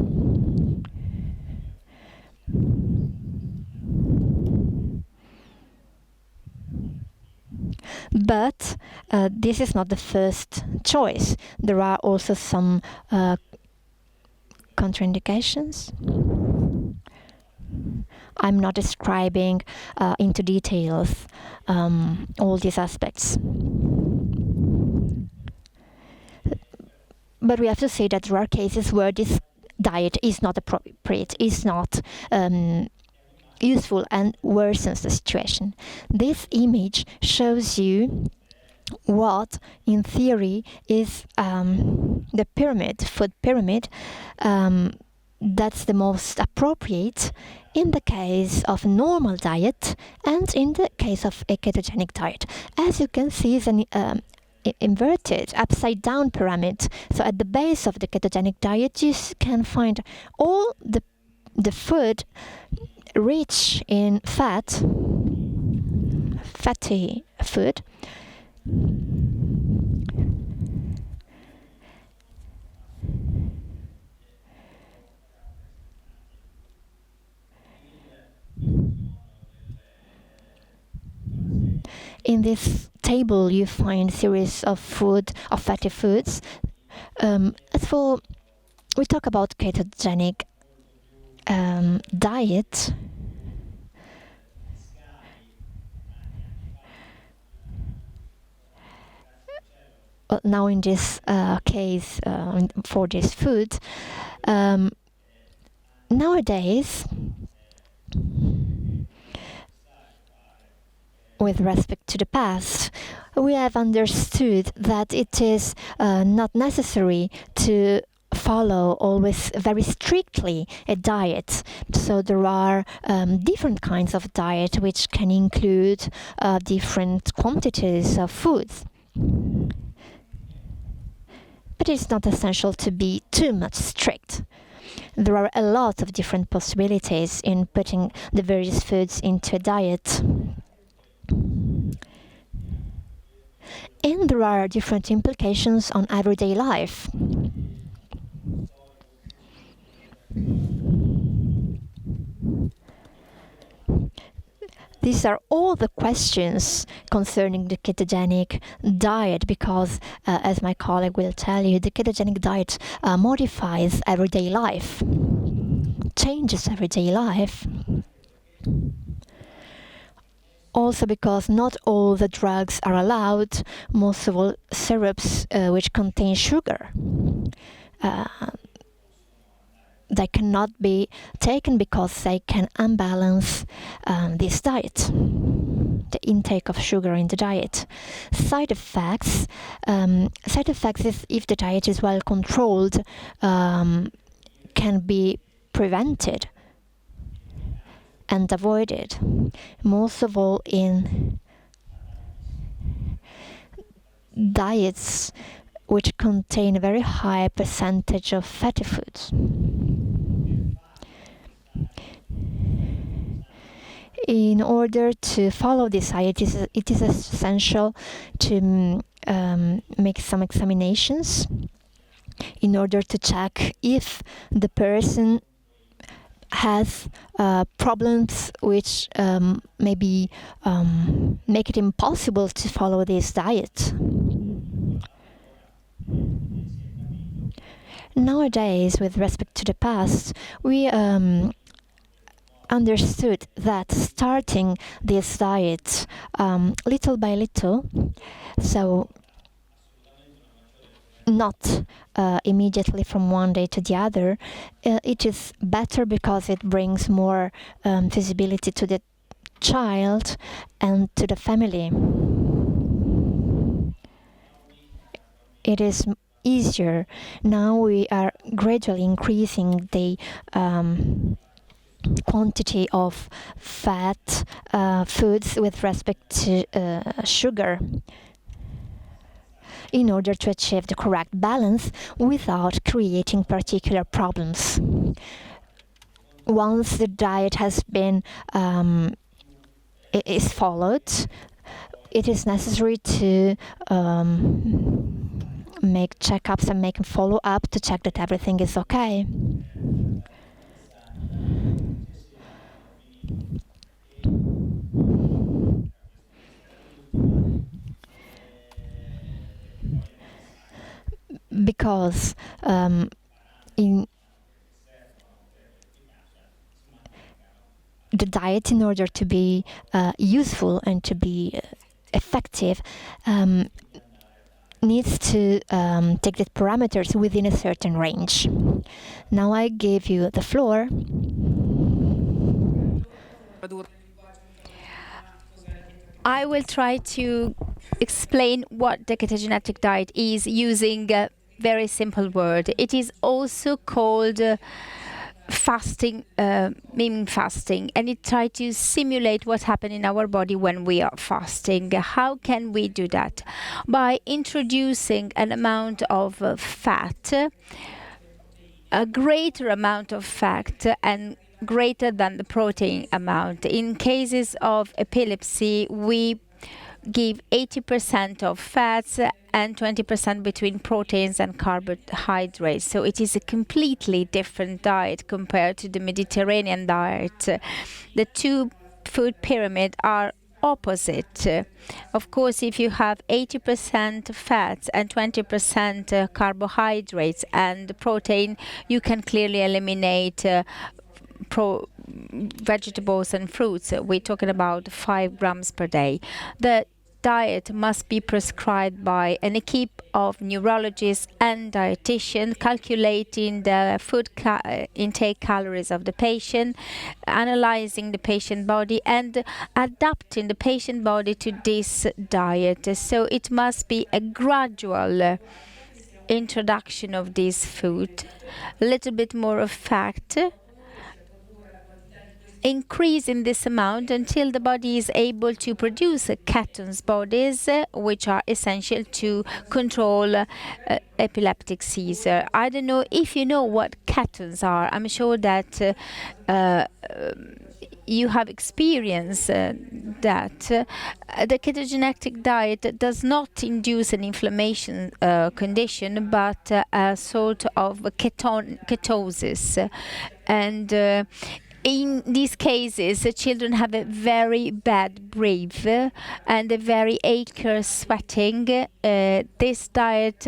But this is not the first choice. There are also some contraindications. I'm not describing into details all these aspects. But we have to say that there are cases where this diet is not appropriate, is not useful, and worsens the situation. This image shows you what, in theory, is the food pyramid, that's the most appropriate in the case of normal diet and in the case of a ketogenic diet. As you can see, it's an inverted, upside-down pyramid. So at the base of the ketogenic diet, you can find all the food rich in fatty food. In this table, you find series of fatty foods. We talk about ketogenic diet. Now, in this case, for this food, nowadays, with respect to the past, we have understood that it is not necessary to follow always very strictly a diet. So there are different kinds of diet which can include different quantities of foods. But it's not essential to be too much strict. There are a lot of different possibilities in putting the various foods into a diet. And there are different implications on everyday life. These are all the questions concerning the ketogenic diet because, as my colleague will tell you, the ketogenic diet modifies everyday life, changes everyday life. Also because not all the drugs are allowed, most of all syrups which contain sugar. They cannot be taken because they can unbalance this diet, the intake of sugar in the diet. Side effects is if the diet is well controlled, can be prevented and avoided, most of all in diets which contain a very high percentage of fatty foods. In order to follow this diet, it is essential to make some examinations in order to check if the person has problems which maybe make it impossible to follow this diet. Nowadays, with respect to the past, we understood that starting this diet little by little, so not immediately from one day to the other, it is better because it brings more visibility to the child and to the family. It is easier. Now we are gradually increasing the quantity of fat foods with respect to sugar in order to achieve the correct balance without creating particular problems. once the diet has been is followed, it is necessary to make checkups and make a follow-up to check that everything is okay. Because in the diet, in order to be useful and to be effective, needs to take the parameters within a certain range. Now I give you the floor. I will try to explain what the ketogenetic diet is using a very simple word. It is also called fasting, miming fasting, and it tries to simulate what happens in our body when we are fasting. How can we do that? By introducing an amount of fat, a greater amount of fat, and greater than the protein amount. In cases of epilepsy, we give 80% of fats and 20% between proteins and carbohydrates. So it is a completely different diet compared to the Mediterranean diet. The two food pyramids are opposite. Of course, if you have 80% fats and 20% carbohydrates and protein, you can clearly eliminate vegetables and fruits. We're talking about 5 grams per day. The diet must be prescribed by an equipe of neurologists and dietitians, calculating the food intake calories of the patient, analyzing the patient body, and adapting the patient body to this diet. So it must be a gradual introduction of this food, a little bit more of fat, increasing this amount until the body is able to produce ketones bodies, which are essential to control epileptic seizure. I don't know if you know what ketones are. I'm sure that you have experienced that. The ketogenic diet does not induce an inflammation condition, but a sort of ketosis. And in these cases, children have a very bad breath and a very achy sweating. This diet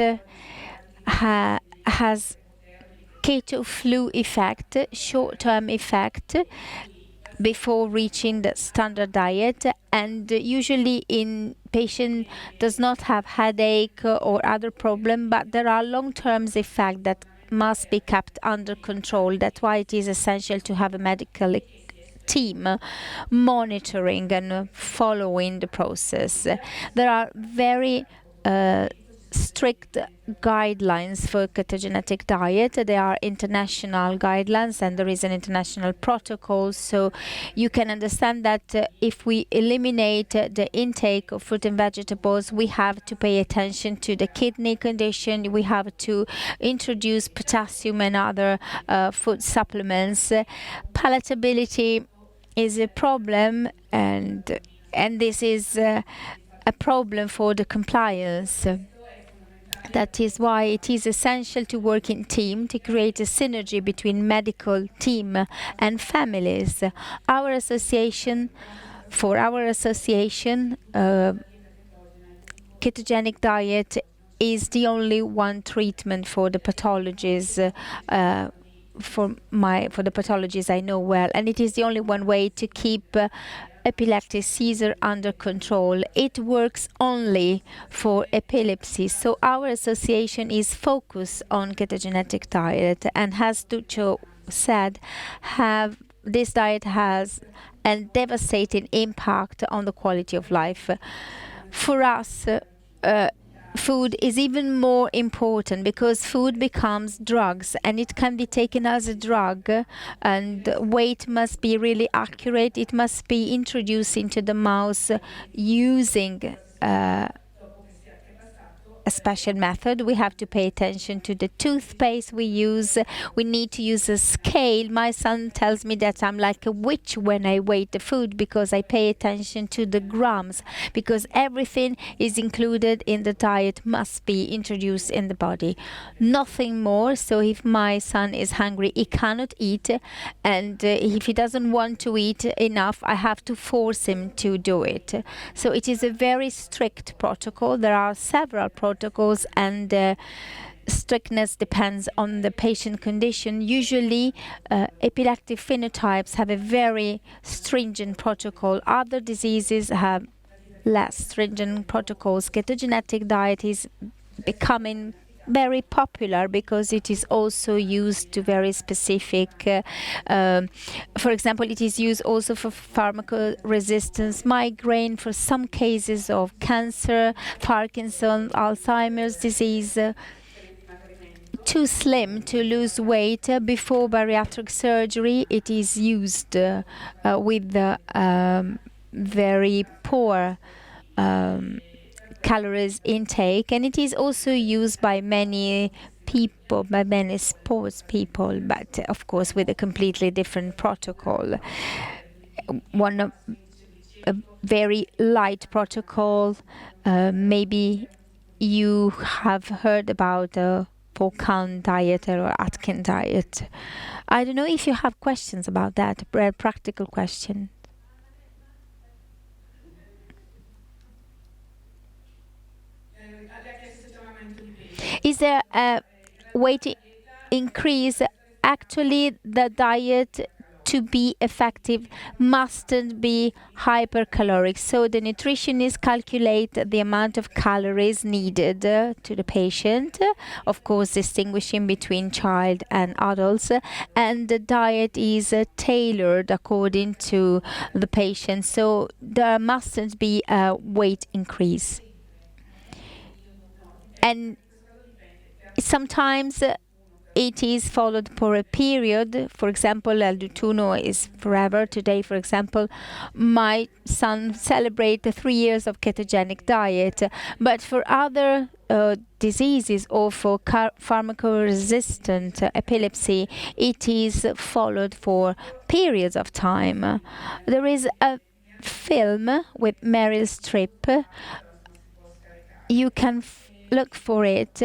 has keto flu effect, short-term effect, before reaching the standard diet, and usually in patient does not have headache or other problem, but there are long-term effects that must be kept under control. That's why it is essential to have a medical team monitoring and following the process. There are very strict guidelines for ketogenic diet. There are international guidelines and there is an international protocol, so you can understand that if we eliminate the intake of fruit and vegetables, we have to pay attention to the kidney condition, we have to introduce potassium and other food supplements. Palatability is a problem, and this is a problem for the compliance. That is why it is essential to work in team to create a synergy between medical team and families. Our association, ketogenic diet is the only one treatment for the pathologies. For the pathologies I know well, and it is the only one way to keep epileptic seizure under control. It works only for epilepsy. So our association is focused on ketogenic diet, and as Duccio said, this diet has a devastating impact on the quality of life. For us, food is even more important because food becomes drugs, and it can be taken as a drug, and weight must be really accurate. It must be introduced into the mouth using a special method. We have to pay attention to the toothpaste we use. We need to use a scale. My son tells me that I'm like a witch when I weigh the food because I pay attention to the grams, because everything is included in the diet must be introduced in the body. Nothing more. So if my son is hungry, he cannot eat, and if he doesn't want to eat enough, I have to force him to do it. So it is a very strict protocol. There are several protocols, and strictness depends on the patient condition. Usually, epileptic phenotypes have a very stringent protocol. Other diseases have less stringent protocols. Ketogenic diet is becoming very popular because it is also used to very specific, for example, it is used also for pharmacoresistance, migraine, for some cases of cancer, Parkinson, Alzheimer's disease. Too slim to lose weight before bariatric surgery, it is used with very poor calories intake, and it is also used by many people, by many sports people, but of course with a completely different protocol. One of a very light protocol, maybe you have heard about the 4-count diet or Atkins diet. I don't know if you have questions about that, a practical question. Is there a weight increase? Actually, the diet to be effective mustn't be hypercaloric. So the nutritionist calculate the amount of calories needed to the patient, of course distinguishing between child and adults, and the diet is tailored according to the patient. So there mustn't be a weight increase. And sometimes it is followed for a period. For example, El Dutuno is forever. Today, for example, my son celebrates 3 years of ketogenic diet. But for other diseases or for pharmacoresistant epilepsy, it is followed for periods of time. There is a film with Meryl Streep. You can look for it.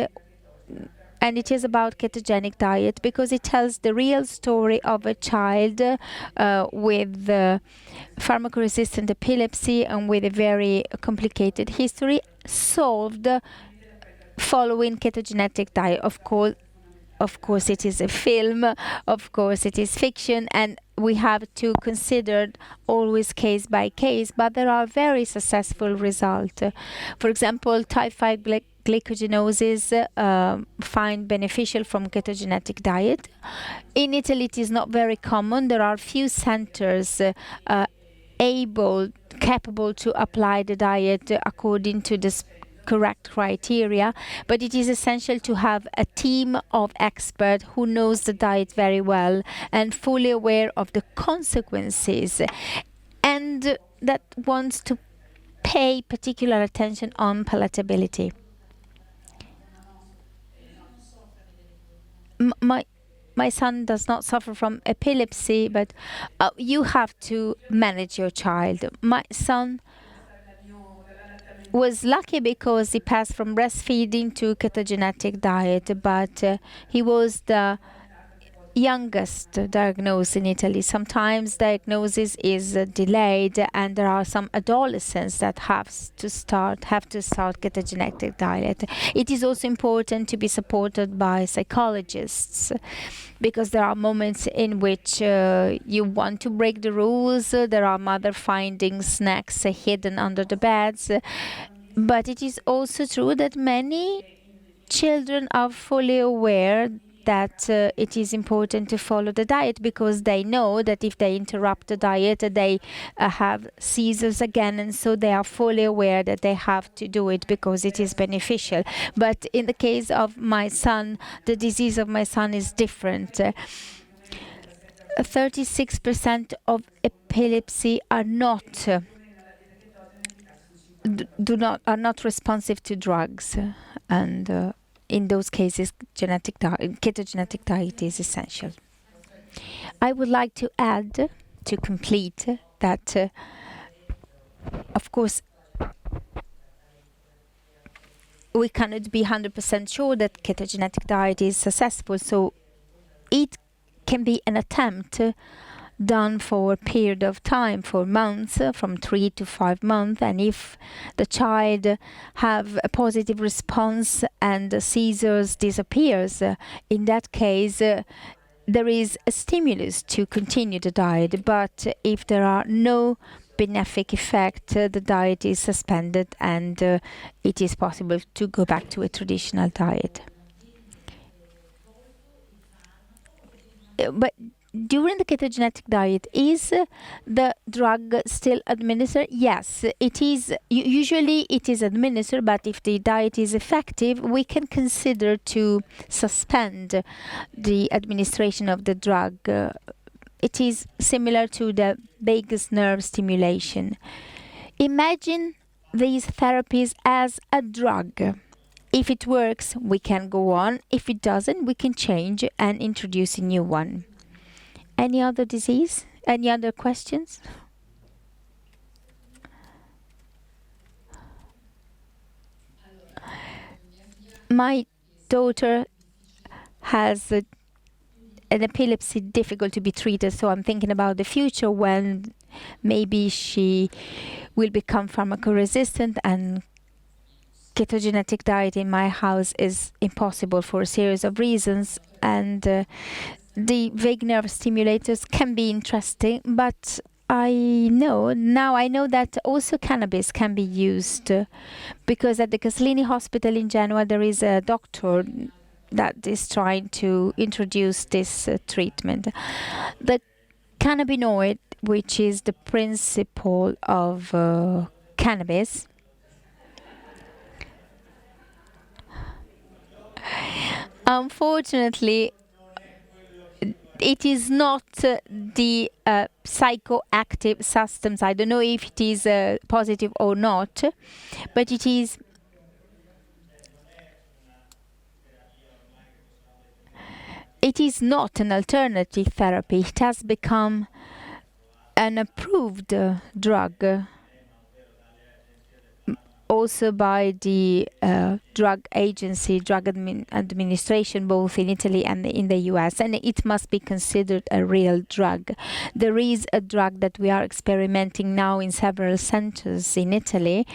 And it is about ketogenic diet because it tells the real story of a child with pharmacoresistant epilepsy and with a very complicated history, solved following ketogenic diet. Of course, it is a film. Of course, it is fiction, and we have to consider always case by case. But there are very successful results. For example, type 5 glycogenosis find beneficial from ketogenic diet. In Italy, it is not very common. There are few centers capable to apply the diet according to the correct criteria, but it is essential to have a team of experts who knows the diet very well and fully aware of the consequences, and that wants to pay particular attention on palatability. My son does not suffer from epilepsy, but you have to manage your child. My son was lucky because he passed from breastfeeding to ketogenic diet, but he was the youngest diagnosed in Italy. Sometimes diagnosis is delayed, and there are some adolescents that have to start ketogenic diet. It is also important to be supported by psychologists, because there are moments in which you want to break the rules. There are mother finding snacks hidden under the beds. But it is also true that many children are fully aware that it is important to follow the diet, because they know that if they interrupt the diet, they have seizures again, and so they are fully aware that they have to do it because it is beneficial. But in the case of my son, the disease of my son is different. 36% of epilepsy are not responsive to drugs. and in those cases, ketogenetic diet is essential. I would like to add, to complete, that of course we cannot be 100% sure that ketogenetic diet is successful, so it can be an attempt done for a period of time, for months, from 3 to 5 months, and if the child have a positive response and the seizures disappears, in that case there is a stimulus to continue the diet, but if there are no benefic effect, the diet is suspended and it is possible to go back to a traditional diet. But during the ketogenetic diet, is the drug still administered? Yes, it is. Usually it is administered, but if the diet is effective, we can consider to suspend the administration of the drug. It is similar to the vagus nerve stimulation. Imagine these therapies as a drug. If it works, we can go on. If it doesn't, we can change and introduce a new one. Any other disease? Any other questions? My daughter has an epilepsy difficult to be treated, so I'm thinking about the future when maybe she will become pharmacoresistant, and ketogenetic diet in my house is impossible for a series of reasons, and the vagus nerve stimulators can be interesting, but I know that also cannabis can be used, because at the Caslini Hospital in Genoa there is a doctor that is trying to introduce this treatment. The cannabinoid, which is the principle of cannabis, unfortunately it is not the psychoactive substance. I don't know if it is positive or not, but it is not an alternative therapy. It has become an approved drug also by the drug agency, drug administration, both in Italy and in the US, and it must be considered a real drug. There is a drug that we are experimenting now in several centers in Italy,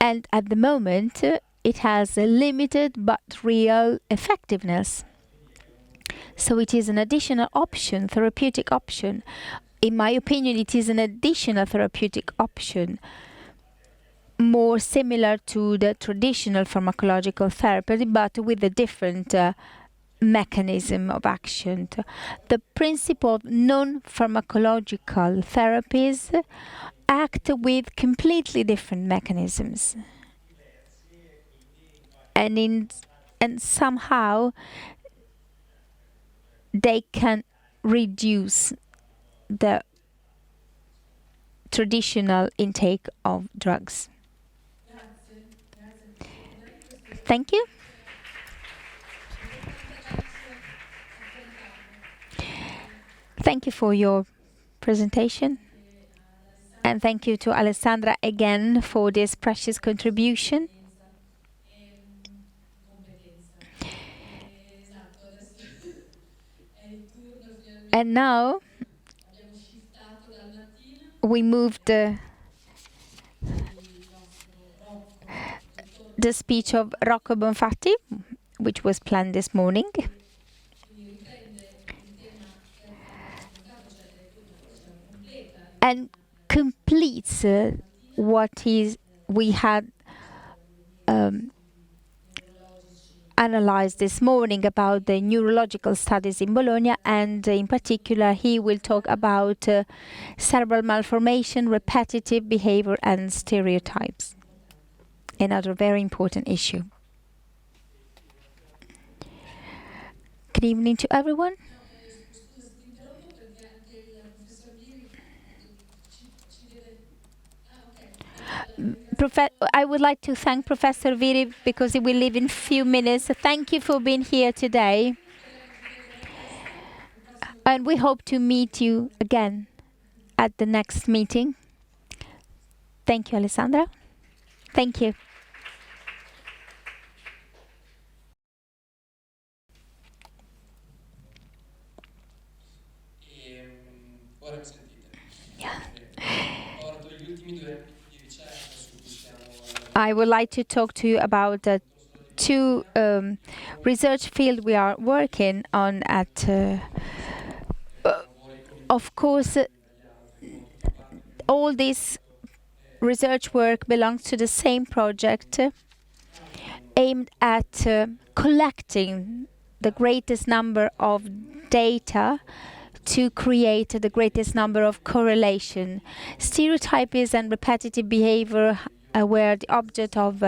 and at the moment it has a limited but real effectiveness. So it is an additional option, therapeutic option. In my opinion, it is an additional therapeutic option, more similar to the traditional pharmacological therapy, but with a different mechanism of action. The principle of non-pharmacological therapies act with completely different mechanisms, and somehow they can reduce the traditional intake of drugs. Thank you. Thank you for your presentation. And thank you to Alessandra again for this precious contribution. And now we moved the speech of Rocco Bonfatti, which was planned this morning. And completes what we had analyzed this morning about the neurological studies in Bologna, and in particular he will talk about cerebral malformation, repetitive behavior and stereotypes, another very important issue. Good evening to everyone. I would like to thank Professor Viri because he will leave in a few minutes. Thank you for being here today. And we hope to meet you again at the next meeting. Thank you, Alessandra. Thank you. Yeah. I would like to talk to you about the two research fields we are working on at. Of course, all this research work belongs to the same project aimed at collecting the greatest number of data to create the greatest number of correlation. Stereotypes and repetitive behavior were the object of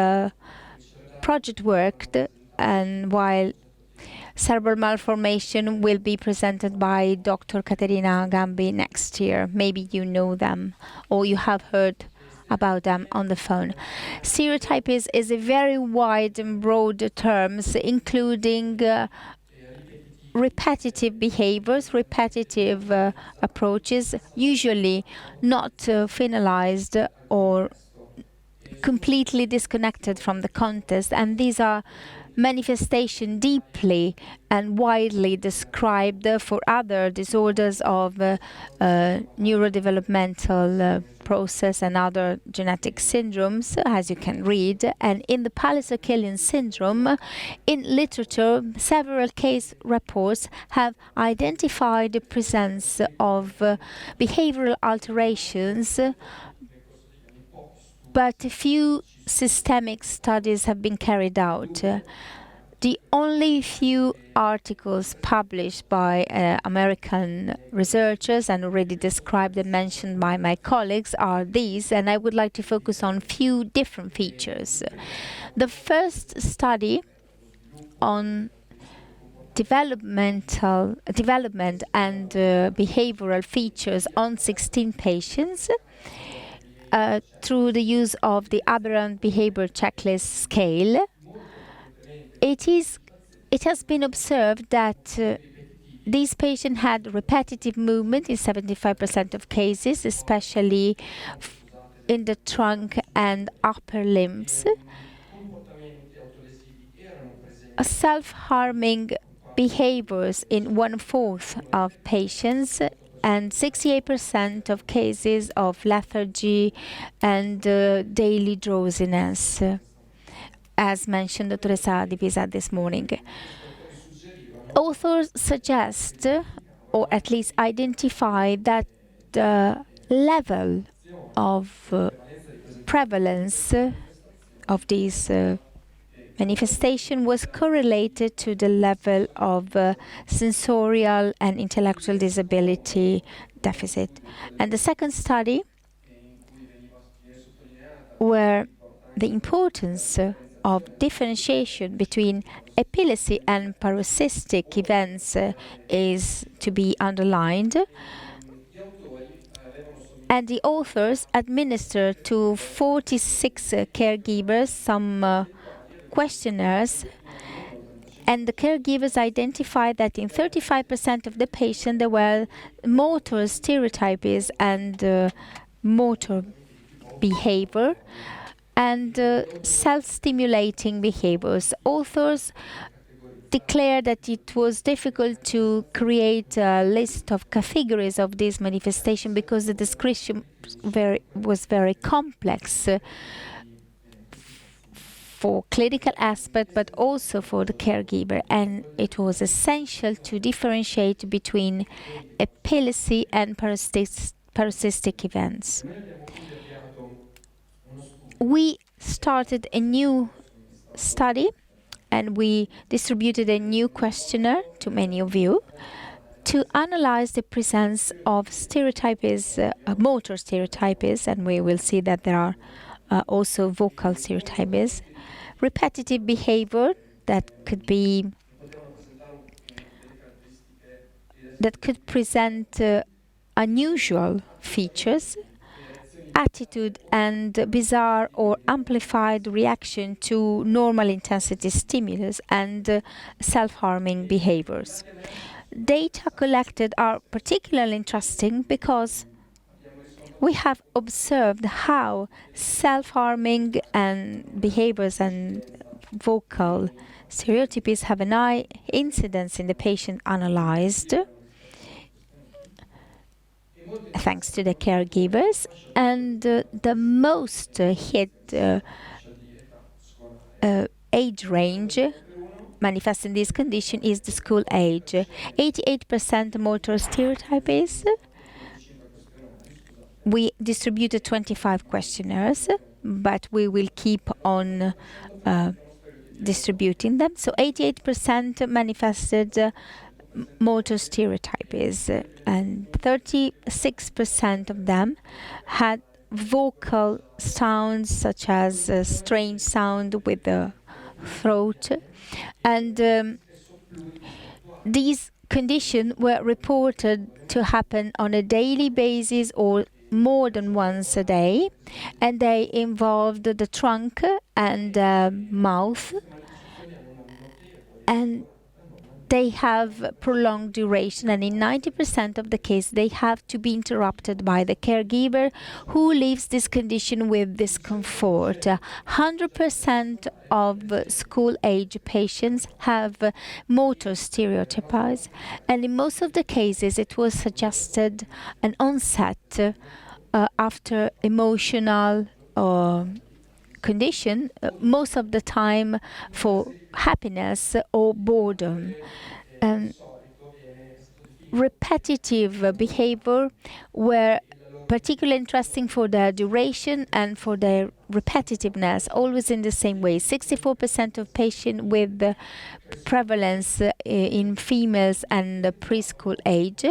project work, and while cerebral malformation will be presented by Dr. Caterina Gambi next year. Maybe you know them or you have heard about them on the phone. Stereotypes is a very wide and broad terms, including repetitive behaviors, repetitive approaches, usually not finalized or completely disconnected from the context, and these are manifestation deeply and widely described for other disorders of neurodevelopmental process and other genetic syndromes, as you can read. And in the Pallister-Killian syndrome, in literature, several case reports have identified the presence of behavioral alterations, but a few systemic studies have been carried out. The only few articles published by American researchers and already described and mentioned by my colleagues are these, and I would like to focus on few different features. The first study on development and behavioral features on 16 patients through the use of the Aberrant Behavior Checklist scale. It has been observed that these patients had repetitive movement in 75% of cases, especially in the trunk and upper limbs. Self-harming behaviors in 1/4 of patients, and 68% of cases of lethargy and daily drowsiness, as mentioned Dottoressa Di Pisa this morning. Authors suggest, or at least identify, that the level of prevalence of these manifestation was correlated to the level of sensorial and intellectual disability deficit. And the second study, where the importance of differentiation between epilepsy and paroxystic events is to be underlined. And the authors administered to 46 caregivers some questionnaires, and the caregivers identified that in 35% of the patients there were motor stereotypes and motor behavior and self-stimulating behaviors. Authors declared that it was difficult to create a list of categories of this manifestation because the description was very complex for clinical aspect, but also for the caregiver, and it was essential to differentiate between epilepsy and paroxystic events. We started a new study, and we distributed a new questionnaire to many of you to analyze the presence of stereotypes, motor stereotypes, and we will see that there are also vocal stereotypes, repetitive behavior that could present unusual features, attitude and bizarre or amplified reaction to normal intensity stimulus and self-harming behaviors. Data collected are particularly interesting because we have observed how self-harming and behaviors and vocal stereotypes have an high incidence in the patient analyzed, thanks to the caregivers, and the most hit age range manifesting this condition is the school age. 88% motor stereotypes. We distributed 25 questionnaires, but we will keep on distributing them. So 88% manifested motor stereotypes, and 36% of them had vocal sounds such as a strange sound with the throat, and these conditions were reported to happen on a daily basis or more than once a day, and they involved the trunk and mouth, and they have prolonged duration, and in 90% of the case they have to be interrupted by the caregiver who leaves this condition with discomfort. 100% of school-age patients have motor stereotypes, and in most of the cases it was suggested an onset after emotional condition, most of the time for happiness or boredom. Repetitive behavior were particularly interesting for their duration and for their repetitiveness, always in the same way. 64% of patients with prevalence in females and preschool age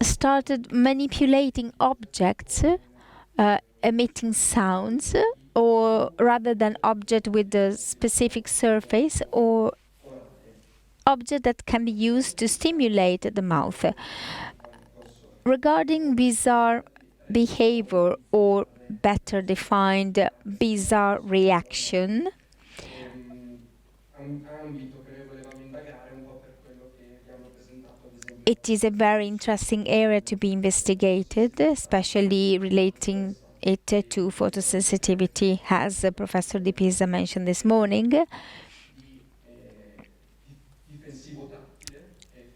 started manipulating objects, emitting sounds, or rather than object with a specific surface or object that can be used to stimulate the mouth. Regarding bizarre behavior, or better defined bizarre reaction, it is a very interesting area to be investigated, especially relating it to photosensitivity, as Professor Di Pisa mentioned this morning.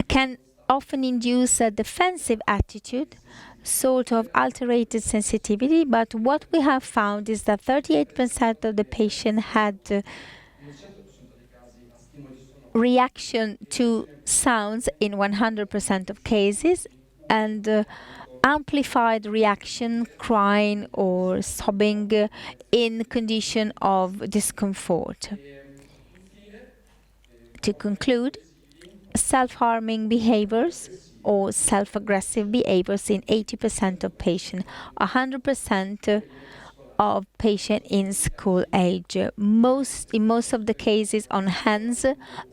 Can often induce a defensive attitude, sort of alterated sensitivity, but what we have found is that 38% of the patient had reaction to sounds in 100% of cases, and amplified reaction, crying or sobbing in condition of discomfort. To conclude, self-harming behaviors or self-aggressive behaviors in 80% of patients, 100% of patients in school age. In most of the cases on hands,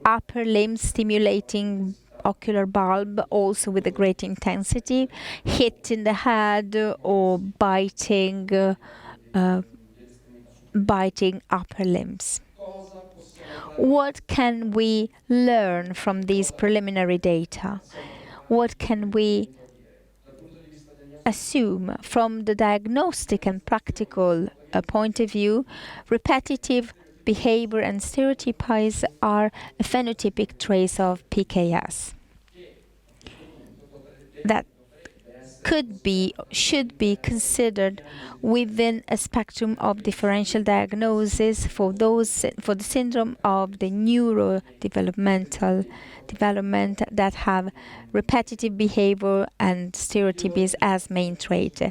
upper limbs stimulating ocular bulb, also with a great intensity, hit in the head or biting upper limbs. What can we learn from these preliminary data? What can we assume from the diagnostic and practical point of view? Repetitive behavior and stereotypes are a phenotypic trace of PKS that should be considered within a spectrum of differential diagnosis for the syndrome of the neurodevelopmental development that have repetitive behavior and stereotypes as main trait.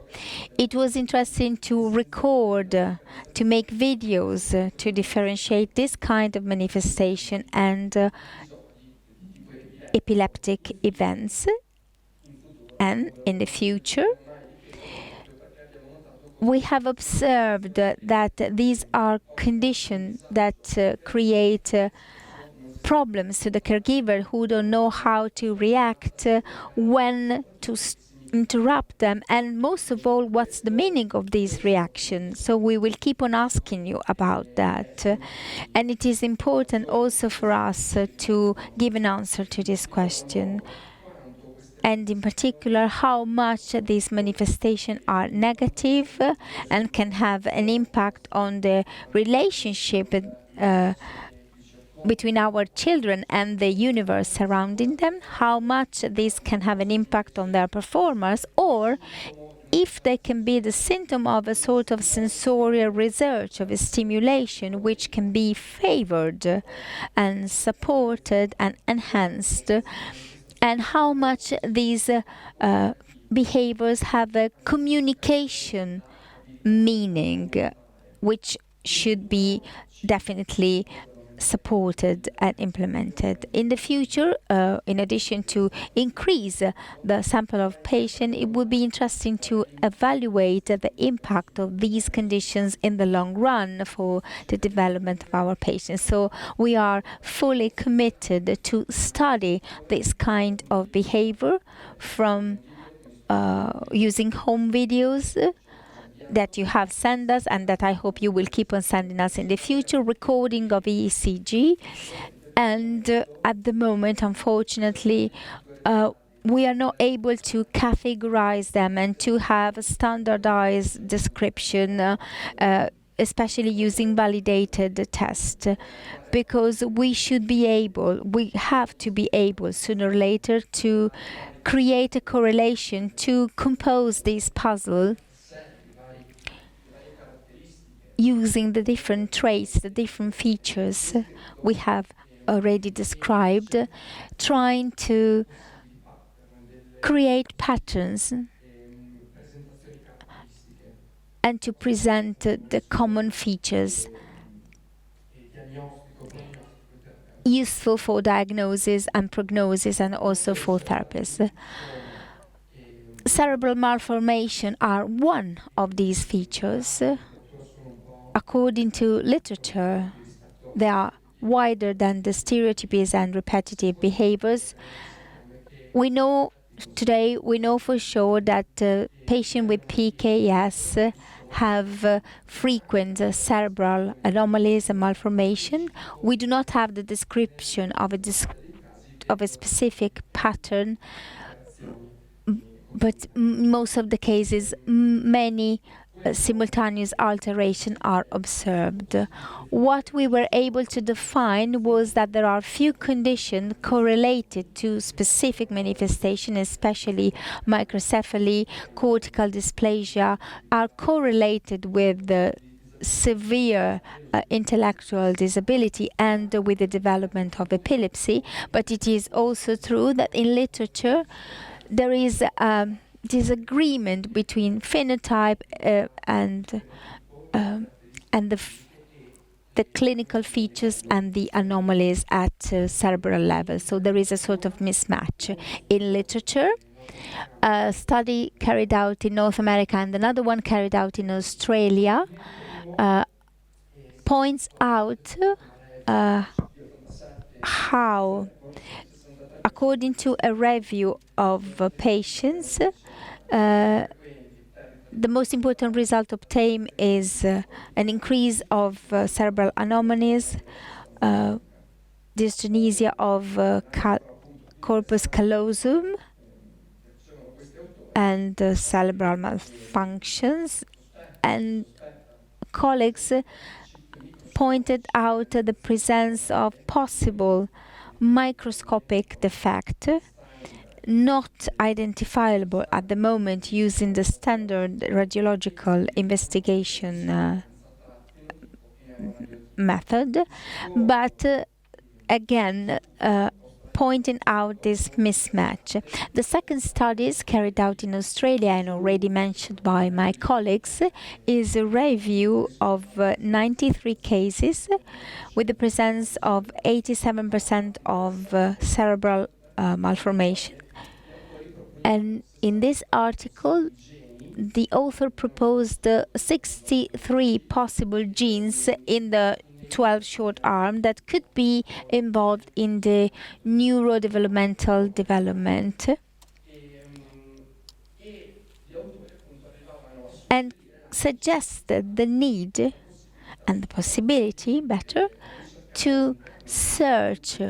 It was interesting to record, to make videos, to differentiate this kind of manifestation and epileptic events. And in the future, we have observed that these are conditions that create problems to the caregiver who don't know how to react, when to interrupt them, and most of all, what's the meaning of these reactions. So we will keep on asking you about that. And it is important also for us to give an answer to this question. And in particular, how much these manifestations are negative and can have an impact on the relationship between our children and the universe surrounding them, how much this can have an impact on their performance, or if they can be the symptom of a sort of sensorial research, of a stimulation which can be favored and supported and enhanced, and how much these behaviors have a communication meaning, which should be definitely supported and implemented. In the future, in addition to increase the sample of patients, it would be interesting to evaluate the impact of these conditions in the long run for the development of our patients. So we are fully committed to study this kind of behavior from using home videos that you have sent us and that I hope you will keep on sending us in the future, recording of ECG. And at the moment, unfortunately, we are not able to categorize them and to have a standardized description, especially using validated tests, because we have to be able sooner or later to create a correlation, to compose this puzzle using the different traits, the different features we have already described, trying to create patterns and to present the common features useful for diagnosis and prognosis and also for therapists. Cerebral malformation are one of these features. According to literature, they are wider than the stereotypes and repetitive behaviors. We know for sure that patients with PKS have frequent cerebral anomalies and malformation. We do not have the description of a specific pattern, but most of the cases, many simultaneous alterations are observed. What we were able to define was that there are few conditions correlated to specific manifestation, especially microcephaly, cortical dysplasia, are correlated with the severe intellectual disability and with the development of epilepsy. But it is also true that in literature there is disagreement between phenotype and the clinical features and the anomalies at cerebral level. So there is a sort of mismatch in literature. A study carried out in North America and another one carried out in Australia points out how, according to a review of patients, the most important result obtained is an increase of cerebral anomalies, dyskinesia of corpus callosum, and cerebral malfunctions. And colleagues pointed out the presence of possible microscopic defect, not identifiable at the moment using the standard radiological investigation method, but again pointing out this mismatch. The second studies carried out in Australia and already mentioned by my colleagues is a review of 93 cases with the presence of 87% of cerebral malformation. And in this article, the author proposed 63 possible genes in the 12 short arm that could be involved in the neurodevelopmental development, and suggested the need and the possibility, better, to search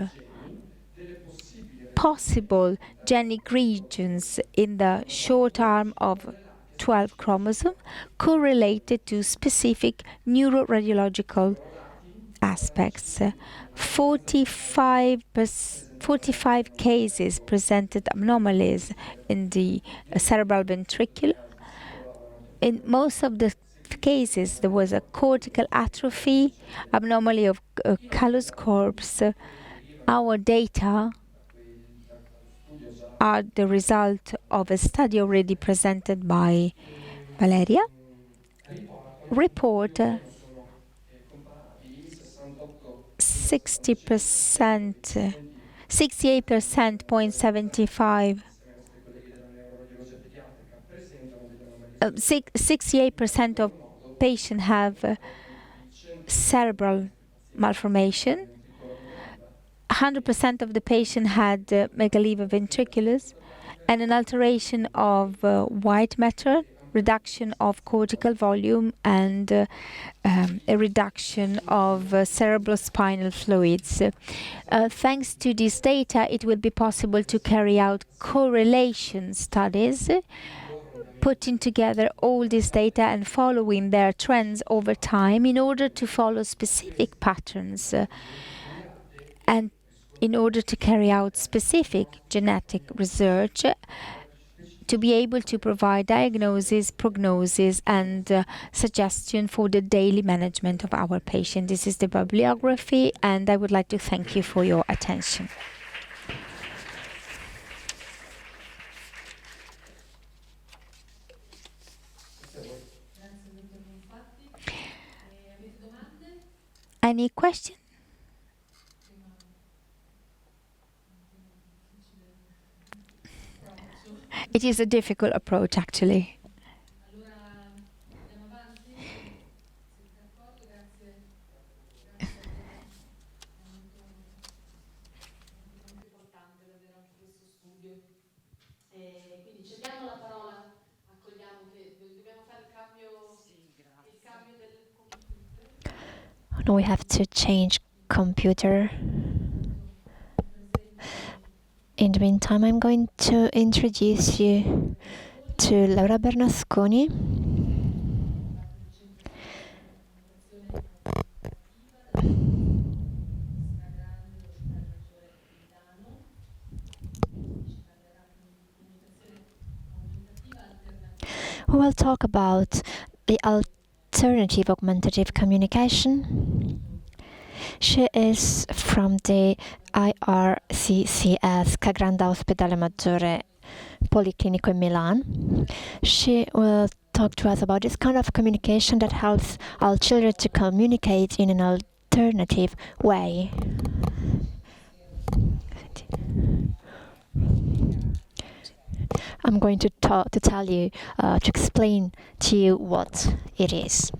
possible genic regions in the short arm of 12 chromosome correlated to specific neuroradiological aspects. 45 cases presented anomalies in the cerebral ventricle. In most of the cases, there was a cortical atrophy, abnormality of callus corpus. Our data are the result of a study already presented by Valeria. Report 60%, 68.75. 68% of patients have cerebral malformation. 100% of the patient had megaly ventriculus and an alteration of white matter, reduction of cortical volume, and a reduction of cerebrospinal fluids. Thanks to this data, it will be possible to carry out correlation studies, putting together all this data and following their trends over time in order to follow specific patterns and in order to carry out specific genetic research to be able to provide diagnosis, prognosis, and suggestion for the daily management of our patient. This is the bibliography, and I would like to thank you for your attention. Any question? It is a difficult approach, actually. Now we have to change computer. In the meantime, I'm going to introduce you to Laura Bernasconi. We will talk about the alternative augmentative communication. She is from the IRCCS Ca' Grande Ospedale Maggiore Policlinico in Milan. She will talk to us about this kind of communication that helps our children to communicate in an alternative way. I'm going to tell you, to explain to you what it is.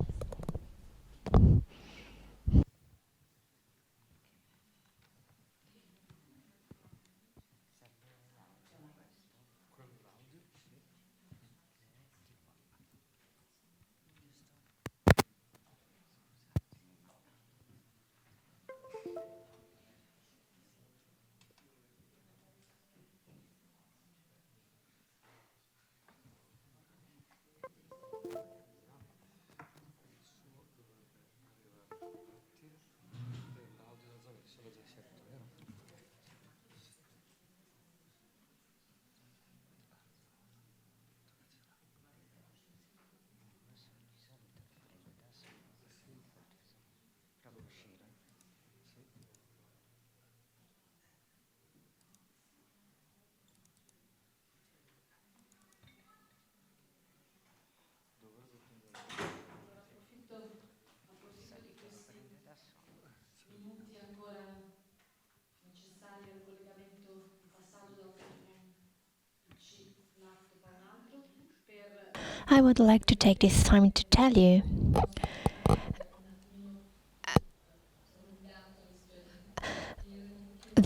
I would like to take this time to tell you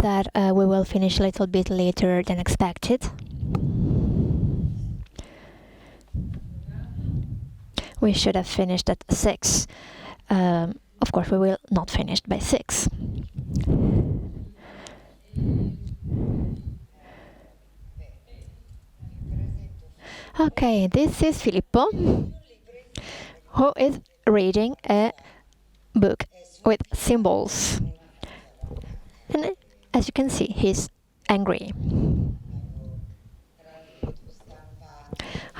that we will finish a little bit later than expected. We should have finished at 6. Of course, we will not finish by 6. Okay, this is Filippo, who is reading a book with symbols. And as you can see, he's angry.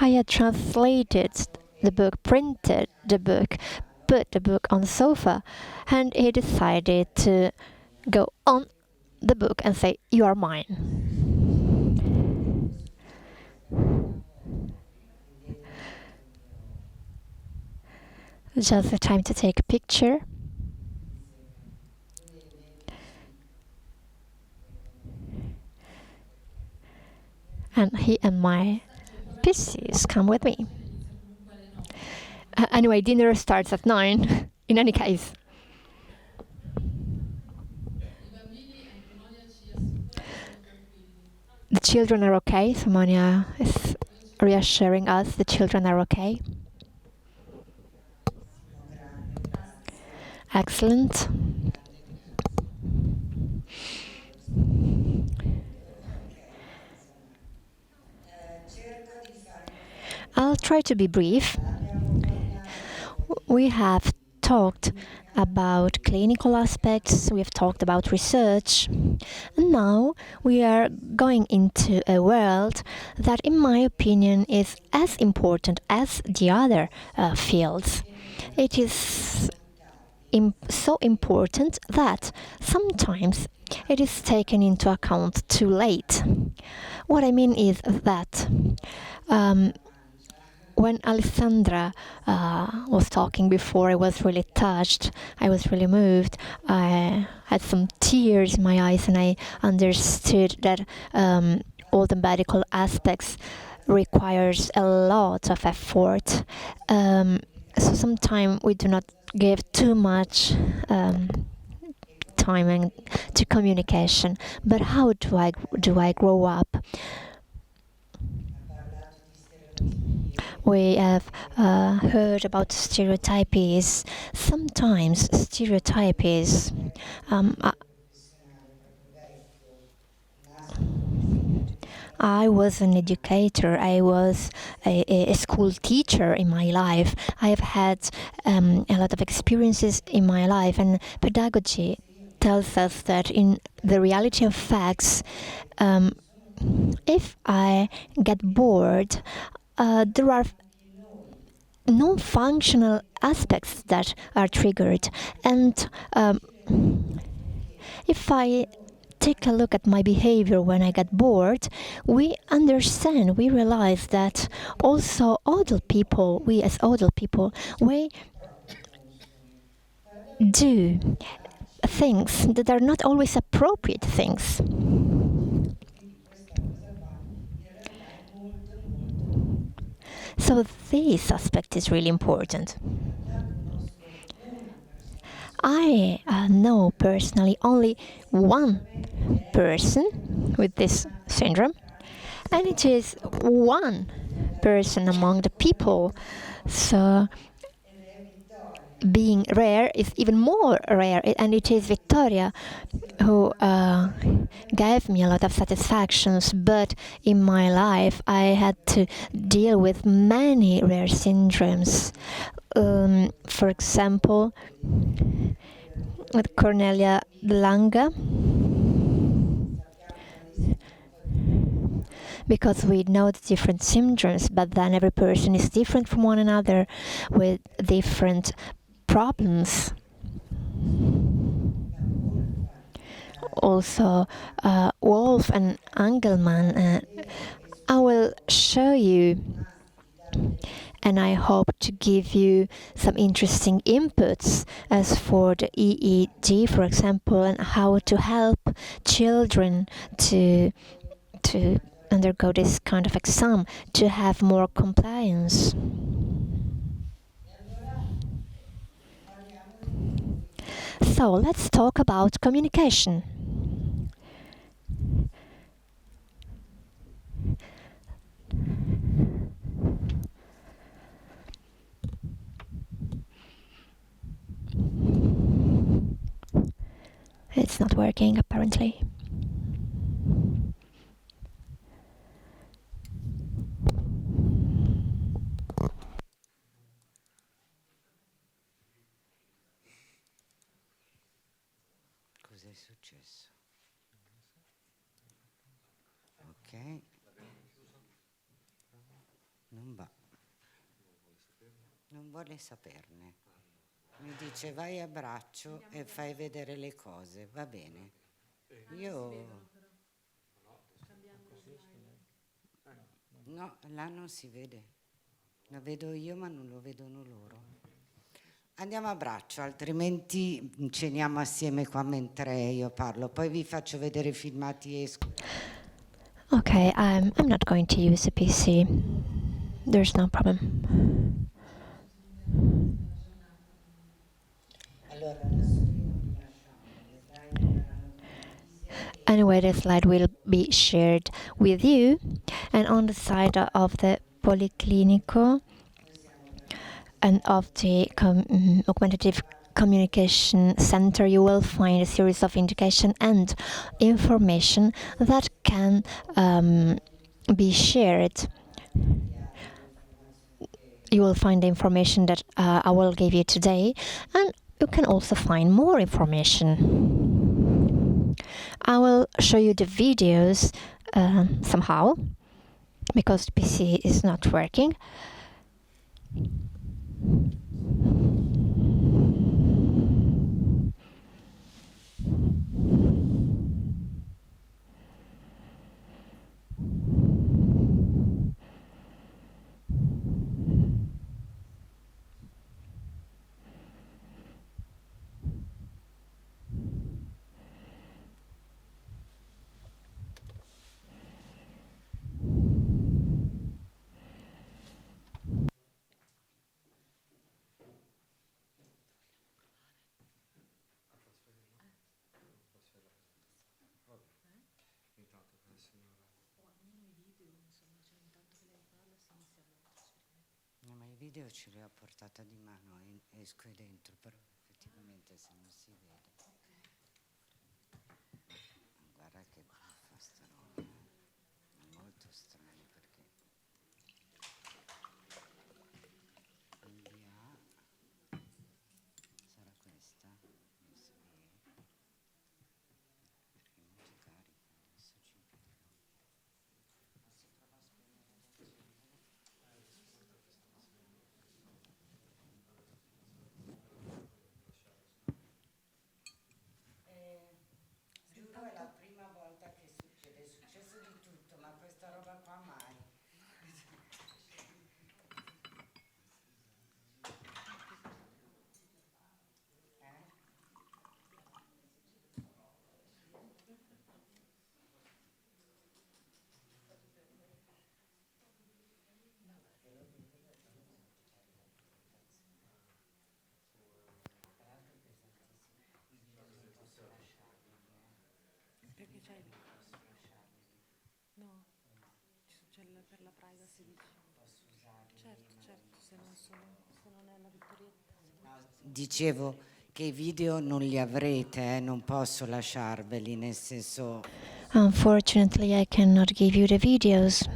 I had translated the book, printed the book, put the book on the sofa, and he decided to go on the book and say, "You are mine." Just the time to take a picture. And he and my pieces come with me. Anyway, dinner starts at 9, in any case. The children are okay. Somalia is reassuring us the children are okay. Excellent. I'll try to be brief. We have talked about clinical aspects, we have talked about research, and now we are going into a world that, in my opinion, is as important as the other fields. It is so important that sometimes it is taken into account too late. What I mean is that when Alessandra was talking before, I was really touched. I was really moved. I had some tears in my eyes, and I understood that all the medical aspects requires a lot of effort. So sometimes we do not give too much time to communication. But how do I grow up? We have heard about stereotypes. Sometimes stereotypes I was an educator. I was a school teacher in my life. I have had a lot of experiences in my life, and pedagogy tells us that in the reality of facts, if I get bored, there are non-functional aspects that are triggered, and if I take a look at my behavior when I get bored, we realize that also adult people, we as adult people, we do things that are not always appropriate things. So this aspect is really important. I know personally only one person with this syndrome, and it is one person among the people. So being rare is even more rare, and it is Victoria who gave me a lot of satisfactions. But in my life I had to deal with many rare syndromes. For example, with Cornelia Langa, because we know the different syndromes, but then every person is different from one another with different problems. Also, Wolf and Engelman, I will show you, and I hope to give you some interesting inputs as for the EEG, for example, and how to help children to undergo this kind of exam, to have more compliance. So let's talk about communication. It's not working apparently. Cos'è successo? Ok. Non va. Non vuole saperne. Mi dice vai a braccio e fai vedere le cose, va bene. Io... No, là non si vede. La vedo io ma non lo vedono loro. Andiamo a braccio, altrimenti ceniamo assieme qua mentre io parlo. Poi vi faccio vedere i filmati e... Okay, I'm not going to use the PC. There's no problem. Anyway, the slide will be shared with you, and on the side of the Policlinico and of the augmentative communication center, you will find a series of indication and information that can be shared. You will find the information that I will give you today, and you can also find more information. I will show you the videos somehow, because the PC is not working. No, ma i video ce li ho a portata di mano e esco e dentro, però effettivamente se non si vede. Guarda che buffa sta roba, è molto strano perché invia, sarà questa, adesso perché non si carica, adesso ci impiego. Ma si prova a spegnere adesso. Giuro è la prima volta che succede, è successo di tutto, ma questa roba qua mai. Perché c'è no, c'è per la privacy dici. Posso usarli? Certo, se non è la vittorietta. No, dicevo che i video non li avrete, non posso lasciarveli, nel senso... Unfortunately, I cannot give you the videos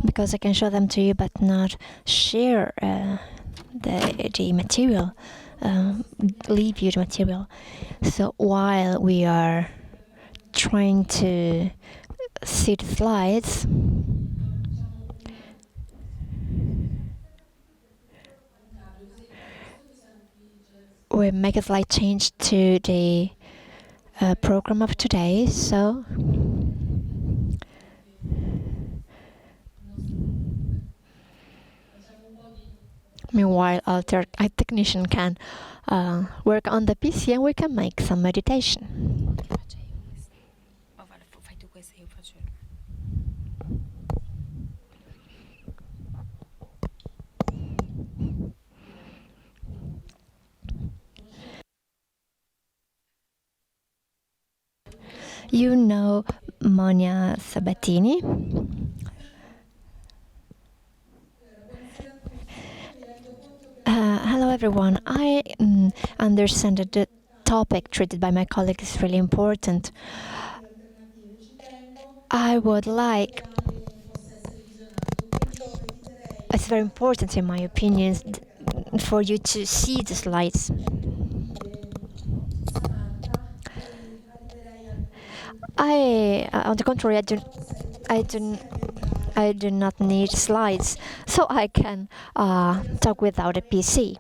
because I can show them to you but not share the material, leave you the material. So while we are trying to see the slides, we make a slight change to the program of today. So meanwhile, our technician can work on the PC and we can make some meditation. You know Monia Sabatini? Hello everyone. I understand that topic treated by my colleague is really important. I would like, it's very important in my opinion, for you to see the slides. On the contrary, I do not need slides, so I can talk without a PC.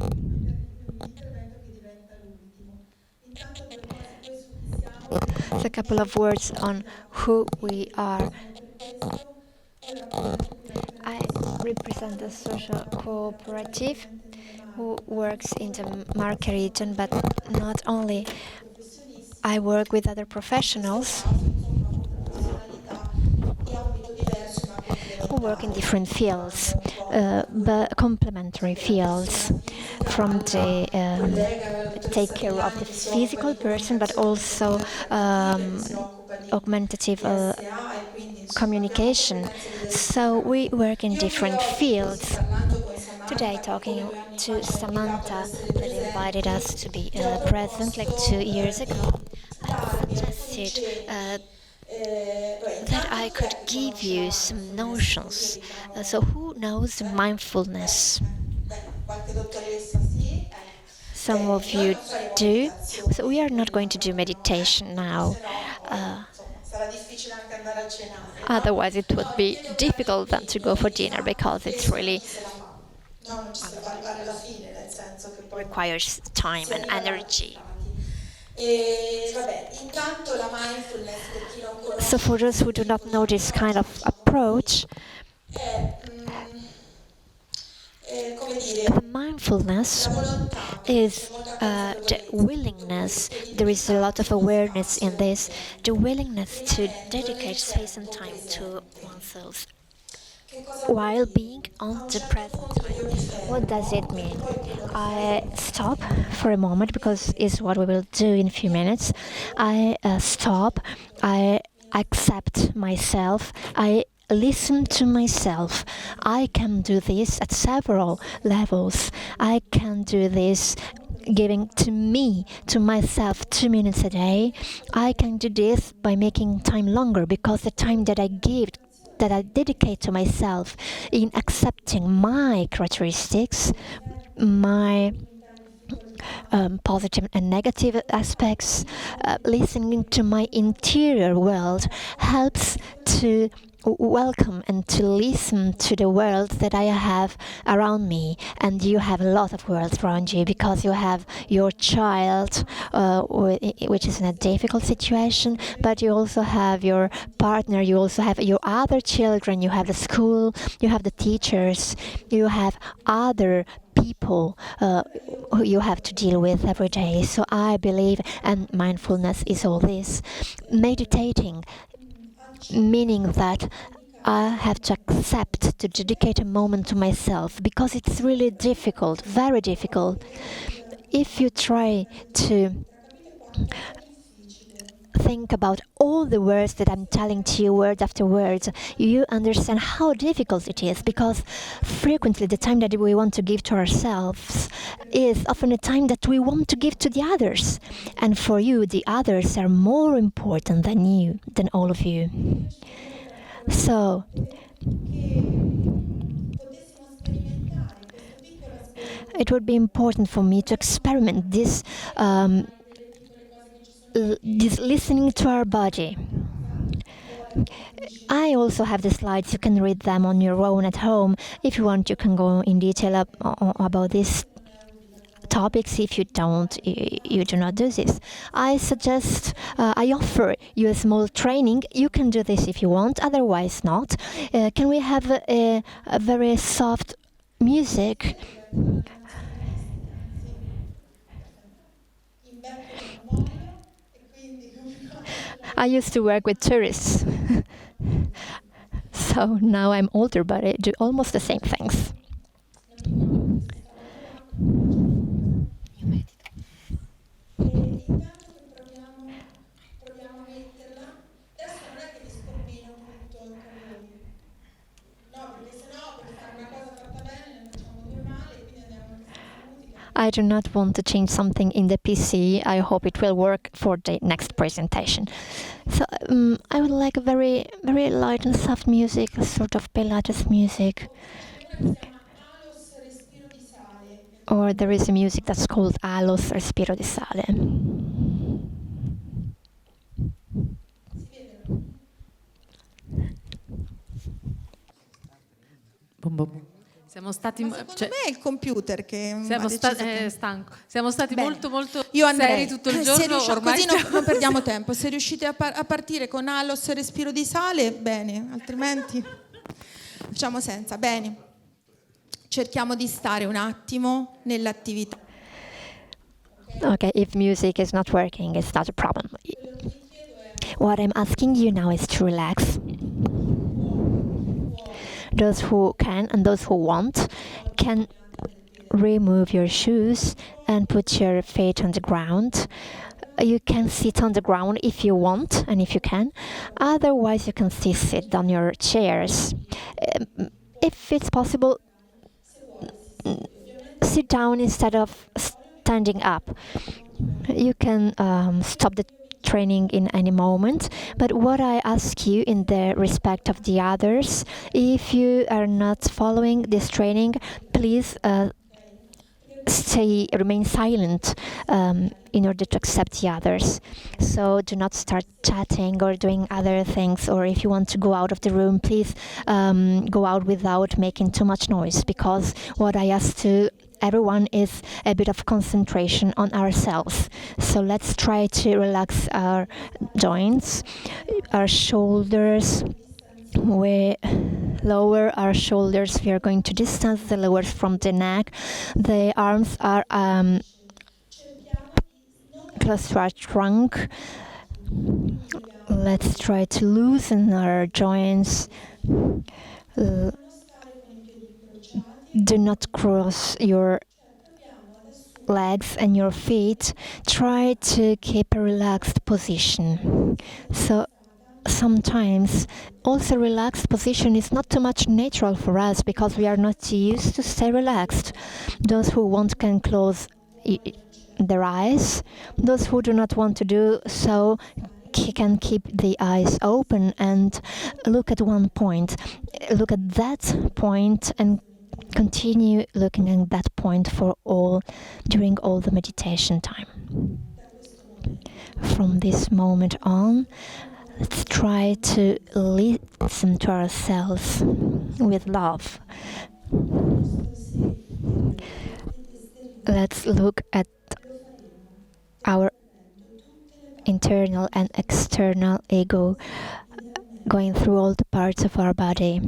So a couple of words on who we are. I represent a social cooperative who works in the Marche region, but not only. I work with other professionals who work in different fields, but complementary fields, from the take care of the physical person, but also augmentative communication. So we work in different fields. Today, talking to Samantha, that invited us to be present like 2 years ago, I suggested that I could give you some notions. So who knows mindfulness? Some of you do. So we are not going to do meditation now. Otherwise it would be difficult then to go for dinner, because it's really requires time and energy. So for those who do not know this kind of approach, mindfulness is the willingness, there is a lot of awareness in this, the willingness to dedicate space and time to oneself while being on the present time. What does it mean? I stop for a moment, because it's what we will do in a few minutes. I stop, I accept myself, I listen to myself. I can do this at several levels. I can do this giving to me, to myself, 2 minutes a day. I can do this by making time longer, because the time that I give, that I dedicate to myself in accepting my characteristics, my positive and negative aspects, listening to my interior world, helps to welcome and to listen to the world that I have around me. And you have a lot of worlds around you, because you have your child, which is in a difficult situation, but you also have your partner, you also have your other children, you have the school, you have the teachers, you have other people who you have to deal with every day. So I believe, and mindfulness is all this, meditating, meaning that I have to accept to dedicate a moment to myself, because it's really difficult, very difficult. If you try to think about all the words that I'm telling to you word after word, you understand how difficult it is, because frequently the time that we want to give to ourselves is often a time that we want to give to the others. And for you, the others are more important than you, than all of you. So, it would be important for me to experiment this listening to our body. I also have the slides. You can read them on your own at home. If you want, you can go in detail about these topics. If you don't, you do not do this. I suggest, I offer you a small training. You can do this if you want, otherwise not. Can we have a very soft music? I used to work with tourists, so now I'm older, but I do almost the same things. I do not want to change something in the PC. I hope it will work for the next presentation. So I would like a very, very light and soft music, a sort of Pilates music. Or there is a music that's called Alos Respiro di Sale. Siamo stati me è il computer che stanco. Siamo stati Bene. molto Io andrei. seri tutto il giorno, ormai così non perdiamo tempo. Se riuscite a partire con Alos Respiro di Sale, bene, altrimenti facciamo senza. Bene. Cerchiamo di stare un attimo nell'attività. Okay, if music is not working, it's not a problem. What I'm asking you now is to relax. Those who can and those who want can remove your shoes and put your feet on the ground. You can sit on the ground if you want and if you can. Otherwise, you can still sit on your chairs. If it's possible, sit down instead of standing up. You can stop the training in any moment, but what I ask you in the respect of the others, if you are not following this training, please remain silent in order to accept the others. So do not start chatting or doing other things, or if you want to go out of the room, please go out without making too much noise, because what I ask to everyone is a bit of concentration on ourselves. So let's try to relax our joints, our shoulders. We lower our shoulders. We are going to distance the lowers from the neck. The arms are close to our trunk. Let's try to loosen our joints. Do not cross your legs and your feet. Try to keep a relaxed position. So sometimes also relaxed position is not too much natural for us because we are not used to stay relaxed. Those who want can close their eyes. Those who do not want to do so can keep the eyes open and look at one point. Look at that point and continue looking at that point during all the meditation time. From this moment on, let's try to listen to ourselves with love. Let's look at our internal and external ego going through all the parts of our body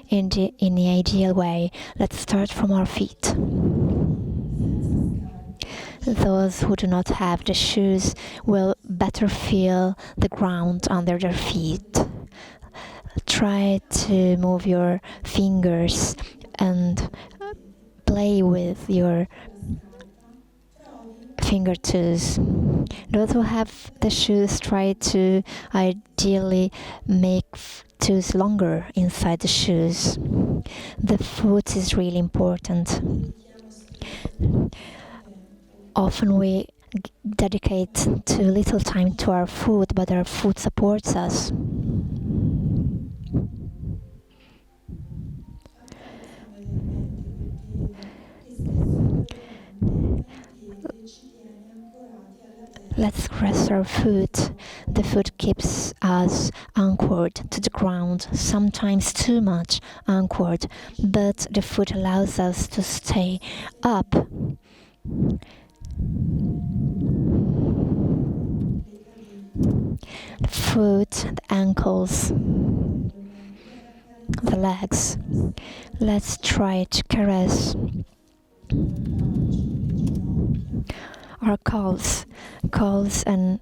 in the ideal way. Let's start from our feet. Those who do not have the shoes will better feel the ground under their feet. Try to move your fingers and play with your fingertips. Those who have the shoes, try to ideally make toes longer inside the shoes. The foot is really important. Often we dedicate too little time to our foot, but our foot supports us. Let's rest our foot. The foot keeps us anchored to the ground, sometimes too much anchored, but the foot allows us to stay up. The foot, the ankles, the legs. Let's try to caress our calves and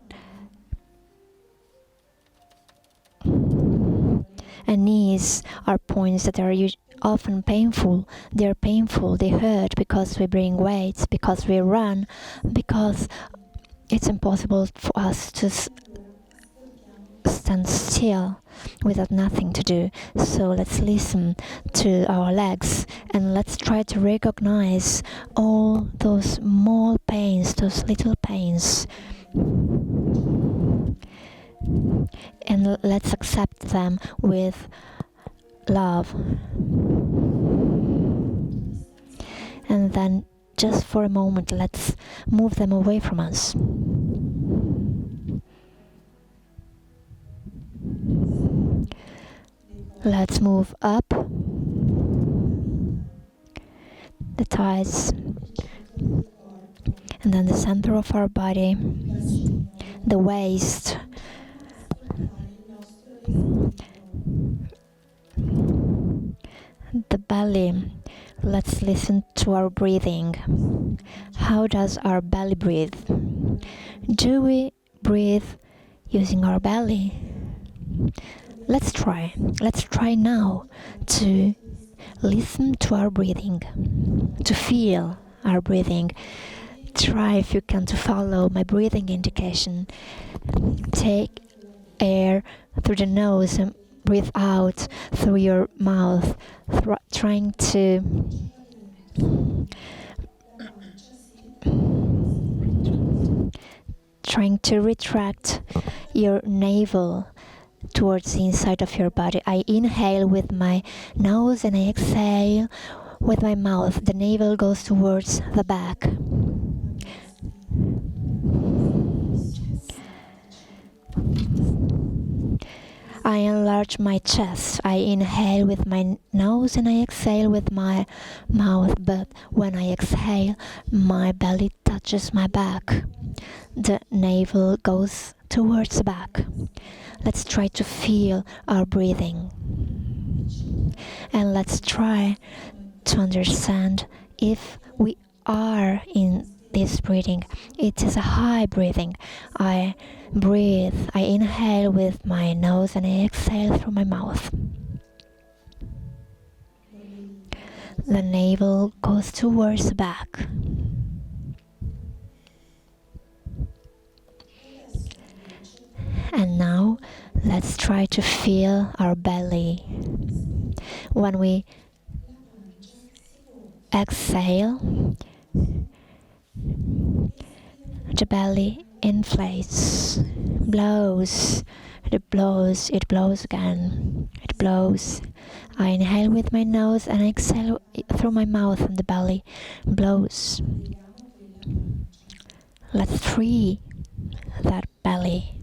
knees are points that are often painful. They're painful, they hurt because we bring weights, because we run, because it's impossible for us to stand still. without nothing to do. So let's listen to our legs and let's try to recognize all those small pains, those little pains. And let's accept them with love. And then just for a moment, let's move them away from us. Let's move up the thighs, and then the center of our body, the waist, the belly. Let's listen to our breathing. How does our belly breathe? Do we breathe using our belly? Let's try. Let's try now to listen to our breathing, to feel our breathing. Try, if you can, to follow my breathing indication. Take air through the nose and breathe out through your mouth, trying to retract your navel towards the inside of your body. I inhale with my nose and I exhale with my mouth. The navel goes towards the back. I enlarge my chest. I inhale with my nose and I exhale with my mouth, but when I exhale, my belly touches my back. The navel goes towards the back. Let's try to feel our breathing. And let's try to understand if we are in this breathing. It is a high breathing. I breathe, I inhale with my nose and I exhale through my mouth. The navel goes towards the back. And now let's try to feel our belly. When we exhale, the belly inflates, blows, it blows again, it blows. I inhale with my nose and I exhale through my mouth and the belly blows. Let's free that belly.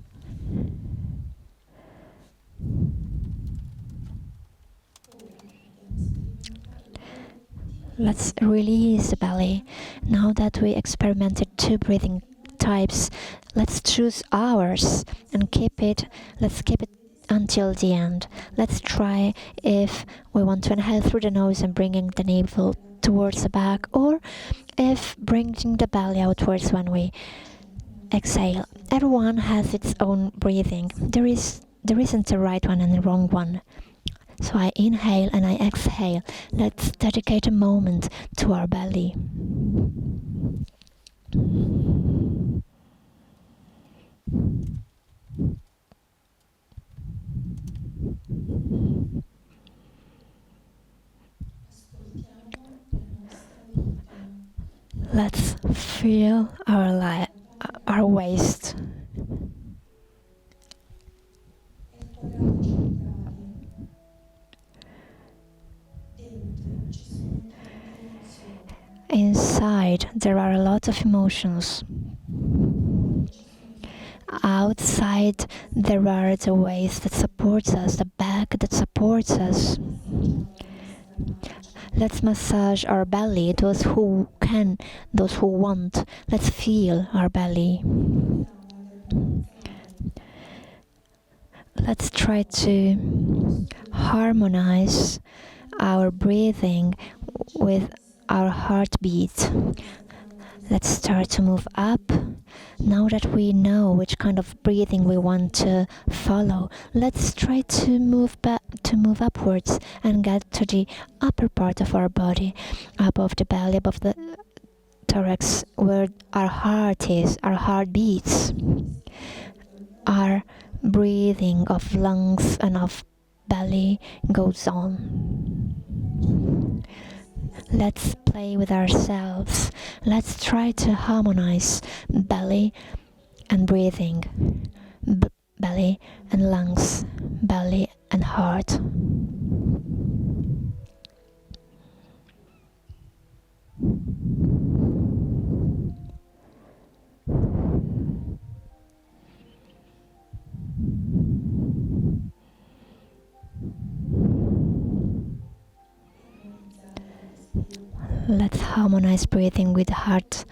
Let's release the belly. Now that we experimented 2 breathing types, let's choose ours and let's keep it until the end. Let's try if we want to inhale through the nose and bringing the navel towards the back, or if bringing the belly outwards when we exhale. Everyone has its own breathing. There isn't a right one and a wrong one. So I inhale and I exhale. Let's dedicate a moment to our belly. Let's feel our waist. Inside, there are a lot of emotions. Outside, there are the waist that supports us, the back that supports us. Let's massage our belly, those who can, those who want. Let's feel our belly. Let's try to harmonize our breathing with our heartbeat. Let's start to move up. Now that we know which kind of breathing we want to follow, let's try to move upwards and get to the upper part of our body, above the belly, above the thorax, where our heart is, our heart beats. Our breathing of lungs and of belly goes on. Let's play with ourselves. Let's try to harmonize belly and breathing, belly and lungs, belly and heart. Let's harmonize breathing with heart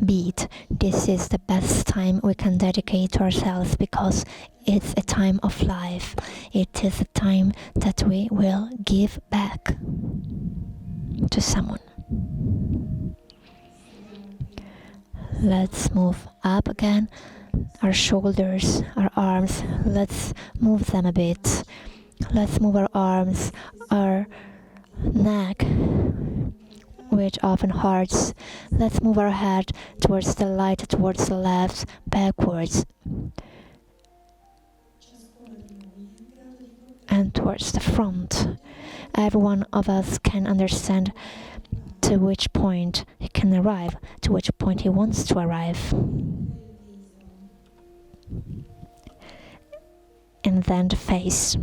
beat. This is the best time we can dedicate to ourselves because it's a time of life. It is a time that we will give back to someone. Let's move up again. Our shoulders, our arms, let's move them a bit. Let's move our arms, our neck, which often hurts. Let's move our head towards the light, towards the left, backwards, and towards the front. Every one of us can understand to which point he can arrive, to which point he wants to arrive. And then the face.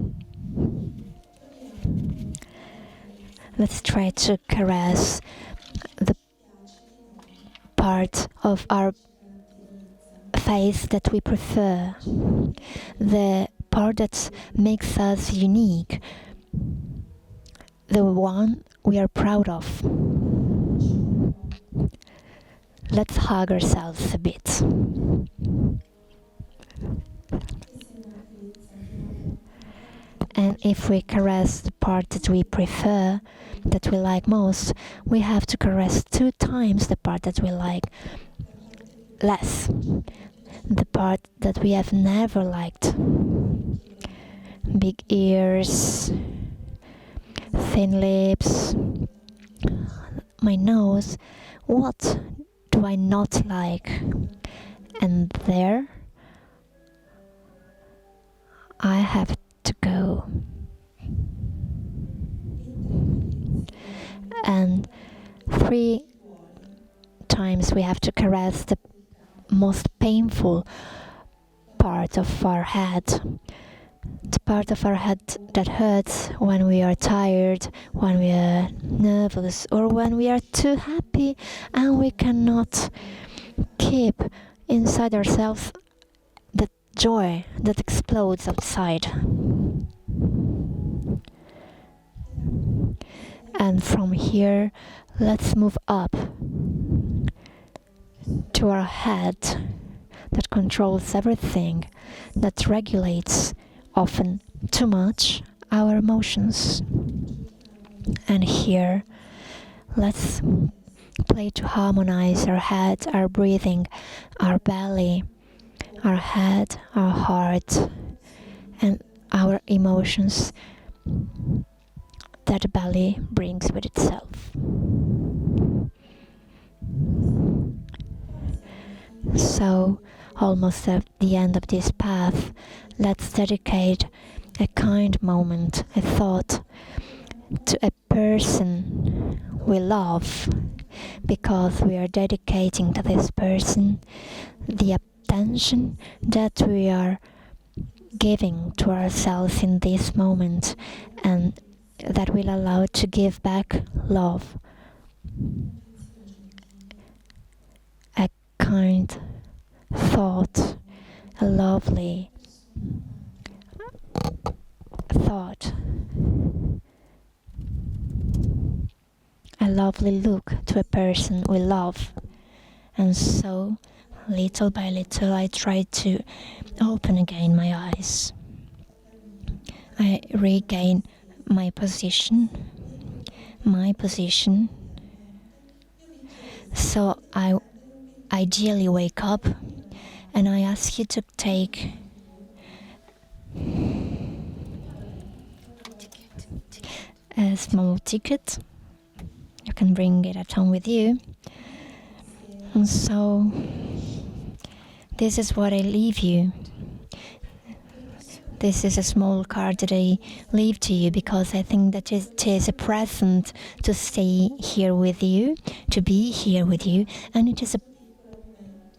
Let's try to caress the part of our face that we prefer, the part that makes us unique, the one we are proud of. Let's hug ourselves a bit. And if we caress the part that we prefer, that we like most, we have to caress 2 times the part that we like less, the part that we have never liked. Big ears, thin lips, my nose. What do I not like? And there I have to go. And 3 times we have to caress the most painful part of our head, the part of our head that hurts when we are tired, when we are nervous, or when we are too happy and we cannot keep inside ourselves the joy that explodes outside. And from here, let's move up to our head that controls everything, that regulates, often too much, our emotions. And here, let's play to harmonize our head, our breathing, our belly, our head, our heart, and our emotions that the belly brings with itself. So, almost at the end of this path, let's dedicate a kind moment, a thought, to a person we love, because we are dedicating to this person the attention that we are giving to ourselves in this moment, and that will allow to give back love. A kind thought, a lovely thought, a lovely look to a person we love. And so, little by little, I try to open again my eyes. I regain my position. So I ideally wake up, and I ask you to take a small ticket. You can bring it at home with you. And so this is what I leave you. this is a small card that I leave to you because I think that it is a present to stay here with you, to be here with you, and it is a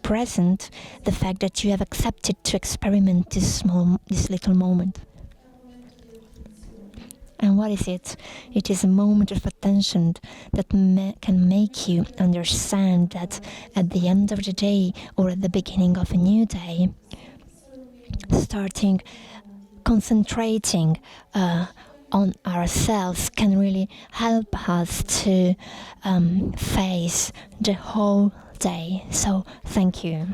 present the fact that you have accepted to experiment this little moment. And what is it? It is a moment of attention that can make you understand that at the end of the day or at the beginning of a new day, starting concentrating on ourselves can really help us to face the whole day. So thank you.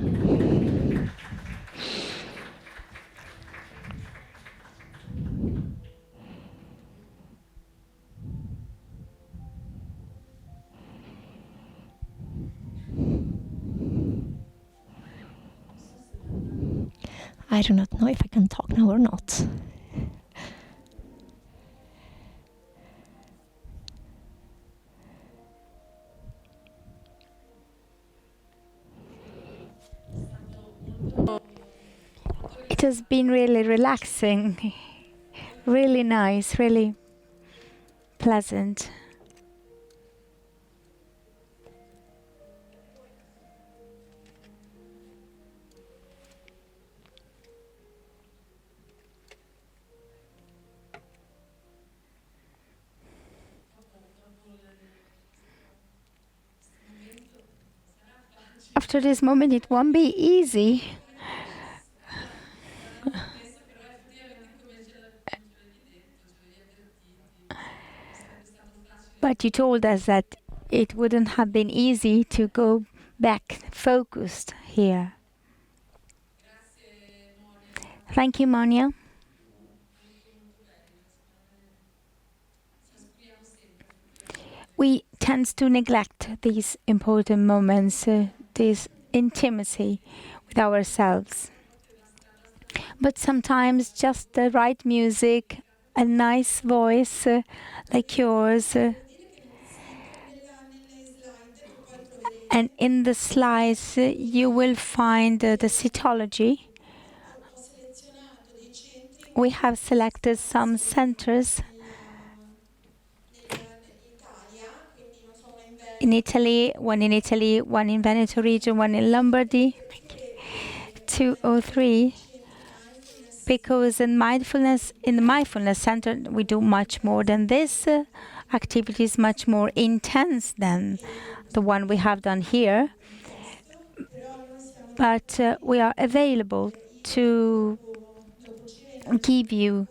I do not know if I can talk now or not. It has been really relaxing, really nice, really pleasant. After this moment, it won't be easy. But you told us that it wouldn't have been easy to go back focused here. Thank you, Monia. We tend to neglect these important moments, this intimacy with ourselves. But sometimes just the right music, a nice voice like yours, and in the slides you will find the cytology. We have selected some centers in Italy, one in Veneto region, one in Lombardy, 2 or 3. Because in the Mindfulness Center, we do much more than this. Activity is much more intense than the one we have done here. But we are available to give you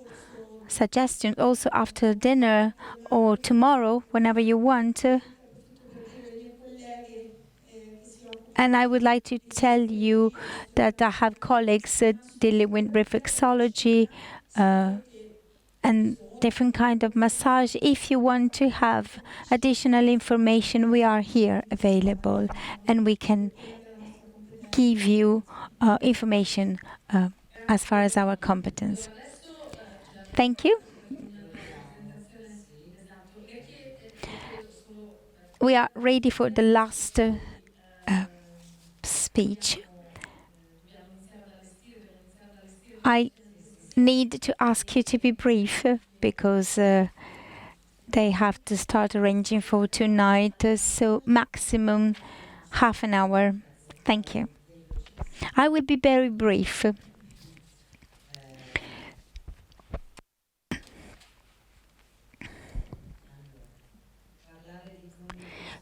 suggestions also after dinner or tomorrow, whenever you want. And I would like to tell you that I have colleagues dealing with reflexology and different kind of massage. If you want to have additional information, we are here available, and we can give you information as far as our competence. Thank you. We are ready for the last speech. I need to ask you to be brief because they have to start arranging for tonight, so maximum half an hour. Thank you. I will be very brief.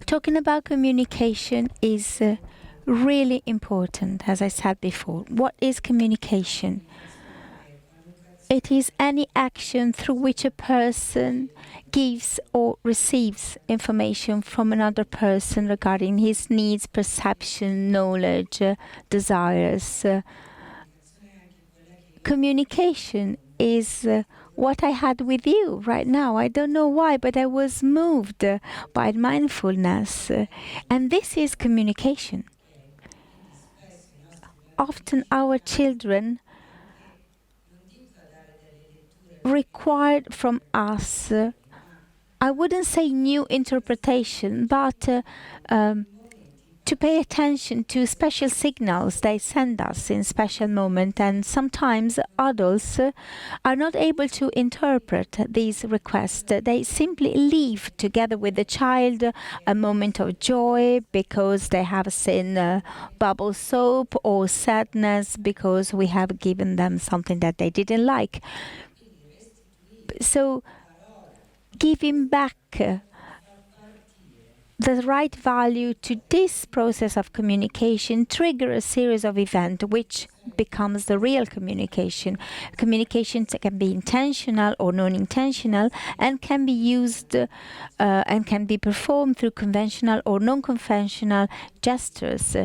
Talking about communication is really important, as I said before. What is communication? It is any action through which a person gives or receives information from another person regarding his needs, perception, knowledge, desires. Communication is what I had with you right now. I don't know why, but I was moved by mindfulness. And this is communication. Often our children required from us, I wouldn't say new interpretation, but to pay attention to special signals they send us in special moments, and sometimes adults are not able to interpret these requests. They simply leave together with the child a moment of joy because they have seen bubble soap, or sadness because we have given them something that they didn't like. So giving back the right value to this process of communication trigger a series of events which becomes the real communication. Communication can be intentional or non-intentional, and can be used and can be performed through conventional or non-conventional gestures.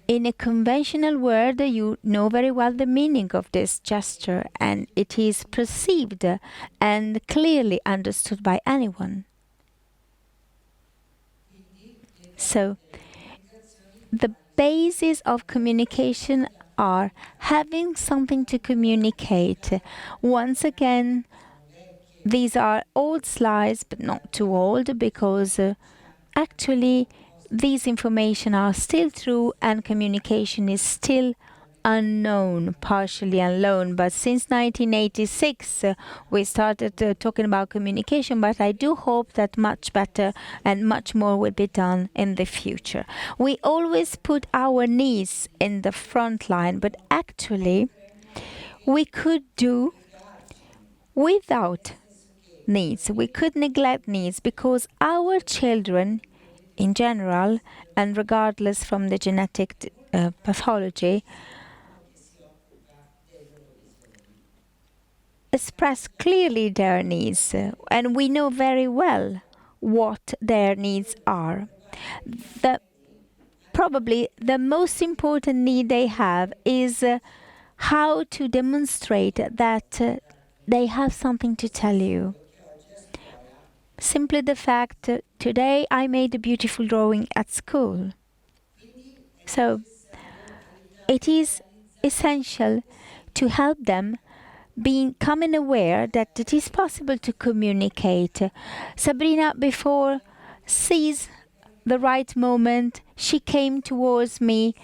In a conventional word, you know very well the meaning of this gesture, and it is perceived and clearly understood by anyone. So, the basis of communication are having something to communicate. Once again, these are old slides, but not too old, because actually these information are still true and communication is still unknown, partially unknown. But since 1986 we started talking about communication, but I do hope that much better and much more will be done in the future. We always put our needs in the front line, but actually we could do without needs. We could neglect needs, because our children in general, and regardless from the genetic pathology, express clearly their needs, and we know very well what their needs are. Probably the most important need they have is how to demonstrate that they have something to tell you. Simply the fact, today I made a beautiful drawing at school. So it is essential to help them becoming aware that it is possible to communicate. Sabrina before sees the right moment. She came towards me.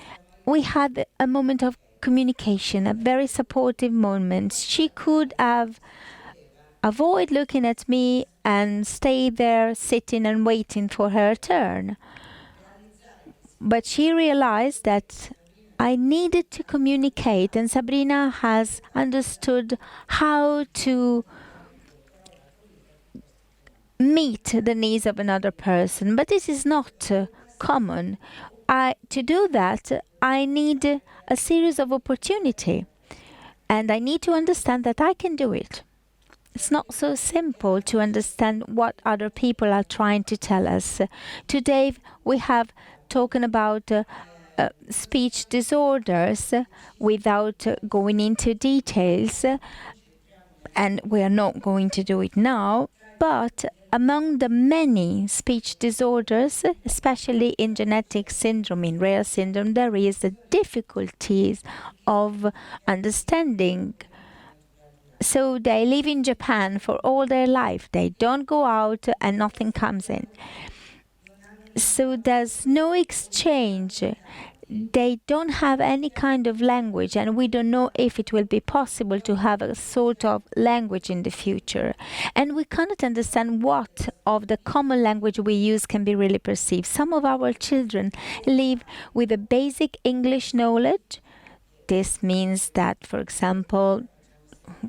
We had a moment of communication, a very supportive moment. She could have avoid looking at me and stay there sitting and waiting for her turn. But she realized that I needed to communicate, and Sabrina has understood how to meet the needs of another person. But this is not common. To do that, I need a series of opportunity, and I need to understand that I can do it. It's not so simple to understand what other people are trying to tell us. Today we have talking about speech disorders without going into details, and we are not going to do it now. But among the many speech disorders, especially in genetic syndrome, in rare syndrome, there is the difficulties of understanding. So they live in Japan for all their life. They don't go out and nothing comes in. So there's no exchange. They don't have any kind of language, and we don't know if it will be possible to have a sort of language in the future. And we cannot understand what of the common language we use can be really perceived. Some of our children live with a basic English knowledge. This means that, for example,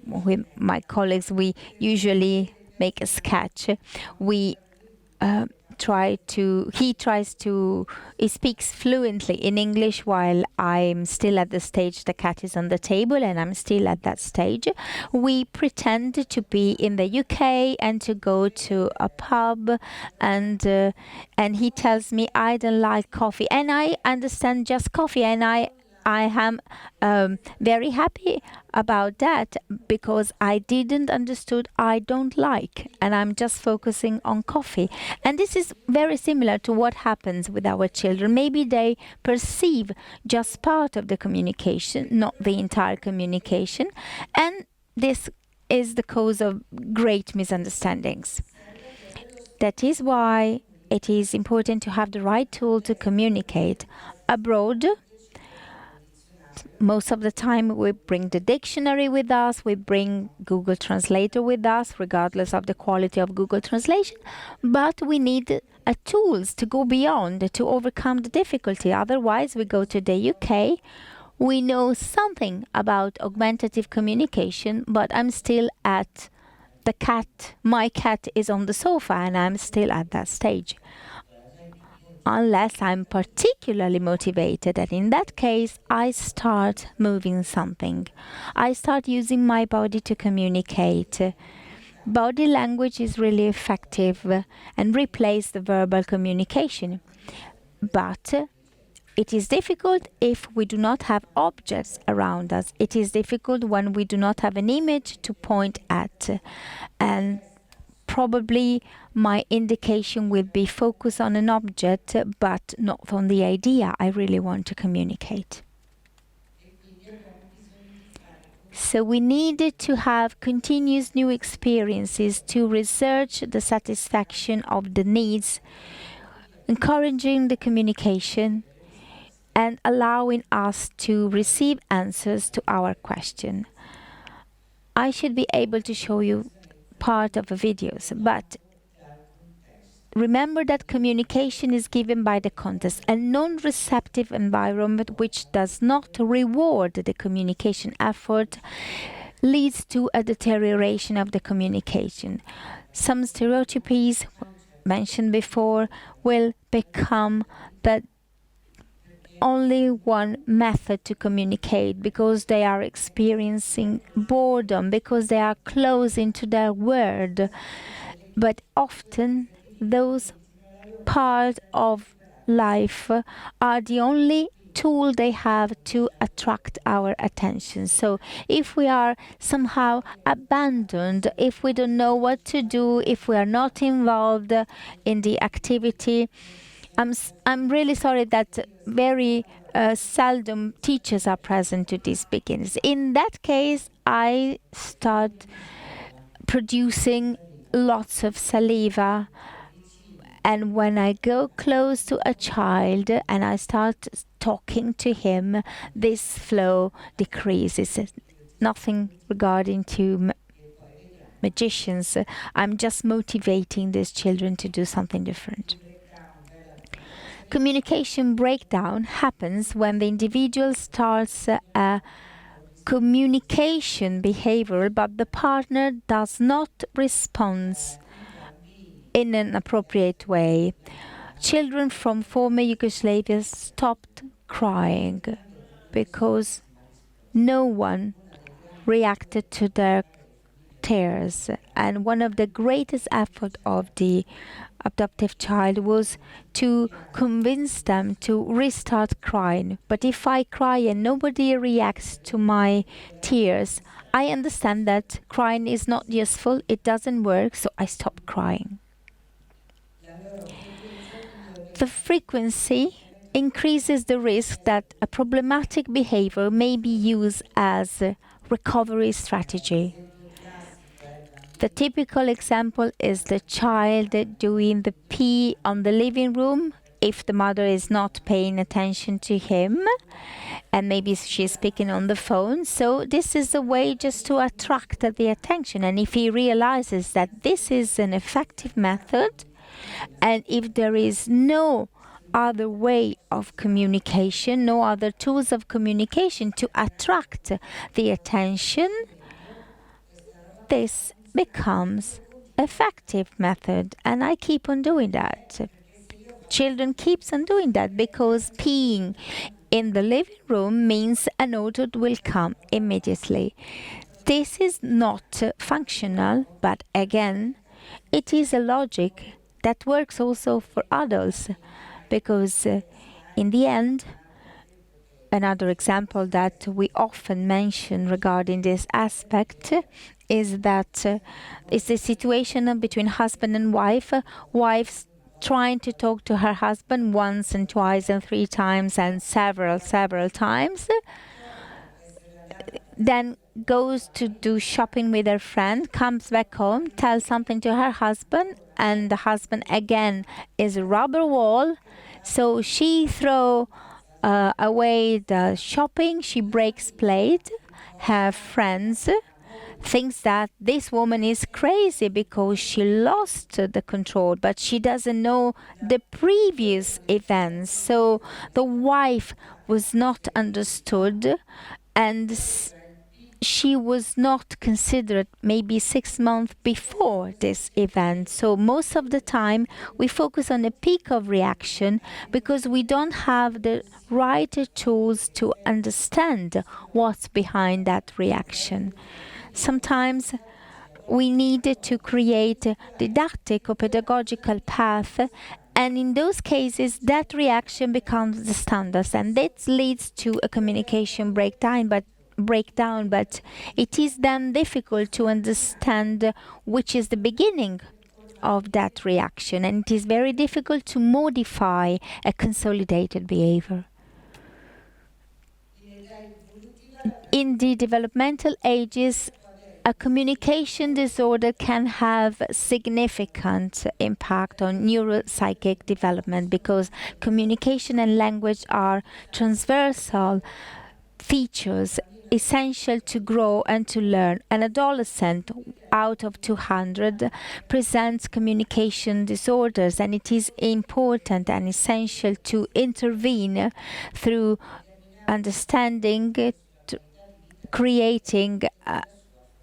with my colleagues, we usually make a sketch. He speaks fluently in English while I'm still at the stage the cat is on the table, and I'm still at that stage. We pretend to be in the UK and to go to a pub, and he tells me I don't like coffee, and I understand just coffee, and I am very happy about that, because I didn't understood I don't like, and I'm just focusing on coffee. And this is very similar to what happens with our children. Maybe they perceive just part of the communication, not the entire communication, and this is the cause of great misunderstandings. That is why it is important to have the right tool to communicate. Abroad, most of the time we bring the dictionary with us, we bring Google Translator with us, regardless of the quality of Google Translation, but we need tools to go beyond, to overcome the difficulty. Otherwise, we go to the UK, we know something about augmentative communication, but I'm still at the cat, my cat is on the sofa, and I'm still at that stage. Unless I'm particularly motivated, and in that case, I start moving something. I start using my body to communicate. Body language is really effective and replace the verbal communication. But it is difficult if we do not have objects around us. It is difficult when we do not have an image to point at. And probably my indication will be focus on an object, but not on the idea I really want to communicate. So we needed to have continuous new experiences to research the satisfaction of the needs, encouraging the communication, and allowing us to receive answers to our question. I should be able to show you part of the videos, but remember that communication is given by the context. A non-receptive environment which does not reward the communication effort leads to a deterioration of the communication. Some stereotypes mentioned before will become the only one method to communicate because they are experiencing boredom, because they are close into their world. But often those parts of life are the only tool they have to attract our attention. So if we are somehow abandoned, if we don't know what to do, if we are not involved in the activity, I'm really sorry that very seldom teachers are present to these beginnings. In that case, I start producing lots of saliva, and when I go close to a child and I start talking to him, this flow decreases. Nothing regarding to magicians. I'm just motivating these children to do something different. Communication breakdown happens when the individual starts a communication behavior, but the partner does not respond in an appropriate way. Children from former Yugoslavia stopped crying because no one reacted to their tears, and one of the greatest efforts of the adoptive child was to convince them to restart crying. But if I cry and nobody reacts to my tears, I understand that crying is not useful, it doesn't work, so I stop crying. The frequency increases the risk that a problematic behavior may be used as a recovery strategy. The typical example is the child doing the pee on the living room if the mother is not paying attention to him, and maybe she's speaking on the phone. So this is a way just to attract the attention. And if he realizes that this is an effective method, and if there is no other way of communication, no other tools of communication to attract the attention, this becomes effective method, and I keep on doing that. Children keeps on doing that because peeing in the living room means an odor will come immediately. This is not functional, but again, it is a logic that works also for adults, because in the end, another example that we often mention regarding this aspect is that it's a situation between husband and wife. Wife's trying to talk to her husband once and twice and three times and several times. Then goes to do shopping with her friend, comes back home, tells something to her husband, and the husband again is a rubber wall. So she throw away the shopping, she breaks plate. Her friends thinks that this woman is crazy because she lost the control, but she doesn't know the previous events. So the wife was not understood, and she was not considered maybe 6 months before this event. So most of the time we focus on the peak of reaction because we don't have the right tools to understand what's behind that reaction. Sometimes we need to create a didactic or pedagogical path, and in those cases that reaction becomes the standard, and that leads to a communication breakdown, but it is then difficult to understand which is the beginning of that reaction, and it is very difficult to modify a consolidated behavior. In the developmental ages, a communication disorder can have significant impact on neuropsychic development because communication and language are transversal features essential to grow and to learn. An adolescent out of 200 presents communication disorders, and it is important and essential to intervene through understanding, creating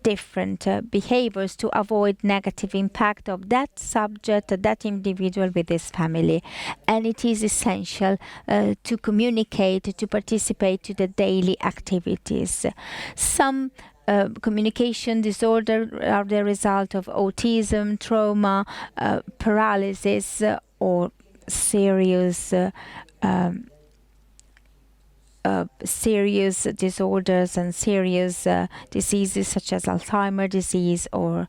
different behaviors to avoid negative impact of that subject, that individual with his family. And it is essential to communicate, to participate to the daily activities. Some communication disorder are the result of autism, trauma, paralysis, or serious serious disorders and serious diseases such as Alzheimer's disease or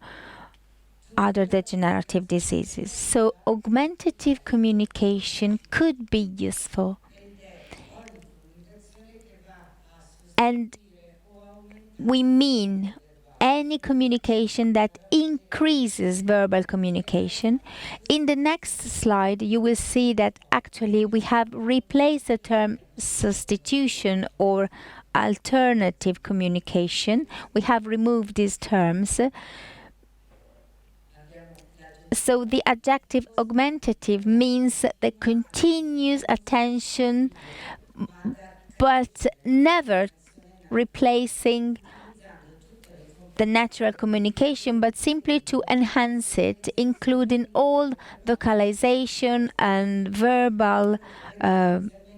other degenerative diseases. So augmentative communication could be useful. And we mean any communication that increases verbal communication. In the next slide, you will see that actually we have replaced the term substitution or alternative communication. We have removed these terms. So the adjective augmentative means the continuous attention, but never replacing the natural communication, but simply to enhance it, including all vocalization and verbal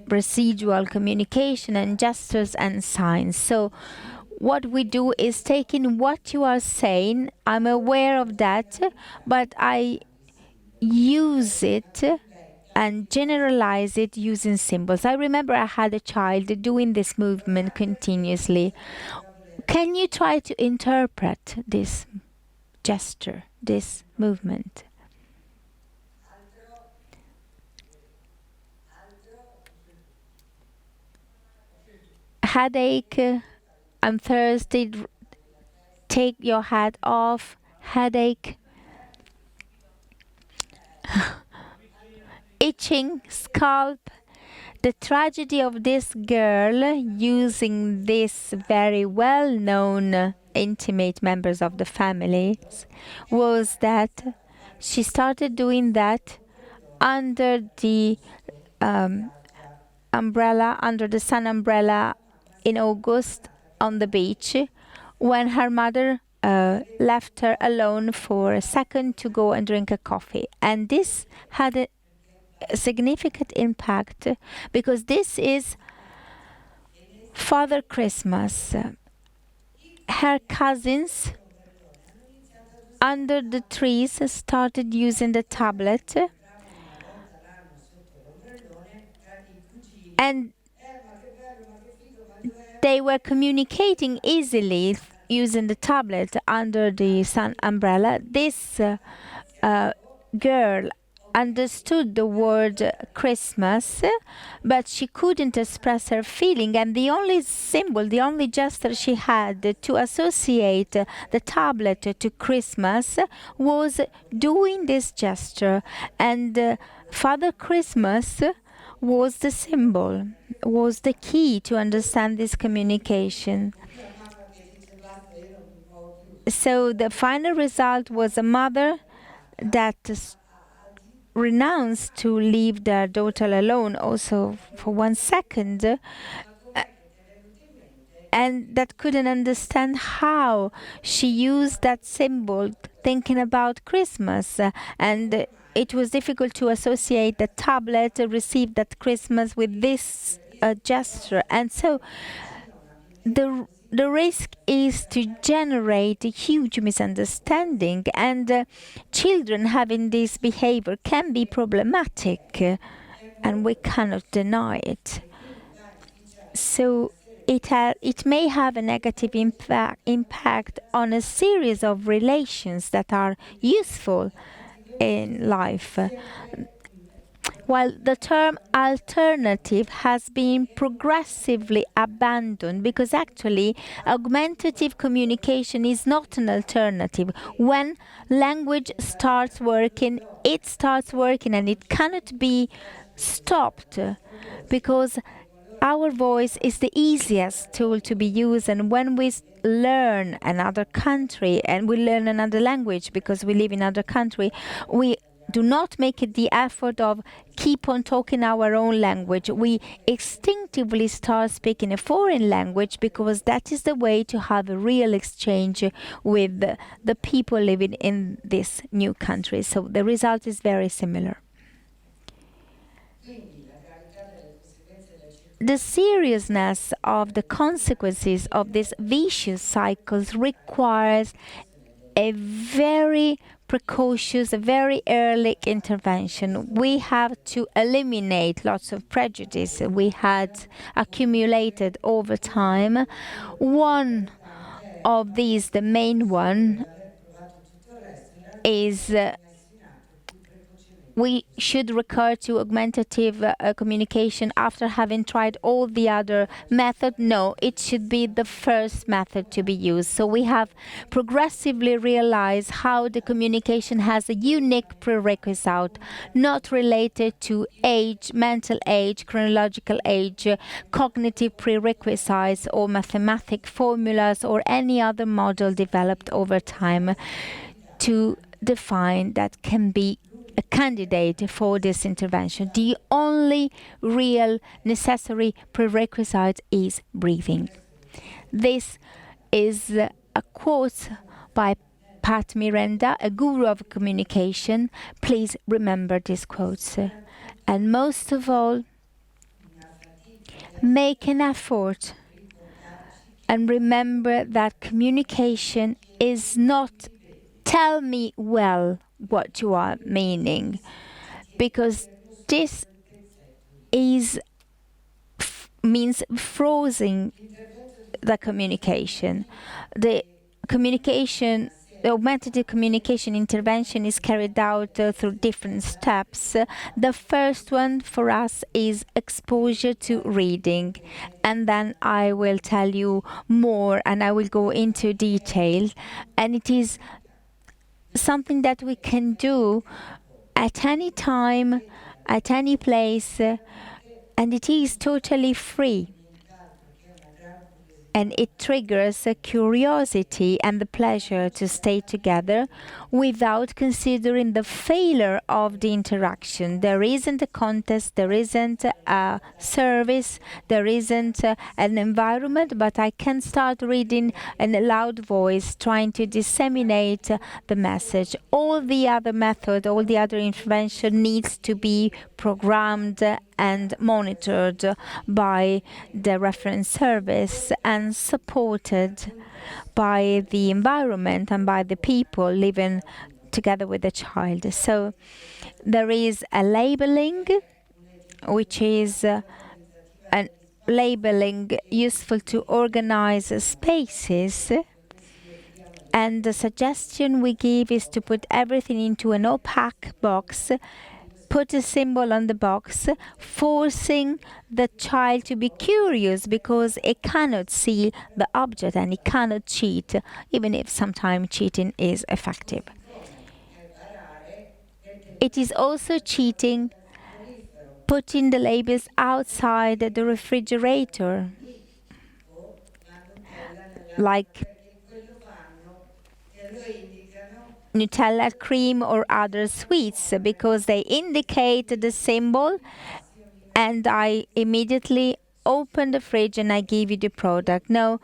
residual communication and gestures and signs. So what we do is taking what you are saying, I'm aware of that, but I use it and generalize it using symbols. I remember I had a child doing this movement continuously. Can you try to interpret this gesture, this movement? Headache, I'm thirsty, take your hat off, headache. Itching, scalp. The tragedy of this girl using this very well-known intimate members of the families was that she started doing that under the umbrella, under the sun umbrella in August on the beach when her mother left her alone for a second to go and drink a coffee. And this had a significant impact because this is Father Christmas. Her cousins under the trees started using the tablet, and they were communicating easily using the tablet under the sun umbrella. This girl understood the word Christmas, but she couldn't express her feeling, and the only symbol, the only gesture she had to associate the tablet to Christmas was doing this gesture. And Father Christmas was the symbol, was the key to understand this communication. So the final result was a mother that renounced to leave their daughter alone also for 1 second, and that couldn't understand how she used that symbol thinking about Christmas, and it was difficult to associate the tablet received at Christmas with this gesture. And so the risk is to generate a huge misunderstanding, and children having this behavior can be problematic, and we cannot deny it. So it may have a negative impact on a series of relations that are useful in life. While the term alternative has been progressively abandoned, because actually augmentative communication is not an alternative. When language starts working, it starts working, and it cannot be stopped, because our voice is the easiest tool to be used. And when we learn another country and we learn another language because we live in another country, we do not make it the effort of keep on talking our own language. We instinctively start speaking a foreign language because that is the way to have a real exchange with the people living in this new country. So the result is very similar. The seriousness of the consequences of these vicious cycles requires a very precocious, a very early intervention. We have to eliminate lots of prejudice we had accumulated over time. One of these, the main one, is we should recur to augmentative communication after having tried all the other methods. No, it should be the first method to be used. So we have progressively realized how the communication has a unique prerequisite, not related to age, mental age, chronological age, cognitive prerequisites, or mathematic formulas, or any other model developed over time to define that can be a candidate for this intervention. The only real necessary prerequisite is breathing. This is a quote by Pat Miranda, a guru of communication. Please remember these quotes. And most of all, make an effort and remember that communication is not tell me well what you are meaning, because this means frozen the communication. The augmentative communication intervention is carried out through different steps. The first one for us is exposure to reading, and then I will tell you more and I will go into detail. And it is something that we can do at any time, at any place, and it is totally free. And it triggers a curiosity and the pleasure to stay together without considering the failure of the interaction. There isn't a contest, there isn't a service, there isn't an environment, but I can start reading in a loud voice, trying to disseminate the message. All the other method, all the other intervention needs to be programmed and monitored by the reference service and supported by the environment and by the people living together with the child. So there is a labeling, which is a labeling useful to organize spaces. And the suggestion we give is to put everything into an opaque box, put a symbol on the box, forcing the child to be curious because it cannot see the object and it cannot cheat, even if sometimes cheating is effective. It is also cheating putting the labels outside the refrigerator, like Nutella cream or other sweets, because they indicate the symbol and I immediately open the fridge and I give you the product. No,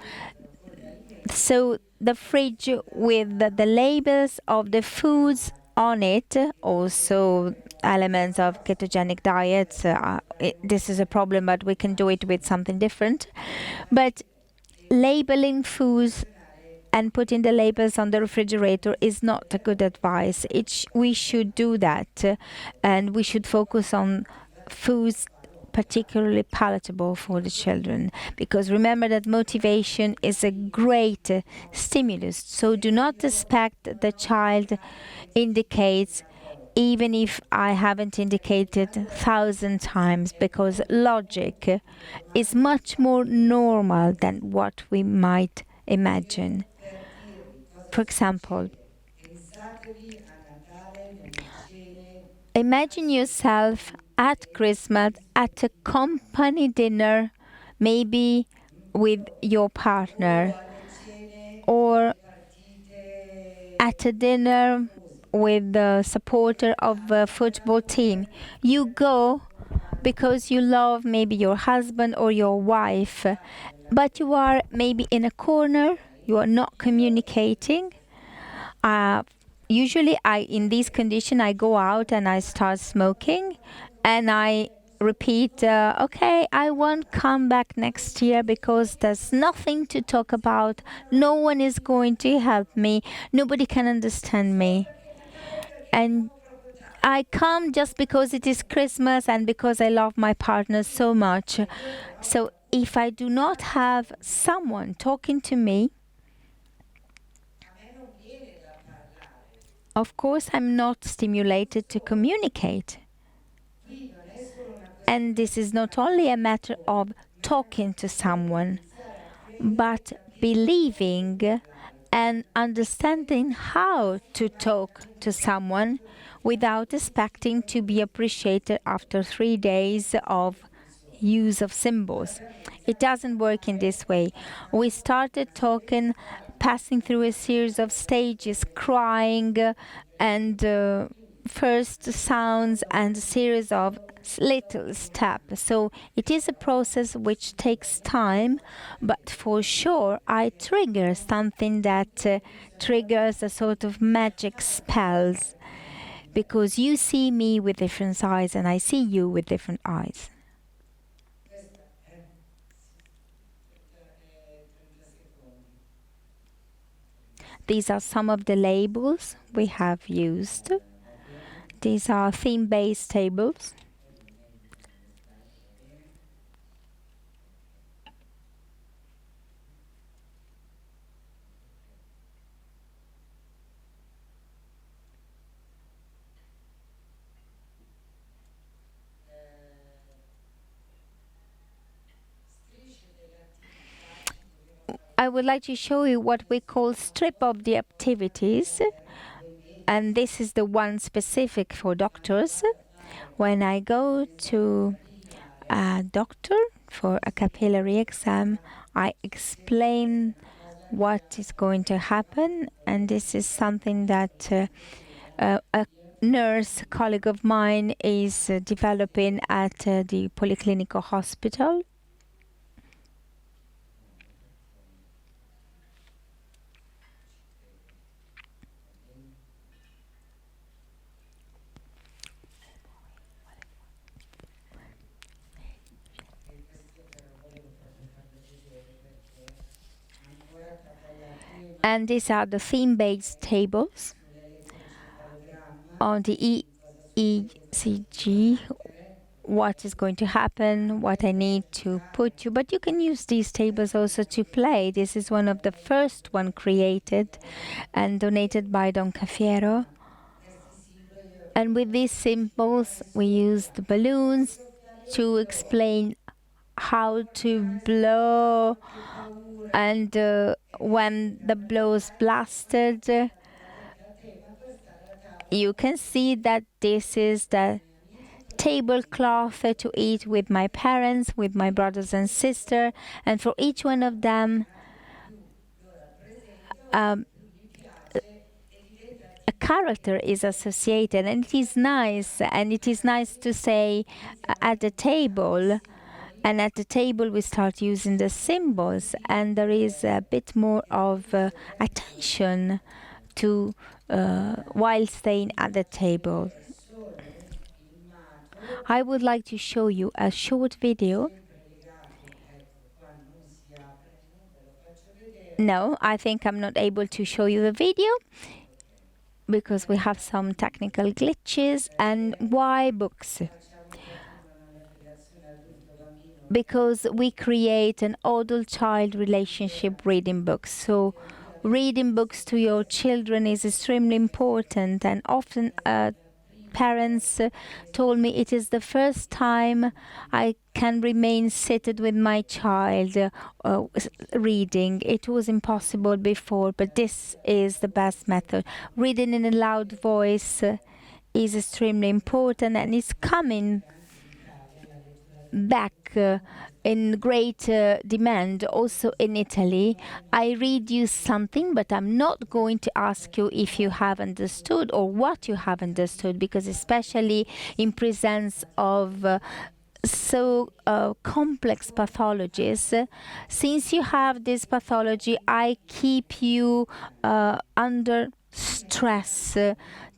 so the fridge with the labels of the foods on it, also elements of ketogenic diets, this is a problem, but we can do it with something different. But labeling foods and putting the labels on the refrigerator is not a good advice. We should do that, and we should focus on foods particularly palatable for the children, because remember that motivation is a great stimulus. So do not expect the child indicates, even if I haven't indicated 1,000 times, because logic is much more normal than what we might imagine. For example, imagine yourself at Christmas at a company dinner, maybe with your partner, or at a dinner with the supporter of a football team. You go because you love maybe your husband or your wife, but you are maybe in a corner, you are not communicating. Usually in this condition, I go out and I start smoking and I repeat, okay, I won't come back next year because there's nothing to talk about. No one is going to help me. Nobody can understand me. And I come just because it is Christmas and because I love my partner so much. So if I do not have someone talking to me, of course I'm not stimulated to communicate. And this is not only a matter of talking to someone, but believing and understanding how to talk to someone without expecting to be appreciated after 3 days of use of symbols. It doesn't work in this way. We started talking, passing through a series of stages, crying and first sounds and a series of little steps. So it is a process which takes time, but for sure I trigger something that triggers a sort of magic spells, because you see me with different eyes and I see you with different eyes. These are some of the labels we have used. These are theme-based tables. I would like to show you what we call strip of the activities, and this is the one specific for doctors. When I go to a doctor for a capillary exam, I explain what is going to happen, and this is something that a nurse colleague of mine is developing at the Policlinico Hospital. And these are the theme-based tables on the EECG, what is going to happen, what I need to put you. But you can use these tables also to play. This is one of the first one created and donated by Don Cafiero. And with these symbols, we use the balloons to explain how to blow, and when the blow is blasted, you can see that this is the tablecloth to eat with my parents, with my brothers and sister, and for each one of them, a character is associated, and it is nice. And it is nice to say at the table. And at the table, we start using the symbols, and there is a bit more of attention to while staying at the table. I would like to show you a short video. No, I think I'm not able to show you the video because we have some technical glitches. And why books? Because we create an adult-child relationship reading books. So reading books to your children is extremely important, and often parents told me it is the first time I can remain seated with my child reading. It was impossible before, but this is the best method. Reading in a loud voice is extremely important, and it's coming back in great demand also in Italy. I read you something, but I'm not going to ask you if you have understood or what you have understood, because especially in presence of so complex pathologies, since you have this pathology, I keep you under stress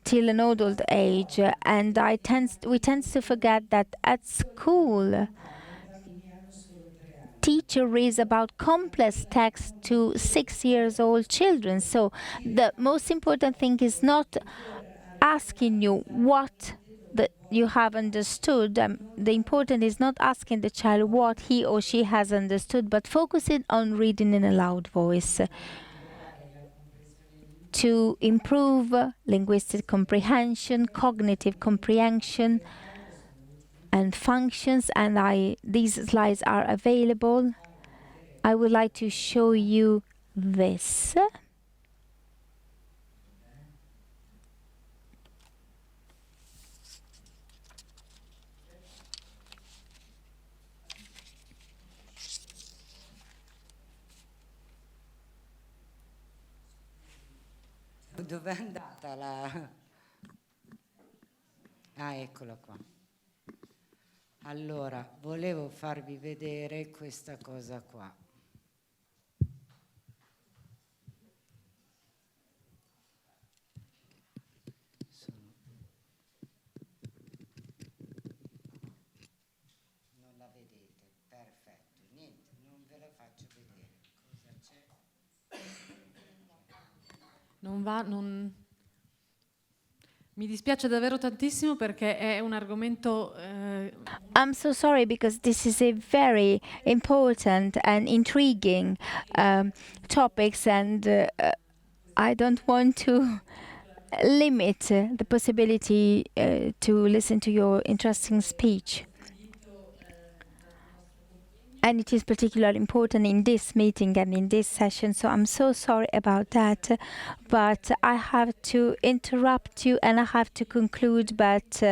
till an adult age, and we tend to forget that at school teacher reads about complex text to 6-year-old children. So the most important thing is not asking you what you have understood. The important is not asking the child what he or she has understood, but focusing on reading in a loud voice to improve linguistic comprehension, cognitive comprehension, and functions. And these slides are available. I would like to show you this. Dov'è andata la... Ah, eccola qua. Allora, volevo farvi vedere questa cosa qua. Non la vedete? Perfetto. Niente, non ve la faccio vedere. Cosa c'è? Mi dispiace davvero tantissimo perché è un argomento... I'm so sorry because this is a very important and intriguing topics, and I don't want to limit the possibility to listen to your interesting speech. And it is particularly important in this meeting and in this session, so I'm so sorry about that. But I have to interrupt you and I have to conclude, but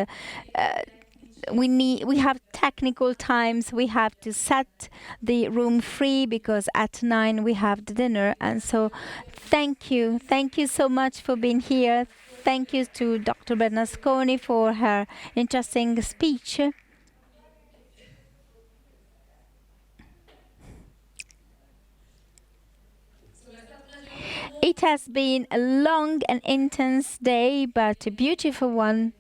we have technical times. We have to set the room free because at 9 we have the dinner. And so thank you so much for being here. Thank you to Dr. Bernasconi for her interesting speech. It has been a long and intense day, but a beautiful one.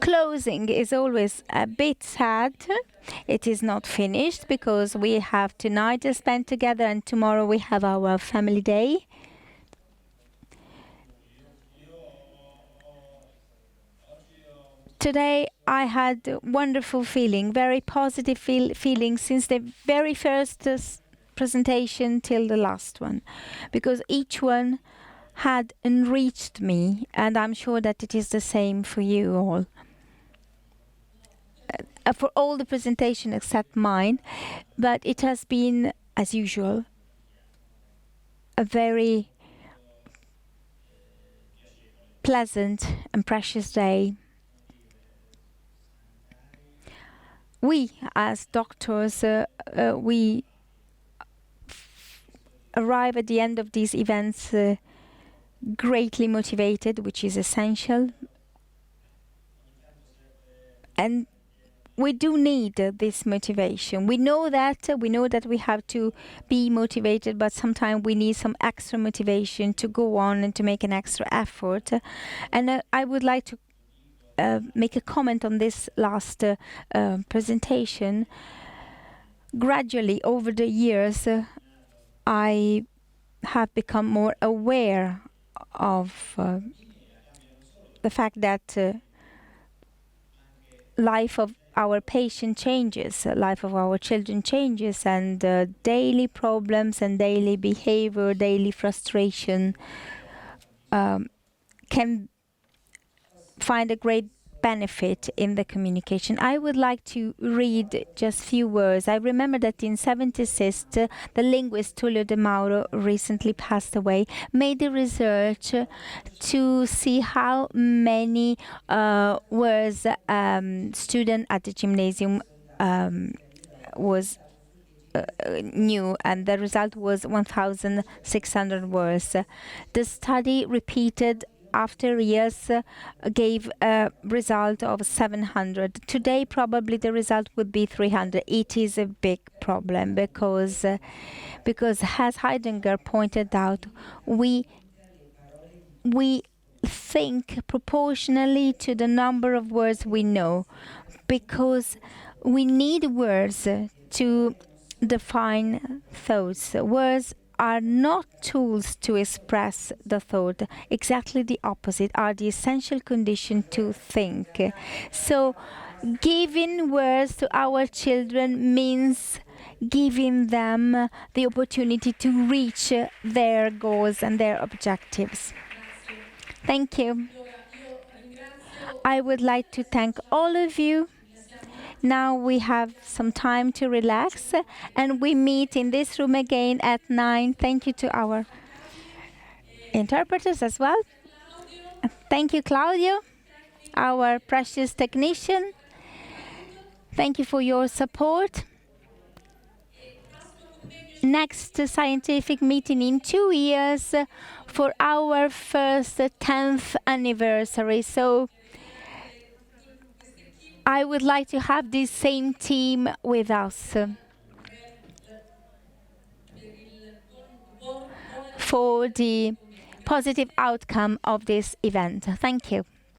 Closing is always a bit sad. It is not finished because we have tonight to spend together and tomorrow we have our family day. Today I had a wonderful feeling, very positive feeling since the very first presentation till the last one, because each one had enriched me, and I'm sure that it is the same for you all. For all the presentation except mine, but it has been, as usual, a very pleasant and precious day. We, as doctors, we arrive at the end of these events greatly motivated, which is essential. And we do need this motivation. We know that we have to be motivated, but sometimes we need some extra motivation to go on and to make an extra effort. And I would like to make a comment on this last presentation. Gradually, over the years, I have become more aware of the fact that life of our patient changes, life of our children changes, and daily problems and daily behavior, daily frustration can find a great benefit in the communication. I would like to read just few words. I remember that in 1976, the linguist Tullio De Mauro, recently passed away, made a research to see how many words student at the gymnasium was knew, and the result was 1,600 words. The study repeated after years gave a result of 700. Today, probably the result would be 300. It is a big problem because as Heidegger pointed out, we think proportionally to the number of words we know, because we need words to define thoughts. Words are not tools to express the thought. Exactly the opposite, are the essential condition to think. So giving words to our children means giving them the opportunity to reach their goals and their objectives. Thank you. I would like to thank all of you. Now we have some time to relax, and we meet in this room again at 9. Thank you to our interpreters as well. Thank you, Claudio, our precious technician. Thank you for your support. Next scientific meeting in 2 years for our first 10th anniversary. So I would like to have this same team with us for the positive outcome of this event. Thank you.